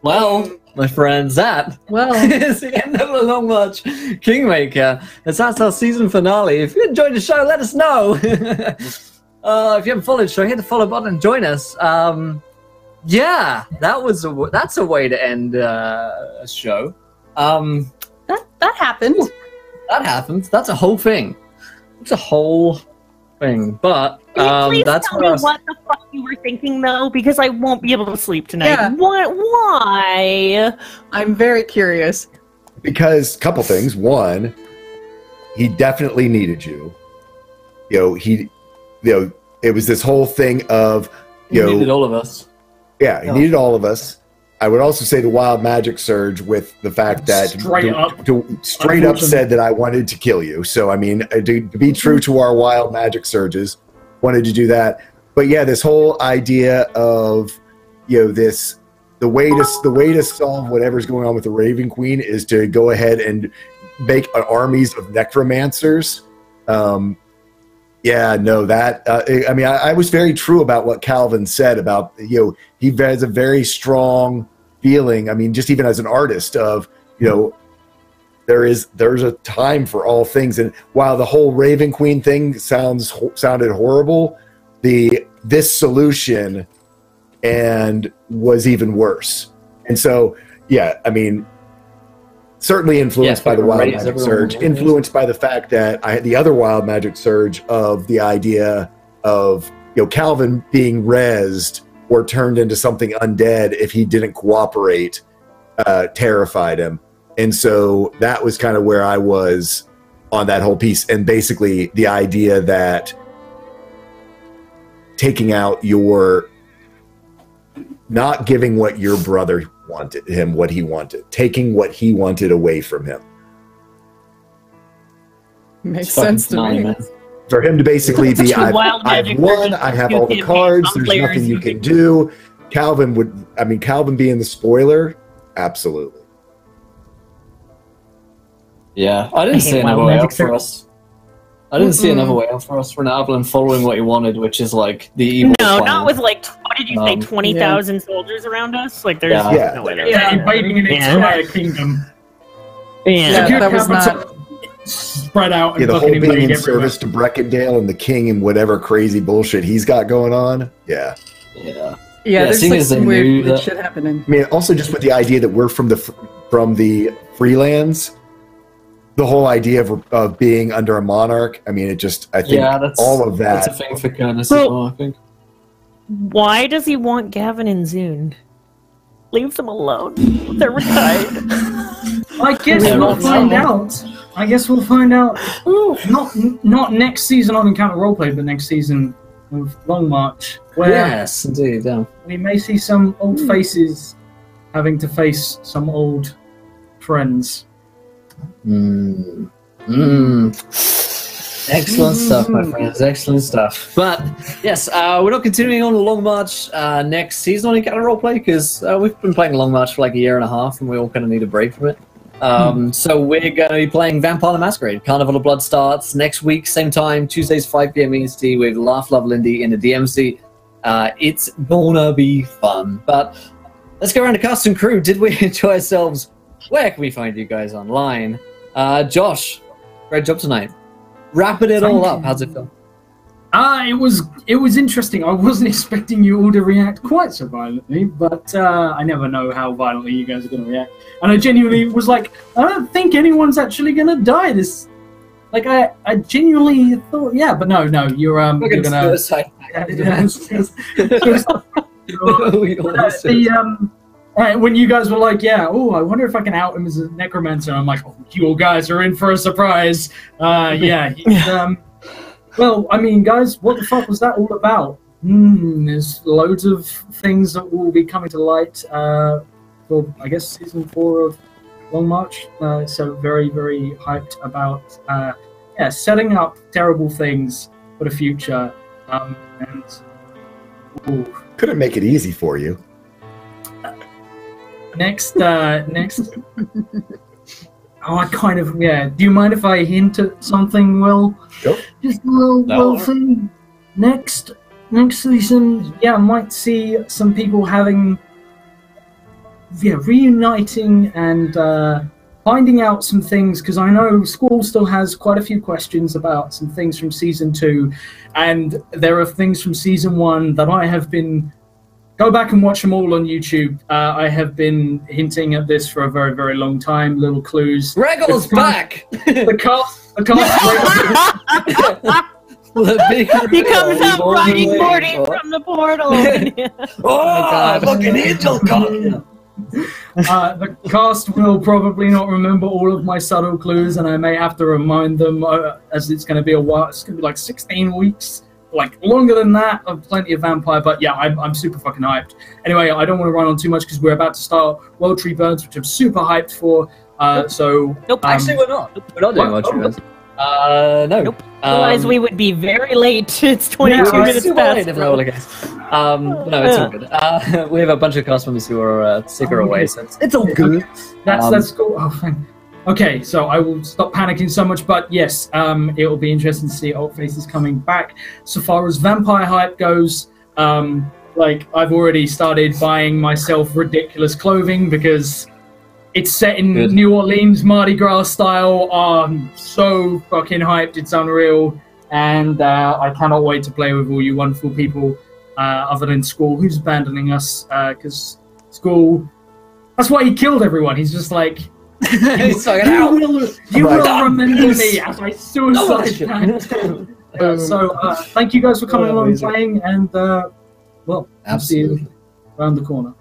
Well, my friends, that is the end of the Long March Kingmaker. That's our season finale. If you enjoyed the show, let us know. If you haven't followed the show, hit the follow button and join us. Yeah, that's a way to end a show. That happened. That happens. That's a whole thing. It's a whole thing. But Please that's tell me what the fuck you were thinking, though, because I won't be able to sleep tonight. Yeah. Why? I'm very curious. Because a couple things. One, he definitely needed you. It was this whole thing of He needed all of us. Yeah, he needed all of us. I would also say the wild magic surge with the fact that straight up said that I wanted to kill you. So I mean, to be true to our wild magic surges, wanted to do that. But yeah, this whole idea of the way to solve whatever's going on with the Raven Queen is to go ahead and make armies of necromancers. Yeah, no, that I was very true about what Calvin said about he has a very strong feeling. I mean, just even as an artist of there's a time for all things, and while the whole Raven Queen thing sounded horrible, this solution and was even worse. And so yeah, I mean, certainly influenced by the wild magic surge, influenced by the fact that I had the other wild magic surge of the idea of Calvin being rezzed or turned into something undead if he didn't cooperate, terrified him. And so that was kind of where I was on that whole piece. And basically the idea that taking out not giving what your brother wanted him, what he wanted, taking what he wanted away from him. Makes sense to me. Man. For him to basically be, I've won, I have all the cards, there's nothing you can do. Calvin being the spoiler, absolutely. Yeah, I didn't see another way out for us. I didn't see another way out for us for Nablin following what he wanted, which is like the evil plan. Not with what did you say, 20,000 soldiers around us? Like, there's no way. Invading an entire kingdom. Yeah, that was not. spread out and Yeah, the whole fucking being invade in everywhere. service to Breckendale and the king and whatever crazy bullshit he's got going on. Yeah. Yeah. Yeah, there's seeing like as they some knew weird that- shit happening. I mean, also just with the idea that we're from the freelands, the whole idea of being under a monarch. I mean, I think that's all of that. That's a thing for Kurnis as Well- well, I think. Why does he want Gavin and Zune? Leave them alone. They're retired. I guess Yeah, we'll right. find out. I guess we'll find out. Not next season on Encounter Roleplay, but next season of Long March, where Yes, indeed. Yeah. we may see some old faces having to face some old friends. Excellent stuff, my friends. Excellent stuff. But yes, we're not continuing on the Long March next season on Encounter Roleplay because we've been playing Long March for like a year and a half, and we all kind of need a break from it. So we're going to be playing Vampire the Masquerade. Carnival of Blood starts next week, same time, Tuesdays 5 p.m. EST with Laugh Love Lindy in the DMC. It's gonna be fun. But let's go around to cast and crew. Did we enjoy ourselves? Where can we find you guys online? Josh, great job tonight. Wrapping it all up. How's it feel? It was interesting. I wasn't expecting you all to react quite so violently, but I never know how violently you guys are going to react. And I genuinely was like, I don't think anyone's actually going to die. This, like, I genuinely thought, yeah, but no, you're gonna. When you guys were like, yeah, I wonder if I can out him as a necromancer. I'm like, you guys are in for a surprise. Well, I mean, guys, what the fuck was that all about? There's loads of things that will be coming to light for, I guess, season 4 of Long March. So very, very hyped about, setting up terrible things for the future. Couldn't make it easy for you. Next. Oh, I kind of, Do you mind if I hint at something, Will? Nope. Just a little thing. Next season, I might see some people having, reuniting and finding out some things, because I know Squall still has quite a few questions about some things from Season 2, and there are things from Season 1 that I have been... Go back and watch them all on YouTube. I have been hinting at this for a very, very long time. Little clues. Regal's back! The cast. He comes out riding Morty from the portal. Look, an angel coming! The cast will probably not remember all of my subtle clues, and I may have to remind them as it's going to be a while. It's going to be like 16 weeks. Like longer than that, of plenty of vampire, but I'm super fucking hyped. Anyway, I don't want to run on too much because we're about to start World Tree Burns, which I'm super hyped for. Nope. Actually, we're not. We're not doing World Tree Burns. No. Nope. Otherwise, we would be very late. It's 22 minutes past. No, it's all good. We have a bunch of cast members who are sick or away, so it's all good. That's cool. Oh, thank. Okay, so I will stop panicking so much, but yes, it will be interesting to see Alt Faces coming back. So far as vampire hype goes, I've already started buying myself ridiculous clothing because it's set in New Orleans, Mardi Gras style. I'm so fucking hyped, it's unreal, and I cannot wait to play with all you wonderful people, other than Squall, who's abandoning us, because Squall, that's why he killed everyone. He's just like... you will remember me as I suicide that. So thank you guys for coming along and playing, and we'll see you around the corner.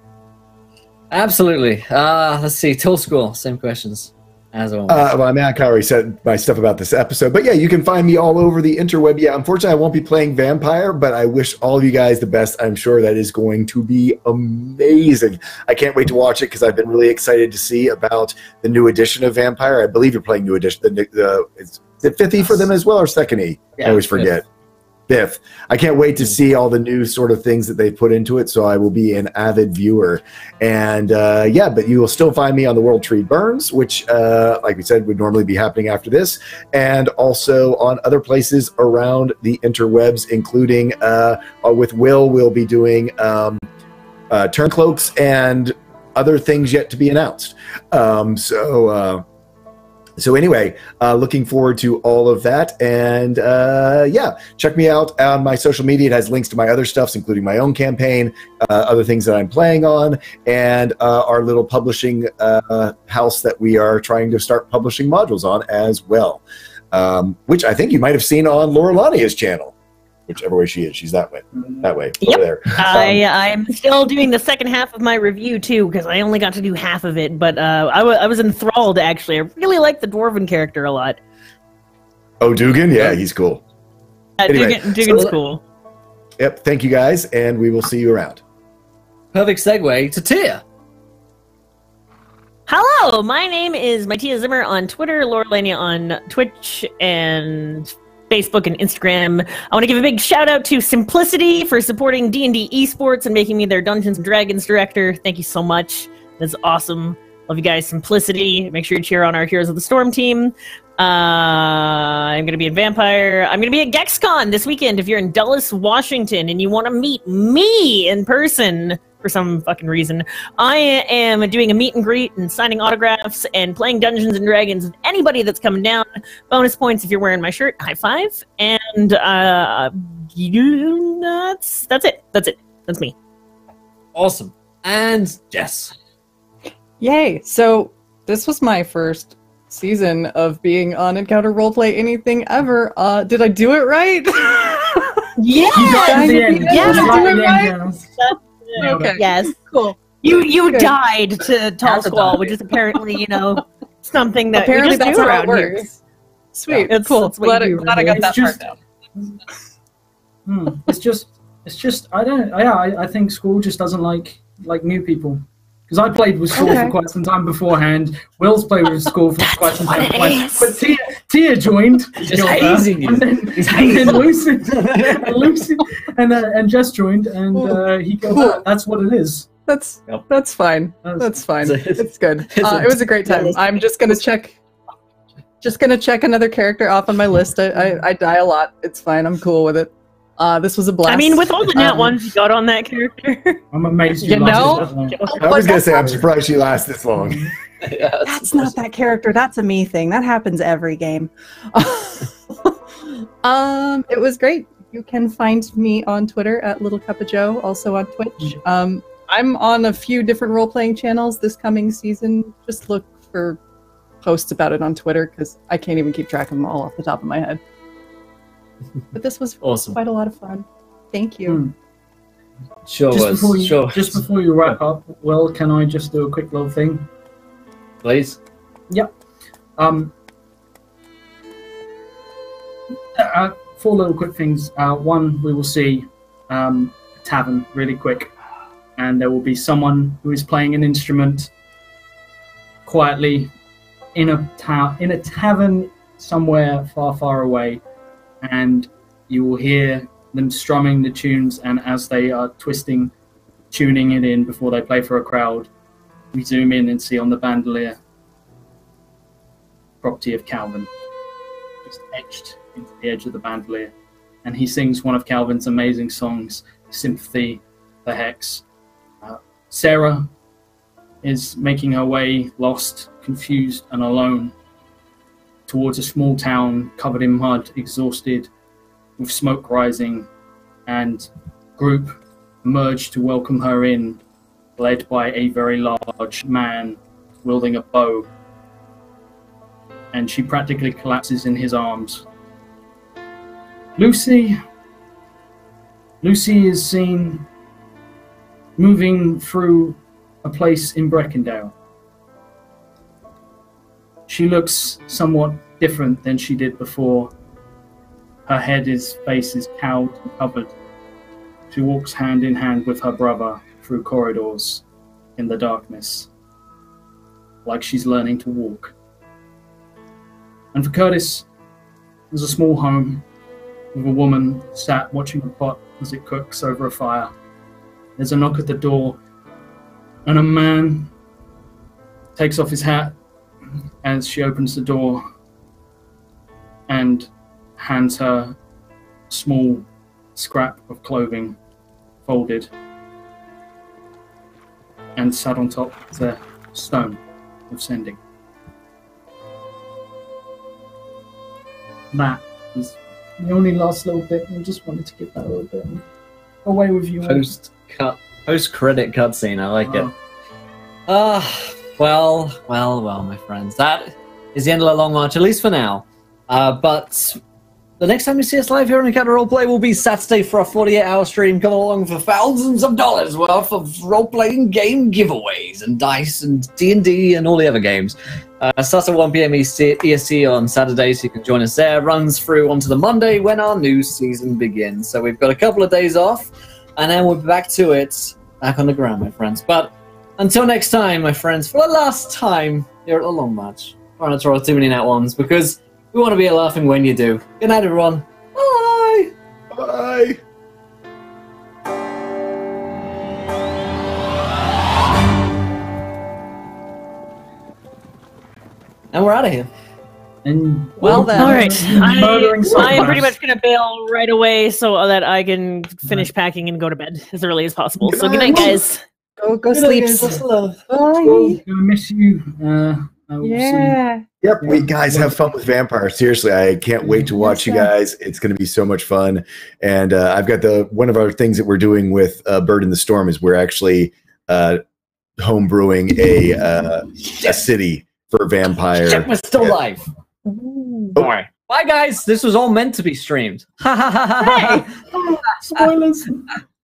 Absolutely. Let's see. Till School, same questions as always. Well, I mean, I already said my stuff about this episode, but you can find me all over the interweb. Unfortunately, I won't be playing Vampire, but I wish all of you guys the best. I'm sure that is going to be amazing. I can't wait to watch it because I've been really excited to see about the new edition of Vampire. I believe you're playing new edition. Is it 5th E for them as well, or 2nd E? I always forget. 5th. I can't wait to see all the new sort of things that they put into it, so I will be an avid viewer. And but you will still find me on the World Tree Burns, which, like we said, would normally be happening after this, and also on other places around the interwebs, including with Will, we'll be doing Turncloaks and other things yet to be announced. So anyway, looking forward to all of that. And yeah, check me out on my social media. It has links to my other stuffs, including my own campaign, other things that I'm playing on, and our little publishing house that we are trying to start publishing modules on as well, which I think you might have seen on Laura Lania's channel. Whichever way she is, she's that way. Yep. Over there. I'm still doing the second half of my review too, because I only got to do half of it. But I was enthralled, actually. I really like the dwarven character a lot. Oh, Dugan? Yeah, he's cool. Anyway, Dugan's cool. Yep. Thank you guys, and we will see you around. Perfect segue to Tia. Hello, my name is Tia Zimmer on Twitter, Laura Lania on Twitch, and Facebook and Instagram. I want to give a big shout out to Simplicity for supporting D&D esports and making me their Dungeons and Dragons director. Thank you so much. That's awesome. Love you guys, Simplicity. Make sure you cheer on our Heroes of the Storm team. I'm going to be in Vampire. I'm going to be at GexCon this weekend if you're in Dulles, Washington, and you want to meet me in person for some fucking reason. I am doing a meet and greet and signing autographs and playing Dungeons and Dragons with anybody that's coming down. Bonus points if you're wearing my shirt. High five. And that's it. That's me. Awesome. And Jess. Yay! So this was my first season of being on Encounter Roleplay Anything Ever. Did I do it right? Yeah! Did I do it right? Okay. Yes. Cool. You died to Tall Squall, which is apparently, something that apparently we just that's do how around it works. here. Sweet. It's cool. it's what you Glad I got that part down. It's just I think school just doesn't like new people. Because I played with school for quite some time beforehand. Will's played with school for quite some time beforehand. But Tia joined. Just hazing you. And then Lucy and Jess joined, and he goes, that's what it is. That's fine. That's fine. It's good. It was a great time. I'm just gonna check another character off on my list. I die a lot. It's fine. I'm cool with it. This was a blast. I mean, with all the nat ones you got on that character. I'm amazed you know. I was gonna say I'm surprised she lasts this long. That's not that character. That's a me thing. That happens every game. It was great. You can find me on Twitter at Little Cup of Joe, also on Twitch. I'm on a few different role-playing channels this coming season. Just look for posts about it on Twitter because I can't even keep track of them all off the top of my head. But this was awesome. Quite a lot of fun. Thank you. Sure Just before you wrap up, Will, can I just do a quick little thing? Please. Yep. 4 little quick things. One, we will see a tavern really quick, and there will be someone who is playing an instrument quietly in a tavern somewhere far, far away, and you will hear them strumming the tunes, and as they are tuning it in before they play for a crowd, we zoom in and see on the bandolier property of Calvin, just etched into the edge of the bandolier. And he sings one of Calvin's amazing songs, Sympathy, the Hex. Sarah is making her way, lost, confused, and alone, towards a small town covered in mud, exhausted, with smoke rising, and group emerged to welcome her in, led by a very large man wielding a bow, and she practically collapses in his arms. Lucy is seen moving through a place in Breckendale. She looks somewhat different than she did before. Her face is cowled and covered. She walks hand in hand with her brother through corridors in the darkness, like she's learning to walk. And for Curtis, there's a small home with a woman sat watching a pot as it cooks over a fire. There's a knock at the door, and a man takes off his hat as she opens the door and hands her a small scrap of clothing, folded and sat on top of the stone of sending. that was the only last little bit. I just wanted to get that little bit away with you. Post-credit cutscene. I like it. Well, my friends. That is the end of the Long March, at least for now. But the next time you see us live here on Encounter Roleplay will be Saturday for a 48-hour stream. Come along for thousands of dollars worth of role-playing game giveaways and dice and D&D and all the other games. Starts at 1 p.m. EST on Saturday, so you can join us there. Runs through onto the Monday when our new season begins. So we've got a couple of days off, and then we'll be back to it, back on the ground, my friends. But until next time, my friends, for the last time here at the Long March, try not to roll too many nat ones, because we want to be laughing when you do. Good night, everyone. Bye. Bye. And we're out of here. And Well then. All right, Murdering I am pretty psychopaths. much going to bail right away so that I can finish packing and go to bed as early as possible. So good night, guys. Go sleep. We're Bye. gonna miss you. I will see. Yeah. Yep, we guys have fun with vampires. Seriously, I can't wait to watch you guys. It's going to be so much fun. And I've got one of our things that we're doing with Bird in the Storm is we're actually home brewing a city for vampire. Check we're still live. Don't worry. Bye, guys. This was all meant to be streamed. Spoilers.